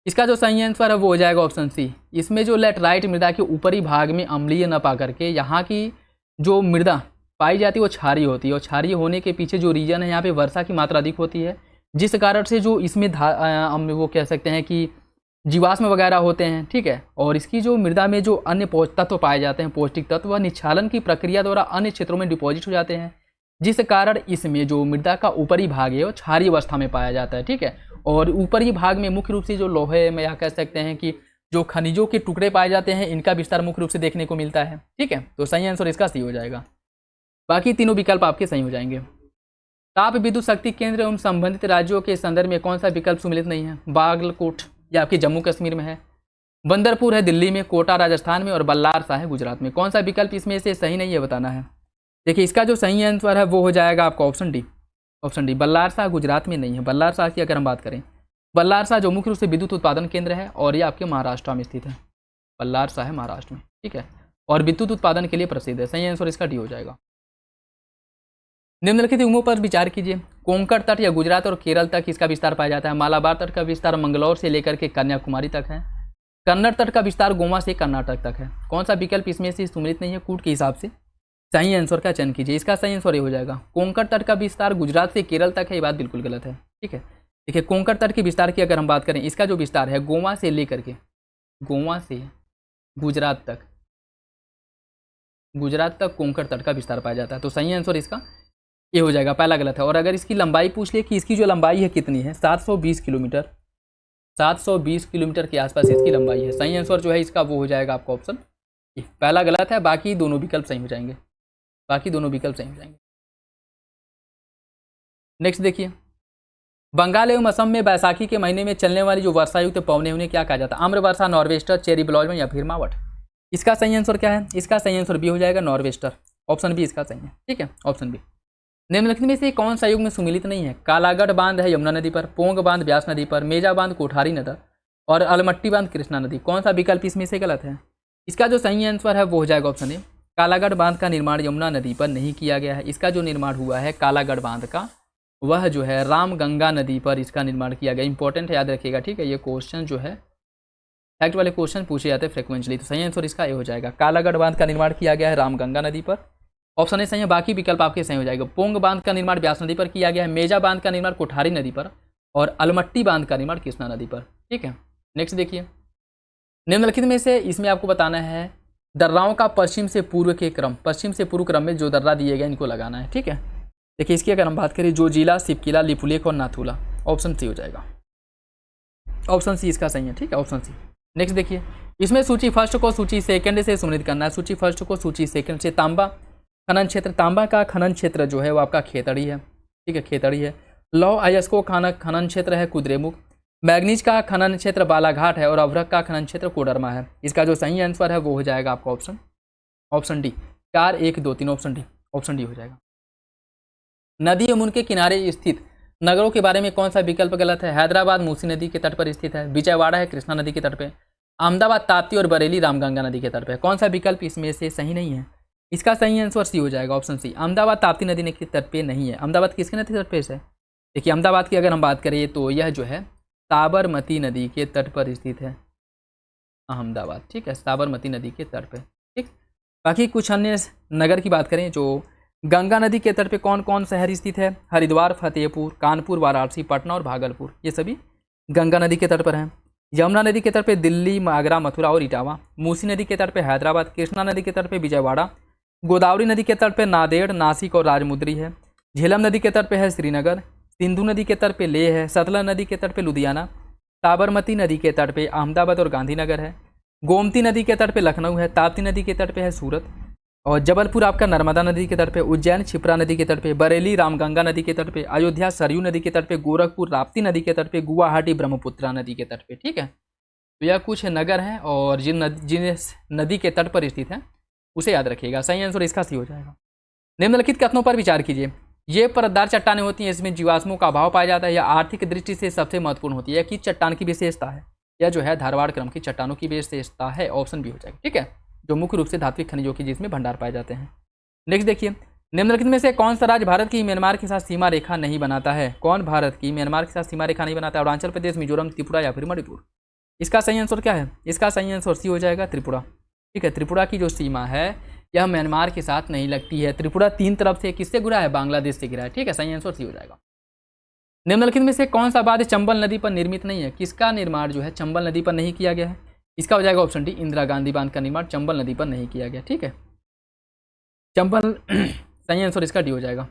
इसका जो सही आंसर है वो हो जाएगा ऑप्शन सी। इसमें जो लैटराइट मृदा के ऊपरी भाग में अम्लीय न पा करके यहाँ की जो मृदा पाई जाती है वो क्षारीय होती है, और क्षारीय होने के पीछे जो रीजन है यहाँ पे वर्षा की मात्रा अधिक होती है, जिस कारण से जो इसमें वो कह सकते हैं कि जीवाश्म वगैरह होते हैं। ठीक है, और इसकी जो मृदा में जो अन्य तत्व पाए जाते हैं, पौष्टिक तत्व, वह निक्षालन की प्रक्रिया द्वारा अन्य क्षेत्रों में डिपॉजिट हो जाते हैं, जिस कारण इसमें जो मृदा का ऊपरी भाग है वो क्षारीय अवस्था में पाया जाता है। ठीक है, और ऊपरी भाग में मुख्य रूप से जो लोहे में या कह सकते हैं कि जो खनिजों के टुकड़े पाए जाते हैं, इनका विस्तार मुख्य रूप से देखने को मिलता है। ठीक है, तो सही आंसर इसका सही हो जाएगा। बाकी तीनों विकल्प आपके सही हो जाएंगे। ताप विद्युत शक्ति केंद्र एवं संबंधित राज्यों के संदर्भ में कौन सा विकल्प सुमिलित नहीं है? बागलकोट या आपके जम्मू कश्मीर में है, बंदरपुर है दिल्ली में, कोटा राजस्थान में, और बल्लार शाह है गुजरात में। कौन सा विकल्प इसमें से सही नहीं है बताना है। देखिए इसका जो सही आंसर है वो हो जाएगा आपका option D. Option D, Ballarshah Gujarat में नहीं है। बल्लार शाह की अगर हम बात करें, बल्लार शाह जो मुख्य रूप से विद्युत उत्पादन केंद्र है, और ये आपके महाराष्ट्र में स्थित है। बल्लार शाह है महाराष्ट्र में। ठीक है, और विद्युत उत्पादन के लिए प्रसिद्ध है। सही आंसर इसका डी हो जाएगा। निम्नलिखित युग्मों पर विचार कीजिए। कोंकण तट या गुजरात और केरल तक इसका विस्तार पाया जाता है। मालाबार तट का विस्तार मंगलौर से लेकर के कन्याकुमारी तक है। कन्नड़ तट का विस्तार गोवा से कर्नाटक तक है। कौन सा विकल्प इसमें से सुमिलित नहीं है कूट के हिसाब से? सही आंसर का चयन कीजिए। इसका सही आंसर ये हो जाएगा, कोंकण तट का विस्तार गुजरात से केरल तक है। ये बात बिल्कुल गलत है। ठीक है, देखिए कोंकण तट के विस्तार की अगर हम बात करें, इसका जो विस्तार है गोवा से लेकर के, गोवा से गुजरात तक, गुजरात तक कोंकण तट का विस्तार पाया जाता है। तो सही आंसर इसका ये हो जाएगा, पहला गलत है। और अगर इसकी लंबाई पूछ ले कि इसकी जो लंबाई है कितनी है, 720 किलोमीटर, 720 किलोमीटर के आसपास इसकी लंबाई है। सही आंसर जो है इसका वो हो जाएगा आपका ऑप्शन ए। पहला गलत है, बाकी दोनों विकल्प सही हो जाएंगे। बाकी दोनों विकल्प सही हो जाएंगे। नेक्स्ट देखिए, बंगाल एवं असम में बैसाखी के महीने में चलने वाली जो वर्षायुक्त पवने उन्हें क्या कहा जाता है? आम्र वर्षा, नॉर्वेस्टर, चेरी ब्लॉसम या फिर मावट। इसका सही आंसर क्या है? इसका सही आंसर बी हो जाएगा, नॉर्वेस्टर। ऑप्शन बी इसका सही है। ठीक है, ऑप्शन बी। निम्नलिखित में से कौन सा युग में सुमिलित नहीं है? कालागढ़ बांध है यमुना नदी पर, पोंग बांध ब्यास नदी पर, मेजा बांध कोठारी नदी और अलमट्टी बांध कृष्णा नदी। कौन सा विकल्प इसमें से गलत है? इसका जो सही आंसर है वो हो जाएगा ऑप्शन ए। कालागढ़ बांध का निर्माण यमुना नदी पर नहीं किया गया है। इसका जो निर्माण हुआ है कालागढ़ बांध का, वह जो है रामगंगा नदी पर इसका निर्माण किया गया। इंपॉर्टेंट है, याद रखिएगा। ठीक है, ये क्वेश्चन जो है फैक्ट वाले क्वेश्चन पूछे जाते हैं फ्रिक्वेंटली। तो सही आंसर इसका ए हो जाएगा, कालागढ़ बांध का निर्माण किया गया है रामगंगा नदी पर। ऑप्शन ए सही है, बाकी विकल्प आपके सही हो जाएगा। पोंग बांध का निर्माण ब्यास नदी पर किया गया है, मेजा बांध का निर्माण कोठारी नदी पर और अलमट्टी बांध का निर्माण कृष्णा नदी पर। ठीक है, नेक्स्ट देखिए, निम्नलिखित में से इसमें आपको बताना है दर्राओं का पश्चिम से पूर्व के क्रम, पश्चिम से पूर्व क्रम में जो दर्रा दिए गए इनको लगाना है। ठीक है, देखिए इसकी अगर हम बात करें जोजिला, सिपकिला, लिपुलेख और नाथुला, ऑप्शन सी हो जाएगा। ऑप्शन सी इसका सही है, ठीक है, ऑप्शन सी। नेक्स्ट देखिए, इसमें सूची फर्स्ट को सूची सेकंड से सम्मिलित करना है। सूची फर्स्ट को सूची सेकंड से। तांबा खनन क्षेत्र, तांबा का खनन क्षेत्र जो है वो आपका खेतड़ी है, ठीक है, खेतड़ी है। लौह अयस्क का खनन क्षेत्र है कुद्रेमुख। मैग्नीज का खनन क्षेत्र बालाघाट है और अभ्रक का खनन क्षेत्र कोडरमा है। इसका जो सही आंसर है वो हो जाएगा आपका ऑप्शन डी। 4 1 2 3 ऑप्शन डी हो जाएगा। नदी यमुना के किनारे स्थित नगरों के बारे में कौन सा विकल्प गलत है? हैदराबाद मूसी नदी के तट पर स्थित है, विजयवाड़ा है कृष्णा नदी के तट पे, अहमदाबाद ताप्ती और बरेली रामगंगा नदी के तट पे। कौन सा विकल्प इसमें से सही नहीं है? इसका सही आंसर सी हो जाएगा, ऑप्शन सी। अहमदाबाद ताप्ती नदी के तट पे नहीं है। अहमदाबाद किसके नदी के तट पे है? देखिए अहमदाबाद की अगर हम बात करें तो यह जो है साबरमती नदी के तट पर स्थित है अहमदाबाद, ठीक है, साबरमती नदी के तट पे, ठीक। बाकी कुछ अन्य नगर की बात करें जो गंगा नदी के तट पे कौन कौन शहर स्थित है? हरिद्वार, फतेहपुर, कानपुर, वाराणसी, पटना और भागलपुर, ये सभी गंगा नदी के तट पर हैं। यमुना नदी के तट पे दिल्ली, आगरा, मथुरा और इटावा। मूसी नदी के तट पे हैदराबाद। कृष्णा नदी के तट पे विजयवाड़ा। गोदावरी नदी के तट पे नांदेड़, नासिक और राजमुंद्री है। झेलम नदी के तट पे है श्रीनगर। सिंधु नदी के तट पे लेह है। सतलज नदी के तट पे लुधियाना। साबरमती नदी के तट पे अहमदाबाद और गांधीनगर है। गोमती नदी के तट पे लखनऊ है। ताप्ती नदी के तट पे है सूरत। और जबलपुर आपका नर्मदा नदी के तट पे। उज्जैन क्षिप्रा नदी के तट पे। बरेली रामगंगा नदी के तट पे। अयोध्या सरयू नदी के तट पे। गोरखपुर राप्ती नदी के तट पे। गुवाहाटी ब्रह्मपुत्रा नदी के तट पे, ठीक है। तो यह कुछ नगर हैं और जिन नदी के तट पर स्थित हैं उसे याद रखिएगा। सही आंसर इसका सी हो जाएगा। निम्नलिखित कथनों पर विचार कीजिए। ये परतदार चट्टानें होती हैं, इसमें जीवाश्मों का अभाव पाया जाता है, यह आर्थिक दृष्टि से सबसे महत्वपूर्ण होती है। किस चट्टान की विशेषता है? यह जो है धारवाड़ क्रम की चट्टानों की विशेषता है, ऑप्शन बी हो जाएगा, ठीक है, जो मुख्य रूप से धात्विक खनिजों की जिसमें भंडार पाए जाते हैं। नेक्स्ट देखिए, निम्नलिखित में से कौन सा राज्य भारत की म्यांमार के साथ सीमा रेखा नहीं बनाता है? कौन भारत की म्यांमार के साथ सीमा रेखा नहीं बनाता है? अरुणाचल प्रदेश, मिजोरम, त्रिपुरा या फिर मणिपुर। इसका सही आंसर क्या है? इसका सही आंसर सी हो जाएगा, त्रिपुरा, ठीक है। त्रिपुरा की जो सीमा है यह म्यांमार के साथ नहीं लगती है। त्रिपुरा 3 तरफ से किससे घिरा है? बांग्लादेश से घिरा है, ठीक है, सही आंसर सी हो जाएगा। निम्नलिखित में से कौन सा बांध चंबल नदी पर निर्मित नहीं है? किसका निर्माण जो है चंबल नदी पर नहीं किया गया है? इसका हो जाएगा ऑप्शन डी, इंदिरा गांधी बांध का निर्माण चंबल नदी पर नहीं किया गया, ठीक है, चंबल सही आंसर इसका डी हो जाएगा।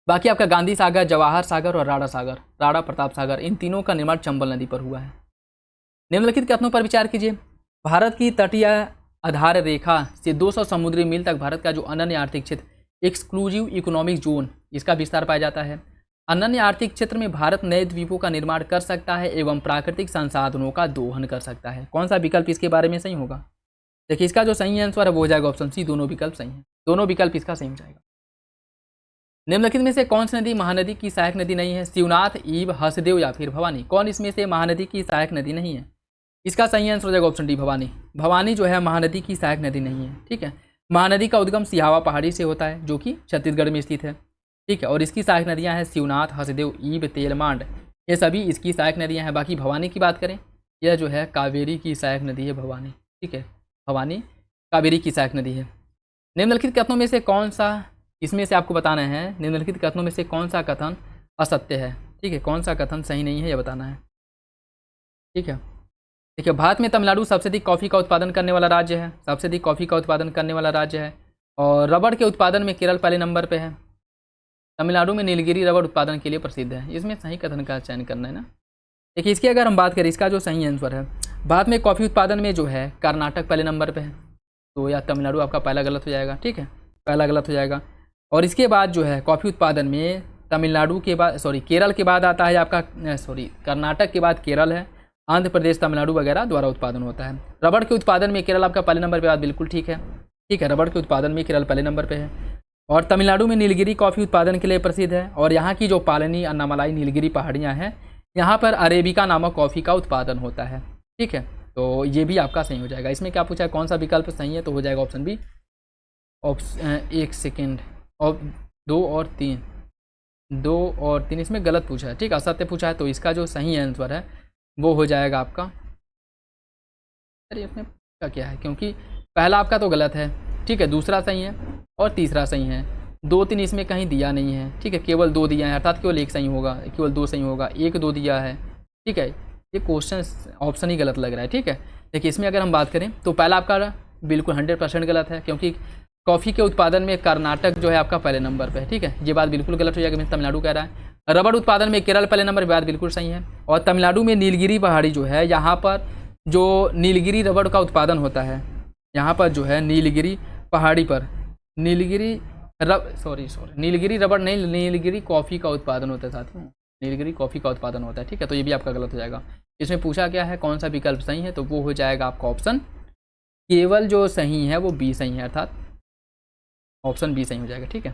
बाकी आपका गांधी सागर, जवाहर सागर और राणा प्रताप सागर, इन तीनों का निर्माण चंबल नदी पर हुआ है। निम्नलिखित कथनों पर विचार कीजिए। भारत की तटीय आधार रेखा से 200 समुद्री मील तक भारत का जो अनन्य आर्थिक क्षेत्र एक्सक्लूसिव इकोनॉमिक जोन, इसका विस्तार पाया जाता है। अनन्य आर्थिक क्षेत्र में भारत नए द्वीपों का निर्माण कर सकता है एवं प्राकृतिक संसाधनों का दोहन कर सकता है। कौन सा विकल्प इसके बारे में सही होगा? देखिए इसका जो सही आंसर है वो हो जाएगा ऑप्शन सी, दोनों विकल्प सही हैं, दोनों विकल्प इसका सही हो जाएगा। निम्नलिखित में से कौन सी नदी महानदी की सहायक नदी नहीं है? शिवनाथ, ईब, हसदेव या फिर भवानी। कौन इसमें से महानदी की सहायक नदी नहीं है? इसका सही आंसर हो जाएगा ऑप्शन डी, भवानी। भवानी जो है महानदी की सहायक नदी नहीं है, ठीक है। महानदी का उद्गम सिहावा पहाड़ी से होता है जो कि छत्तीसगढ़ में स्थित है, ठीक है, और इसकी सहायक नदियां हैं शिवनाथ, हसदेव, ईब, तेलमांड, ये सभी इसकी सहायक नदियां हैं। बाकी भवानी की बात करें, यह जो है कावेरी की सहायक नदी है भवानी, ठीक है, भवानी कावेरी की सहायक नदी है। निम्नलिखित कथनों में से कौन सा, इसमें से आपको बताना है निम्नलिखित कथनों में से कौन सा कथन असत्य है, ठीक है, कौन सा कथन सही नहीं है यह बताना है, ठीक है। देखिए भारत में तमिलनाडु सबसे अधिक कॉफ़ी का उत्पादन करने वाला राज्य है, सबसे अधिक कॉफ़ी का उत्पादन करने वाला राज्य है। और रबड़ के उत्पादन में केरल पहले नंबर पे है। तमिलनाडु में नीलगिरी रबड़ उत्पादन के लिए प्रसिद्ध है। इसमें सही कथन का चयन करना है ना। देखिए इसकी अगर हम बात करें, इसका जो सही आंसर है, भारत में कॉफ़ी उत्पादन में जो है कर्नाटक पहले नंबर पे है, तो या तमिलनाडु आपका पहला गलत हो जाएगा, ठीक है, पहला गलत हो जाएगा। और इसके बाद जो है कॉफ़ी उत्पादन में तमिलनाडु के बाद केरल के बाद आता है आपका कर्नाटक के बाद केरल है, आंध्र प्रदेश, तमिलनाडु वगैरह द्वारा उत्पादन होता है। रबड़ के उत्पादन में केरल आपका पहले नंबर पे बात बिल्कुल ठीक है, ठीक है, रबड़ के उत्पादन में केरल पहले नंबर पे है। और तमिलनाडु में नीलगिरी कॉफ़ी उत्पादन के लिए प्रसिद्ध है। और यहाँ की जो पालनी, अन्नामलाई, नीलगिरी पहाड़ियाँ हैं, यहाँ पर अरेबिका नामक कॉफ़ी का उत्पादन होता है, ठीक है। तो ये भी आपका सही हो जाएगा। इसमें क्या पूछा है, कौन सा विकल्प सही है, तो हो जाएगा ऑप्शन बी। एक सेकेंड, और 2 और 3 इसमें गलत पूछा है, ठीक है, असत्य पूछा है, तो इसका जो सही आंसर है वो हो जाएगा आपका, अरे इसमें पूछा क्या है, क्योंकि पहला आपका तो गलत है, ठीक है, दूसरा सही है और तीसरा सही है। 2 3 इसमें कहीं दिया नहीं है, ठीक है, केवल 2 दिया है, अर्थात केवल 1 सही होगा, केवल 2 सही होगा, 1 2 दिया है, ठीक है। ये क्वेश्चन ऑप्शन ही गलत लग रहा है, ठीक है। देखिए इसमें अगर हम बात करें तो पहला आपका बिल्कुल 100% गलत है, क्योंकि कॉफ़ी के उत्पादन में कर्नाटक जो है आपका पहले नंबर पे है, ठीक है, ये बात बिल्कुल गलत हो जाएगी, तमिलनाडु कह रहा है। रबड़ उत्पादन में केरल पहले नंबर पर, बात बिल्कुल सही है। और तमिलनाडु में नीलगिरी पहाड़ी जो है, यहाँ पर जो नीलगिरी रबड़ का उत्पादन होता है, यहाँ पर जो है नीलगिरी पहाड़ी पर नीलगिरी नीलगिरी रबड़ नहीं, नीलगिरी कॉफ़ी का उत्पादन होता है साथियों, नीलगिरी कॉफ़ी का उत्पादन होता है, ठीक है। तो ये भी आपका गलत हो जाएगा। इसमें पूछा क्या है, कौन सा विकल्प सही है, तो वो हो जाएगा आपका ऑप्शन केवल जो सही है वो बी सही है, अर्थात ऑप्शन बी सही हो जाएगा, ठीक है।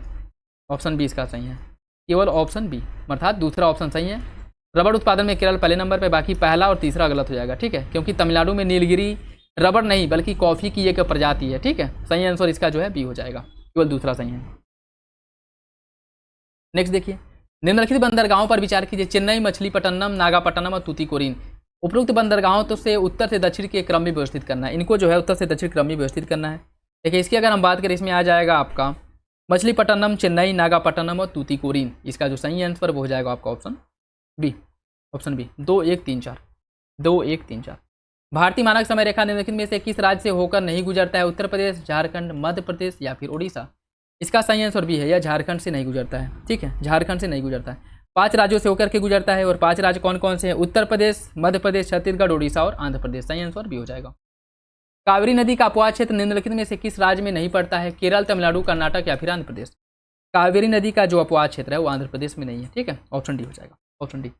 ऑप्शन बी इसका सही है, केवल ऑप्शन बी, अर्थात दूसरा ऑप्शन सही है। रबड़ उत्पादन में केरल पहले नंबर पे, बाकी पहला और तीसरा गलत हो जाएगा, ठीक है, क्योंकि तमिलनाडु में नीलगिरी रबड़ नहीं बल्कि कॉफ़ी की एक प्रजाति है, ठीक है। सही आंसर इसका जो है बी हो जाएगा, केवल दूसरा सही है। नेक्स्ट देखिए, निम्नलिखित बंदरगाहों पर विचार कीजिए। चेन्नई, मछलीपट्टनम, नागापट्टनम और तूतीकोरिन। उपरोक्त बंदरगाहों तो से उत्तर से दक्षिण के क्रम में व्यवस्थित करना है, इनको जो है उत्तर से दक्षिण क्रम में व्यवस्थित करना है। देखिए इसकी अगर हम बात करें, इसमें आ जाएगा आपका मछलीपट्टनम, चेन्नई, नागापट्टनम और तूतीकोरिन। इसका जो सही आंसर वो हो जाएगा आपका ऑप्शन बी, ऑप्शन बी 2 1 3 4, 2 1 3 4। भारतीय मानक समय रेखा निम्नलिखित में से किस राज्य से होकर नहीं गुजरता है? उत्तर प्रदेश, झारखंड, मध्य प्रदेश या फिर उड़ीसा। इसका सही आंसर भी है, यह झारखंड से नहीं गुजरता है, ठीक है, झारखंड से नहीं गुजरता है। 5 राज्यों से होकर के गुजरता है, और 5 राज्य कौन कौन से हैं? उत्तर प्रदेश, मध्य प्रदेश, छत्तीसगढ़, उड़ीसा और आंध्र प्रदेश। सही आंसर भी हो जाएगा। कावेरी नदी का अपवाद क्षेत्र निम्नलिखित में से किस राज्य में नहीं पड़ता है? केरल, तमिलनाडु, कर्नाटक या फिर आंध्र प्रदेश। कावेरी नदी का जो अपवाद क्षेत्र है वो आंध्र प्रदेश में नहीं है, ठीक है, ऑप्शन डी हो जाएगा, ऑप्शन डी।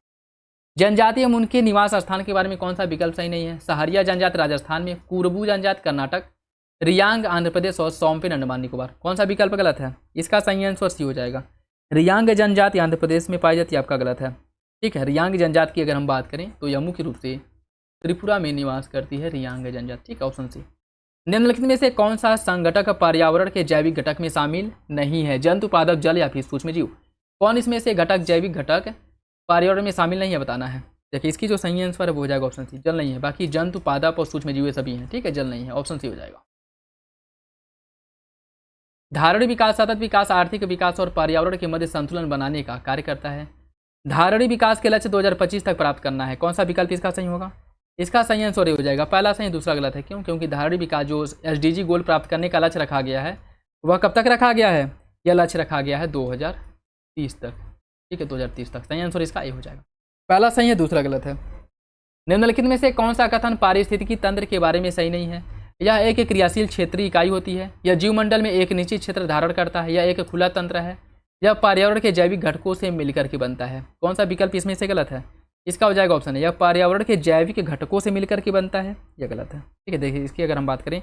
जनजाति एवं उनके निवास स्थान के बारे में कौन सा विकल्प सही नहीं है? सहारिया जनजाति राजस्थान में, कुरबू जनजाति कर्नाटक, रियांग आंध्र प्रदेश और सौंपेन अंडमान निकोबार। कौन सा विकल्प गलत है? इसका सही आंसर सी हो जाएगा। रियांग जनजाति आंध्र प्रदेश में पाई जाती है, आपका गलत है, ठीक है। रियांग जनजाति की अगर हम बात करें तो यह मुख्य रूप से त्रिपुरा में निवास करती है रियांग जनजाति, ठीक है, ऑप्शन सी। निम्नलिखित में से कौन सा संगठक पर्यावरण के जैविक घटक में शामिल नहीं है? जंतु, पादप, जल या फिर सूक्ष्मजीव। कौन इसमें से घटक, जैविक घटक पर्यावरण में शामिल नहीं है बताना है। देखिए इसकी जो सही आंसर है वो हो जाएगा ऑप्शन सी, जल नहीं है। बाकी जंतु, पादप और सूक्ष्मजीव सभी हैं, ठीक है, जल नहीं है, ऑप्शन सी हो जाएगा। धारणीय विकास, सतत विकास, आर्थिक विकास और पर्यावरण के मध्य संतुलन बनाने का कार्य करता है। धारणीय विकास के लक्ष्य 2025 तक प्राप्त करना है। कौन सा विकल्प इसका सही होगा? इसका सही आंसर हो जाएगा पहला सही, दूसरा गलत है। क्यों? क्योंकि धारणीय विकास जो SDG गोल प्राप्त करने का लक्ष्य रखा गया है वह कब तक रखा गया है? यह लक्ष्य रखा गया है 2030 तक, ठीक है, 2030 तक। सही आंसर इसका ए हो जाएगा, पहला सही है, दूसरा गलत है। निम्नलिखित में से कौन सा कथन पारिस्थितिकी तंत्र के बारे में सही नहीं है? यह एक क्रियाशील क्षेत्रीय इकाई होती है, यह जीवमंडल में एक निश्चित क्षेत्र धारण करता है, यह एक खुला तंत्र है, यह पर्यावरण के जैविक घटकों से मिलकर के बनता है। कौन सा विकल्प इसमें से गलत है? इसका हो जाएगा ऑप्शन है, यह पर्यावरण के जैविक घटकों से मिलकर के बनता है, यह गलत है, ठीक है। देखिए इसकी अगर हम बात करें,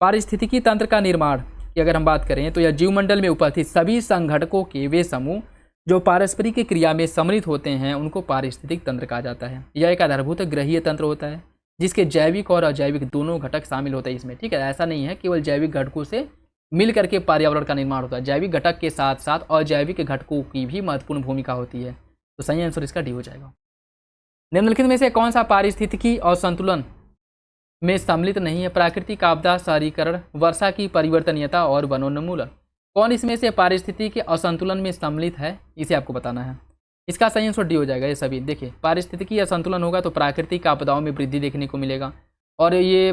पारिस्थितिकी तंत्र का निर्माण की अगर हम बात करें तो यह जीवमंडल में उपस्थित सभी संघटकों के वे समूह जो पारस्परिक क्रिया में सम्मिलित होते हैं उनको पारिस्थितिक तंत्र कहा जाता है। यह एक आधारभूत ग्रहीय तंत्र होता है जिसके जैविक और अजैविक दोनों घटक शामिल होते हैं इसमें, ठीक है। ऐसा नहीं है केवल जैविक घटकों से मिल करके पर्यावरण का निर्माण होता है, जैविक घटक के साथ साथ अजैविक घटकों की भी महत्वपूर्ण भूमिका होती है। तो सही आंसर इसका डी हो जाएगा। निम्नलिखित में से कौन सा पारिस्थितिकी और संतुलन में सम्मिलित नहीं है? प्राकृतिक आपदा, शहरीकरण, वर्षा की परिवर्तनीयता और वनोन्मूलन। कौन इसमें से पारिस्थितिकी असंतुलन में सम्मिलित है? इसे आपको बताना है। इसका सही आंसर डी हो जाएगा। ये सभी देखिए, पारिस्थितिकी असंतुलन होगा तो प्राकृतिक आपदाओं में वृद्धि देखने को मिलेगा, और ये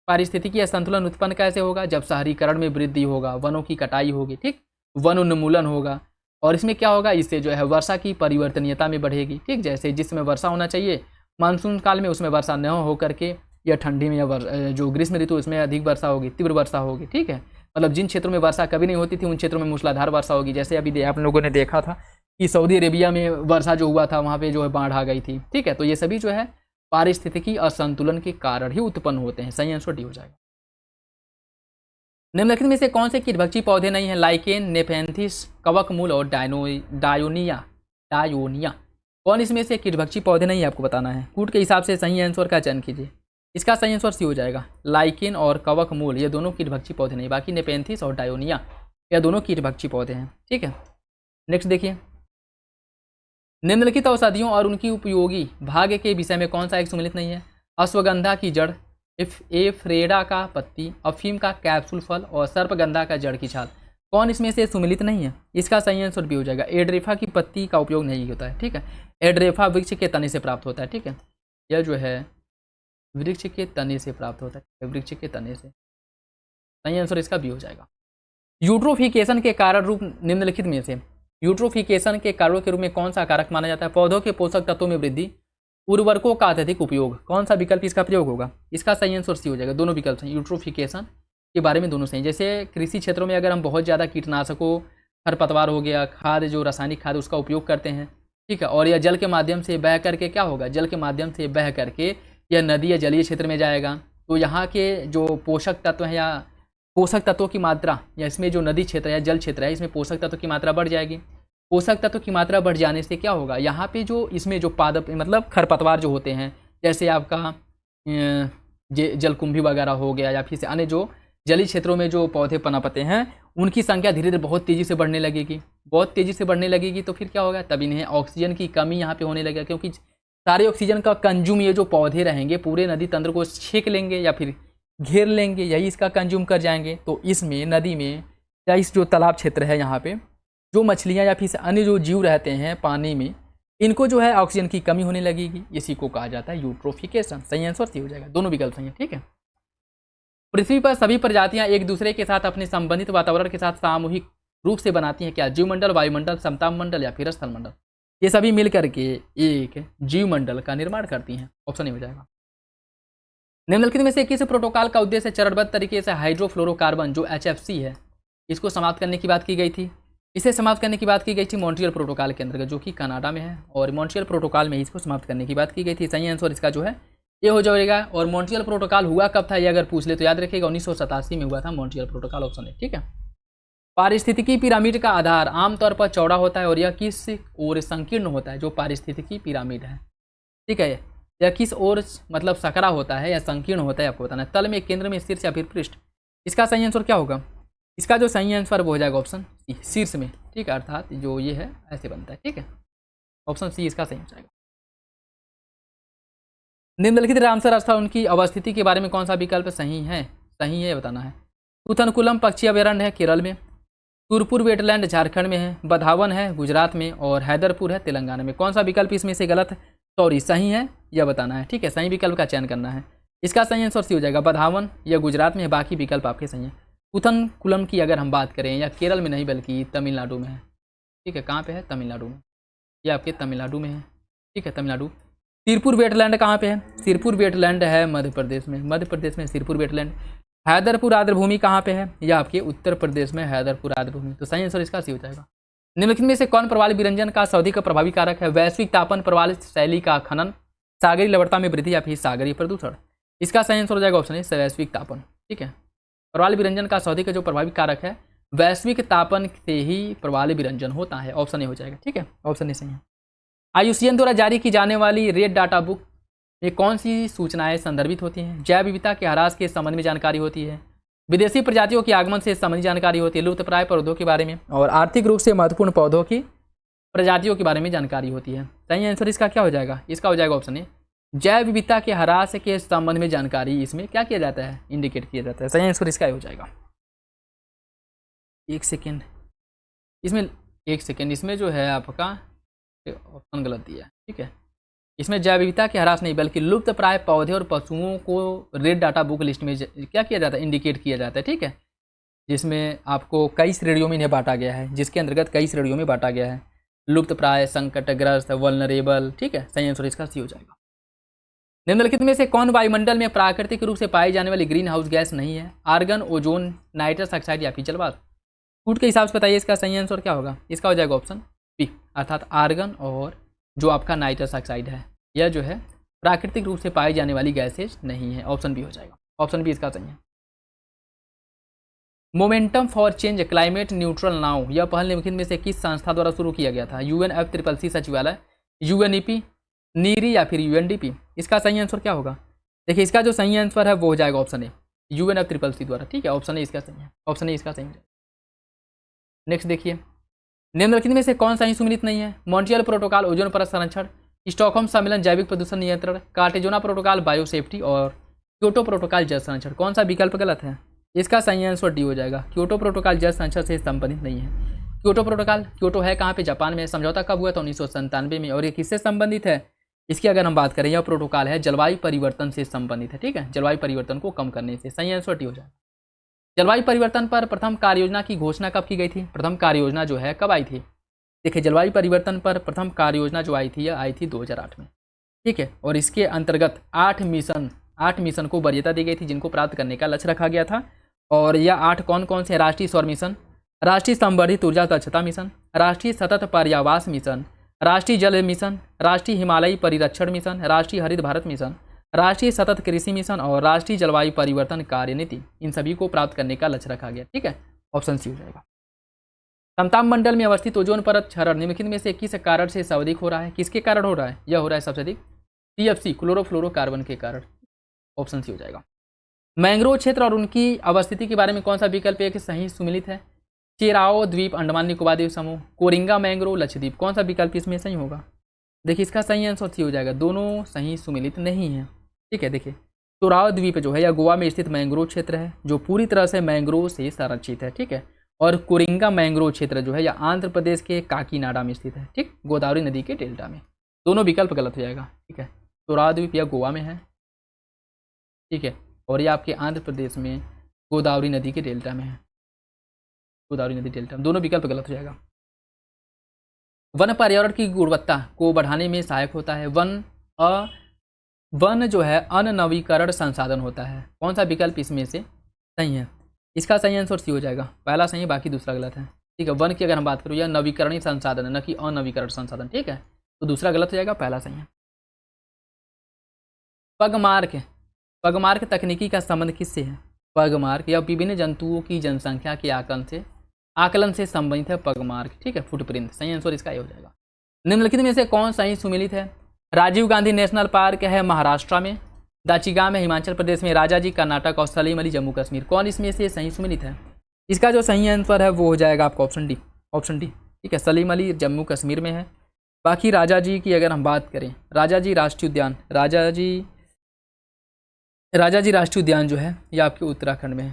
पारिस्थितिकी असंतुलन उत्पन्न कैसे होगा? जब शहरीकरण में वृद्धि होगा, वनों की कटाई होगी, ठीक, वनोन्मूलन होगा, और इसमें क्या होगा? इससे जो है वर्षा की परिवर्तनीयता में बढ़ेगी, ठीक। जैसे जिसमें वर्षा होना चाहिए मानसून काल में उसमें वर्षा न हो करके या ठंडी में या जो ग्रीष्म ऋतु उसमें अधिक वर्षा होगी, तीव्र वर्षा होगी, ठीक है। मतलब जिन क्षेत्रों में वर्षा कभी नहीं होती थी उन क्षेत्रों में मूसलाधार वर्षा होगी। जैसे अभी आप लोगों ने देखा था कि सऊदी अरेबिया में वर्षा जो हुआ था वहाँ पे जो है बाढ़ आ गई थी, ठीक है। तो ये सभी जो है पारिस्थितिकी असंतुलन के कारण ही उत्पन्न होते हैं। सही आंसर डी हो जाएगा। निम्नलिखित में से कौन से कीटभक्षी पौधे नहीं हैं? लाइकेन, नेफेंथिस, कवकमूल और डायोनिया। कौन इसमें से कीटभक्षी पौधे नहीं है आपको बताना है। कूट के हिसाब से सही आंसर का चयन कीजिए। इसका सही आंसर सी हो जाएगा। लाइकेन और कवकमूल ये दोनों कीटभक्षी पौधे नहीं, बाकी नेपेंथिस और डायोनिया यह दोनों कीटभक्षी पौधे हैं, ठीक है। नेक्स्ट देखिए, निम्नलिखित औषधियों और उनकी उपयोगी भाग्य के विषय में कौन सा एक सम्मिलित नहीं है? अश्वगंधा की जड़, एफ्रेडा का पत्ती, अफीम का कैप्सूल फल और सर्पगंधा का जड़ की छाल। कौन इसमें से सम्मिलित नहीं है? इसका सही आंसर भी हो जाएगा। एड्रेफा की पत्ती का उपयोग नहीं होता है, ठीक है। एड्रेफा वृक्ष के तने से प्राप्त होता है, ठीक है। यह जो है वृक्ष के तने से प्राप्त होता है, वृक्ष के तने से। सही आंसर इसका भी हो जाएगा। यूट्रोफिकेशन के कारण रूप निम्नलिखित में से यूट्रोफिकेशन के कारणों के रूप में कौन सा कारक माना जाता है? पौधों के पोषक तत्वों में वृद्धि, उर्वरकों का अत्यधिक उपयोग। कौन सा विकल्प इसका प्रयोग होगा? इसका सही आंसर सी हो जाएगा। दोनों विकल्प हैं यूट्रोफिकेशन के बारे में, दोनों सही। जैसे कृषि क्षेत्रों में अगर हम बहुत ज़्यादा कीटनाशकों, खरपतवार हो गया, खाद जो रासायनिक खाद उसका उपयोग करते हैं, ठीक है, और यह जल के माध्यम से बह करके क्या होगा? जल के माध्यम से बह करके यह नदी या जलीय क्षेत्र में जाएगा, तो यहाँ के जो पोषक तत्व हैं या पोषक तत्वों की मात्रा, या इसमें जो नदी क्षेत्र या जल क्षेत्र है इसमें पोषक तत्व की मात्रा बढ़ जाएगी। पोषक तत्व की मात्रा बढ़ जाने से क्या होगा? यहाँ पे जो इसमें जो पादप मतलब खरपतवार जो होते हैं, जैसे आपका जलकुंभी वगैरह हो गया, या फिर से अन्य जो जलीय क्षेत्रों में जो पौधे पनपते हैं, उनकी संख्या धीरे धीरे बहुत तेज़ी से बढ़ने लगेगी। बहुत तेज़ी से बढ़ने लगेगी तो फिर क्या होगा? तब इन्हें ऑक्सीजन की कमी यहाँ पे होने लगेगा, क्योंकि सारे ऑक्सीजन का कंज्यूम ये जो पौधे रहेंगे पूरे नदी तंत्र को छेक लेंगे या फिर घेर लेंगे, यही इसका कंज्यूम कर जाएंगे। तो इसमें नदी में या इस जो तालाब क्षेत्र है यहाँ पे जो मछलियाँ या फिर अन्य जो जीव रहते हैं पानी में, इनको जो है ऑक्सीजन की कमी होने लगेगी। इसी को कहा जाता है यूट्रोफिकेशन। सही आंसर सी हो जाएगा। दोनों विकल्प सही है, ठीक है। पृथ्वी पर सभी प्रजातियां एक दूसरे के साथ अपने संबंधित वातावरण के साथ सामूहिक रूप से बनाती हैं क्या? जीवमंडल, वायुमंडल, समताप मंडल या फिर स्थलमंडल। ये सभी मिल करके एक जीवमंडल का निर्माण करती हैं। ऑप्शन ए हो जाएगा। निम्नलिखित में से किस प्रोटोकॉल का उद्देश्य चरणबद्ध तरीके से हाइड्रोफ्लोरोकार्बन जो HFC है इसको समाप्त करने की बात की गई थी? इसे समाप्त करने की बात की गई थी मॉन्ट्रियल प्रोटोकॉल के अंतर्गत, जो कि कनाडा में है, और मॉन्ट्रियल प्रोटोकॉल में इसको समाप्त करने की बात की गई थी। सही आंसर इसका जो है ये हो जाएगा। और मॉन्ट्रियल प्रोटोकॉल हुआ कब था ये अगर पूछ ले तो याद रखिएगा 1987 में हुआ था मॉन्ट्रियल प्रोटोकॉल। ऑप्शन है, ठीक है। पारिस्थितिकी पिरामिड का आधार आमतौर पर चौड़ा होता है और यह किस ओर संकीर्ण होता है? जो पारिस्थितिकी पिरामिड है, ठीक है, यह किस ओर मतलब सकरा होता है या संकीर्ण होता है आपको बताना है। तल में, केंद्र में, शीर्ष या फिर पृष्ठ। इसका सही आंसर क्या होगा? इसका जो सही आंसर वो हो जाएगा ऑप्शन सी, शीर्ष में, ठीक है, अर्थात जो ये है ऐसे बनता है, ठीक है। ऑप्शन सी इसका सही हो जाएगा। निम्नलिखित रामसर स्थल उनकी अवस्थिति के बारे में कौन सा विकल्प सही है? सही है बताना है। कुथनकुलम पक्षी अभयारण्य है केरल में, तुरपुर वेटलैंड झारखंड में है, बधावन है गुजरात में, और हैदरपुर है तेलंगाना में। कौन सा विकल्प इसमें से गलत है, सॉरी सही है यह बताना है, ठीक है। सही विकल्प का चयन करना है। इसका सही आंसर सी हो जाएगा। बधावन या गुजरात में है, बाकी विकल्प आपके सही हैं। कुथनकुलम की अगर हम बात करें या केरल में नहीं बल्कि तमिलनाडु में है, ठीक है। कहाँ पे है? तमिलनाडु में। ये आपके तमिलनाडु में है, ठीक है, तमिलनाडु। सिरपुर वेटलैंड कहाँ पे है? सिरपुर वेटलैंड है मध्य प्रदेश में। मध्य प्रदेश में सिरपुर वेटलैंड। हैदरपुर आर्द्रभूमि कहाँ पे है? यह आपके उत्तर प्रदेश में हैदरपुर आर्द्रभूमि। तो सही आंसर इसका सी हो जाएगा। निम्नलिखित में से कौन प्रवाल विरंजन का सर्वाधिक प्रभावी कारक है? वैश्विक तापन, प्रवाल शैली का खनन, सागरीय लवणता में वृद्धि या फिर सागरीय प्रदूषण। इसका सही आंसर हो जाएगा ऑप्शन ए, वैश्विक तापन, ठीक है। प्रवाल विरंजन का सर्वाधिक जो प्रभावी कारक है वैश्विक तापन से ही प्रवाल विरंजन होता है। ऑप्शन ए हो जाएगा, ठीक है। ऑप्शन ए सही है। IUCN द्वारा जारी की जाने वाली रेड डाटा बुक में कौन सी सूचनाएं संदर्भित होती हैं? जैव विविधता के ह्रास के संबंध में जानकारी होती है, विदेशी प्रजातियों के आगमन से संबंधित जानकारी होती है, लुप्तप्राय पौधों के बारे में, और आर्थिक रूप से महत्वपूर्ण पौधों की प्रजातियों के बारे में जानकारी होती है। सही आंसर इसका क्या हो जाएगा? इसका हो जाएगा ऑप्शन ए, जैव विविधता के ह्रास के संबंध में जानकारी इसमें क्या किया जाता है? इंडिकेट किया जाता है। सही आंसर इसका हो जाएगा। एक सेकेंड, इसमें जो है आपका ऑप्शन गलत दिया है, ठीक है। इसमें जैव विविधता के ह्रास नहीं बल्कि लुप्त प्राय पौधे और पशुओं को रेड डाटा बुक लिस्ट में क्या किया जाता है? इंडिकेट किया जाता है, ठीक है। जिसमें आपको कई श्रेणियों में इन्हें बांटा गया है, जिसके अंतर्गत कई श्रेणियों में बांटा गया है। लुप्त प्राय, संकटग्रस्त, वल्नरेबल, ठीक है। सही आंसर इसका सी हो जाएगा। निम्नलिखित में से कौन वायुमंडल में प्राकृतिक रूप से पाई जाने वाली ग्रीन हाउस गैस नहीं है? आर्गन, ओजोन, नाइट्रस ऑक्साइड या फिर जलवाष्प। फूट के हिसाब से बताइए इसका सही आंसर क्या होगा? इसका हो जाएगा ऑप्शन बी, अर्थात आर्गन और जो आपका नाइट्रस ऑक्साइड है यह जो है प्राकृतिक रूप से पाई जाने वाली गैसेज नहीं है। ऑप्शन बी हो जाएगा। ऑप्शन बी इसका सही है। Momentum for change climate neutral now यह पहल निम्नलिखित में से किस संस्था द्वारा शुरू किया गया था? UNFCCC सचिवालय, UNEP, नीरी या फिर UNDP। इसका सही आंसर क्या होगा? देखिए इसका जो सही आंसर है वो हो जाएगा ऑप्शन ए, UNFCCC द्वारा, ठीक है। ऑप्शन ए इसका सही है। ऑप्शन ए इसका सही है। नेक्स्ट देखिए, निम्नलिखित में से कौन सा ही सुमिलित नहीं है? मॉन्ट्रियल प्रोटोकॉल ओजोन परत संरक्षण, स्टॉकहोम सम्मेलन जैविक प्रदूषण नियंत्रण, कार्टेजोना प्रोटोकॉल बायोसेफ्टी, और क्योटो प्रोटोकॉल जल संरक्षण। कौन सा विकल्प गलत है? इसका सही आंसर डी हो जाएगा। क्योटो प्रोटोकॉल जल संरक्षण से संबंधित नहीं है। क्योटो प्रोटोकॉल, क्योटो है कहाँ पे? जापान में। समझौता कब हुआ था? 1997 में। और ये किससे संबंधित है? इसकी अगर हम बात करें, यह प्रोटोकॉल है जलवायु परिवर्तन से संबंधित है, ठीक है। जलवायु परिवर्तन को कम करने से। सही आंसर डी हो जाएगा। जलवायु परिवर्तन पर प्रथम कार्य योजना की घोषणा कब की गई थी? प्रथम कार्य योजना जो है कब आई थी? देखिए, जलवायु परिवर्तन पर प्रथम कार्य योजना जो आई थी, यह आई थी 2008 में, ठीक है। और इसके अंतर्गत 8 मिशन को वरीयता दी गई थी, जिनको प्राप्त करने का लक्ष्य रखा गया था। और यह 8 कौन कौन से? राष्ट्रीय सौर मिशन, राष्ट्रीय संवर्धित ऊर्जा दक्षता मिशन, राष्ट्रीय सतत पर्यावास मिशन, राष्ट्रीय जल मिशन, राष्ट्रीय हिमालयी परिरक्षण मिशन, राष्ट्रीय हरित भारत मिशन, राष्ट्रीय सतत कृषि मिशन और राष्ट्रीय जलवायु परिवर्तन कार्यनीति, इन सभी को प्राप्त करने का लक्ष्य रखा गया, ठीक है। ऑप्शन सी हो जाएगा। समताप मंडल में अवस्थित ओजोन परत क्षरण निम्नलिखित में से किस कारण से सर्वाधिक हो रहा है? किसके कारण हो रहा है? यह हो रहा है सबसे अधिक CFC क्लोरोफ्लोरोकार्बन के कारण। ऑप्शन सी हो जाएगा। मैंग्रोव क्षेत्र और उनकी अवस्थिति के बारे में कौन सा विकल्प एक सही सुमिलित है? चेराओ द्वीप, अंडमान निकोबार द्वीप समूह, कोरिंगा मैंग्रोव, लक्षद्वीप, कौन सा विकल्प इसमें सही होगा? देखिए, इसका सही आंसर सी हो जाएगा। दोनों सही सुमिलित नहीं है, ठीक है। देखिए, चेराओ द्वीप जो है यह गोवा में स्थित मैंग्रोव क्षेत्र है, जो पूरी तरह से मैंग्रोव से संरक्षित है, ठीक है। और कोरिंगा मैंग्रोव क्षेत्र जो है यह आंध्र प्रदेश के काकीनाडा में स्थित है, ठीक, गोदावरी नदी के डेल्टा में। दोनों विकल्प गलत हो जाएगा, ठीक है। चेराओ द्वीप यह गोवा में है, ठीक है, और यह आपके आंध्र प्रदेश में गोदावरी नदी के डेल्टा में है, गोदावरी नदी डेल्टा में। दोनों विकल्प गलत हो जाएगा। वन पर्यावरण की गुणवत्ता को बढ़ाने में सहायक होता है। वन जो है अननवीकरण संसाधन होता है। कौन सा विकल्प इसमें से सही है? इसका सही आंसर सी हो जाएगा। पहला सही, बाकी दूसरा गलत है, ठीक है। वन की अगर हम बात करूँ, यह नवीकरणीय संसाधन है, न कि अनवीकरण संसाधन, ठीक है। तो दूसरा गलत हो जाएगा, पहला सही है। पगमार्क तकनीकी का संबंध किससे है? पगमार्क या विभिन्न जंतुओं की जनसंख्या के आकलन से संबंधित है पगमार्क, ठीक है। फुटप्रिंट, सही आंसर इसका ये हो जाएगा। निम्नलिखित में से कौन सही सुमिलित है? राजीव गांधी नेशनल पार्क है महाराष्ट्र में, दाचिगाम है हिमाचल प्रदेश में, राजाजी कर्नाटक और सलीम अली जम्मू कश्मीर। कौन इसमें से सही सुमिलित है? इसका जो सही आंसर है वो हो जाएगा आपका ऑप्शन डी, ठीक है। सलीम अली जम्मू कश्मीर में है। बाकी राजाजी की अगर हम बात करें, राजाजी राष्ट्रीय उद्यान, राजाजी राष्ट्रीय उद्यान जो है ये आपके उत्तराखंड में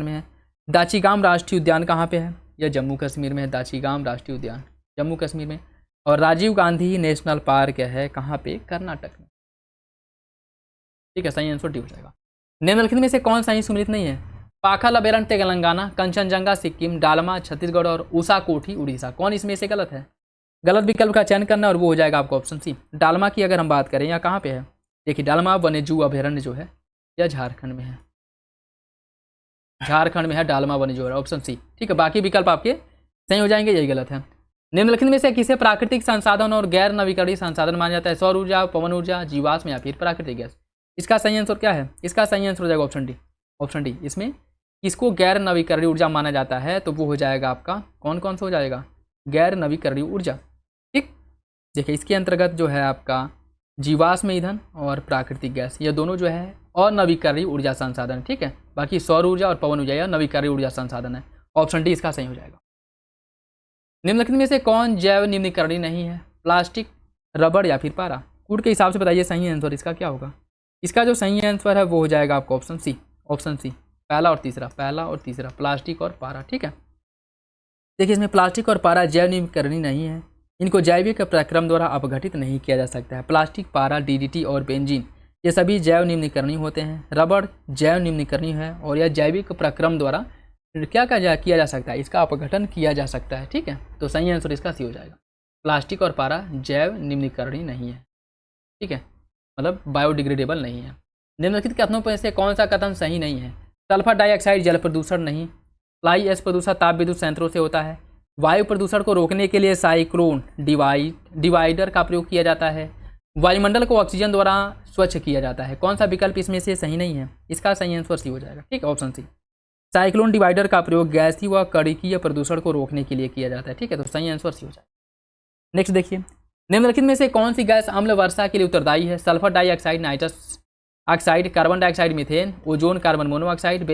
है, दाचिगाम राष्ट्रीय उद्यान कहाँ पे है? यह जम्मू कश्मीर में है, दाचिगाम राष्ट्रीय उद्यान जम्मू कश्मीर में। और राजीव गांधी नेशनल पार्क है कहाँ पे? कर्नाटक में, ठीक है। सही आंसर डी हो जाएगा। निम्नलिखित में से कौन सही सुमिलित नहीं है? पाखालबेरन तेलंगाना, कंचनजंगा सिक्किम, डालमा छत्तीसगढ़ और ऊषा कोठी उड़ीसा। कौन इसमें से गलत है? गलत विकल्प का चयन करना और वो हो जाएगा आपका ऑप्शन सी। डालमा की अगर हम बात करें, यहाँ कहाँ पे है? देखिए, डालमा वन्यजीव अभयारण्य जो है यह झारखंड में है, डालमा वन्यजीव, ऑप्शन सी, ठीक है। बाकी विकल्प आपके सही हो जाएंगे, यही गलत है। निम्नलिखित में से किसे प्राकृतिक संसाधन और गैर नवीकरणीय संसाधन माना जाता है? सौर ऊर्जा, पवन ऊर्जा, जीवाश्म या फिर प्राकृतिक गैस। इसका सही आंसर क्या है? इसका सही आंसर हो जाएगा ऑप्शन डी। इसमें किसको गैर नवीकरणीय ऊर्जा माना जाता है? तो वो हो जाएगा आपका कौन सा हो जाएगा? गैर नवीकरणीय ऊर्जा, ठीक। देखिए, इसके अंतर्गत जो है आपका जीवाश्म ईंधन और प्राकृतिक गैस, ये दोनों जो है अनवीकरणीय ऊर्जा संसाधन, ठीक है। बाकी सौर ऊर्जा और पवन ऊर्जा यह नवीकरणीय ऊर्जा संसाधन है। ऑप्शन डी इसका सही हो जाएगा। निम्नलिखित में से कौन जैव निम्नीकरणीय नहीं है? प्लास्टिक, रबड़ या फिर पारा। कूट के हिसाब से बताइए सही आंसर इसका क्या होगा? इसका जो सही आंसर है वो हो जाएगा आपका ऑप्शन सी, पहला और तीसरा, प्लास्टिक और पारा, ठीक है। देखिए, इसमें प्लास्टिक और पारा जैव निम्नीकरणीय नहीं है, इनको जैविक प्रक्रम द्वारा अपघटित नहीं किया जा सकता है। प्लास्टिक, पारा, DDT और बेंजीन ये सभी जैव निम्नीकरणीय होते हैं। रबड़ जैव निम्नीकरणीय है और यह जैविक प्रक्रम द्वारा क्या किया जा सकता है? इसका अपघटन किया जा सकता है, ठीक है। तो सही आंसर इसका सी हो जाएगा। प्लास्टिक और पारा जैव निम्नीकरणीय नहीं है, ठीक है, मतलब बायोडिग्रेडेबल नहीं है। निम्नलिखित कथनों पर से कौन सा कथन सही नहीं है? सल्फर डाइऑक्साइड जल प्रदूषण नहीं, फ्लाई ऐश प्रदूषण ताप विद्युत संयंत्रों से होता है, वायु प्रदूषण को रोकने के लिए साइक्लोन डिवाइडर का प्रयोग किया जाता है, वायुमंडल को ऑक्सीजन द्वारा स्वच्छ किया जाता है। कौन सा विकल्प इसमें से सही नहीं है? इसका सही आंसर सी हो जाएगा, ठीक है, ऑप्शन सी। साइक्लोन डिवाइडर का प्रयोग गैसीय व कणिकीय प्रदूषण को रोकने के लिए किया जाता है, ठीक है। तो सही आंसर सी हो जाएगा। नेक्स्ट देखिए, निम्नलिखित में से कौन सी गैस अम्ल वर्षा के लिए उत्तरदायी है? Sulphur dioxide, nitrous oxide, carbon dioxide, methane, ozone, carbon monoxide,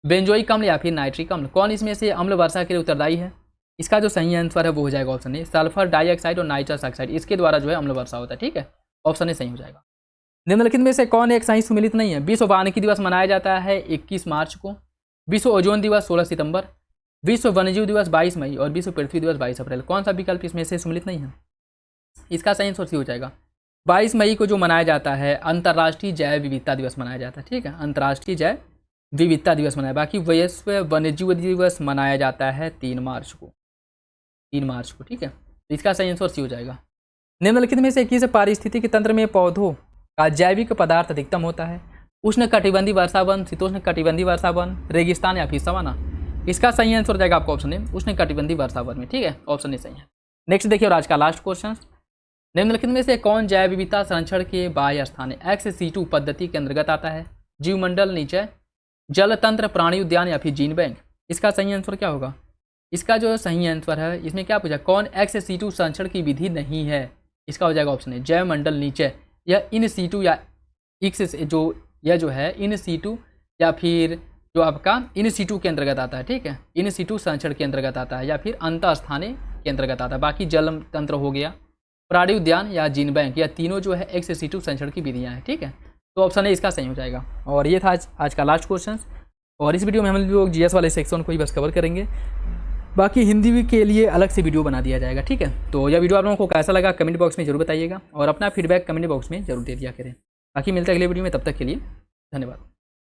benzoic अम्ल या फिर नाइट्रिक अम्ल। कौन इसमें से अम्ल वर्षा के लिए उत्तरदायी है? इसका जो सही आंसर है वो हो जाएगा ऑप्शन ए, सल्फर डाइऑक्साइड और नाइट्रस ऑक्साइड, इसके द्वारा जो है अम्ल वर्षा होता है, ठीक है। ऑप्शन ए सही हो जाएगा। निम्नलिखित में से कौन एक सही सुमिलित नहीं है? विश्व वानिकी दिवस मनाया जाता है 21 मार्च को, विश्व ओजोन दिवस 16 सितंबर, विश्व वन्यजीव दिवस 22 मई और विश्व पृथ्वी दिवस 22 अप्रैल। कौन सा विकल्प इसमें से सुमिलित नहीं है? इसका सही आंसर सी हो जाएगा। 22 मई को जो मनाया जाता है अंतर्राष्ट्रीय जैव विविधता दिवस मनाया जाता है, ठीक है, अंतर्राष्ट्रीय जैव विविधता दिवस मनाया। बाकी विश्व वन्यजीव दिवस मनाया जाता है 3 मार्च को, 3 मार्च को, ठीक है। तो इसका सही आंसर सी हो जाएगा। निम्नलिखित में से किस पारिस्थितिकी तंत्र में पौधों का जैविक पदार्थ अधिकतम होता है? उष्ण कटिबंधीय वर्षा वन, शीतोष्ण कटिबंधीय वर्षा वन, रेगिस्तान या फिर सवाना? इसका सही आंसर हो जाएगा आपका ऑप्शन है उष्ण कटिबंधीय वर्षा वन में, ठीक है, ऑप्शन ए सही है। नेक्स्ट देखिए और आज का लास्ट क्वेश्चन, निम्नलिखित में से कौन जैव विविधता संरक्षण के बाह्य स्थान XC2 पद्धति के अंतर्गत आता है? जीवमंडल, नीचे जल तंत्र, प्राणी उद्यान या फिर जीन बैंक? इसका सही आंसर क्या होगा? इसका जो सही आंसर है इसमें क्या पूछा, कौन XC2 संरक्षण की विधि नहीं है? इसका हो जाएगा ऑप्शन है जैव मंडल, नीचे या इन सीटू या एक्स जो यह जो है इन सीटू या फिर जो आपका इन सीटू के अंतर्गत आता है, ठीक है, इन सीटू संरक्षण के अंतर्गत आता है या फिर अंतःस्थानीय के अंतर्गत आता है। बाकी जल तंत्र हो गया, प्राणी उद्यान या जीन बैंक, या तीनों जो है XC2 संरक्षण की विधियाँ हैं, ठीक है। तो ऑप्शन है इसका सही हो जाएगा। और ये था आज का लास्ट क्वेश्चन। और इस वीडियो में हम लोग GS वाले सेक्शन को ही बस कवर करेंगे, बाकी हिंदी के लिए अलग से वीडियो बना दिया जाएगा, ठीक है। तो यह वीडियो आप लोगों को कैसा लगा कमेंट बॉक्स में जरूर बताइएगा और अपना फीडबैक कमेंट बॉक्स में जरूर दे दिया करें। बाकी मिलते हैं अगले वीडियो में, तब तक के लिए धन्यवाद।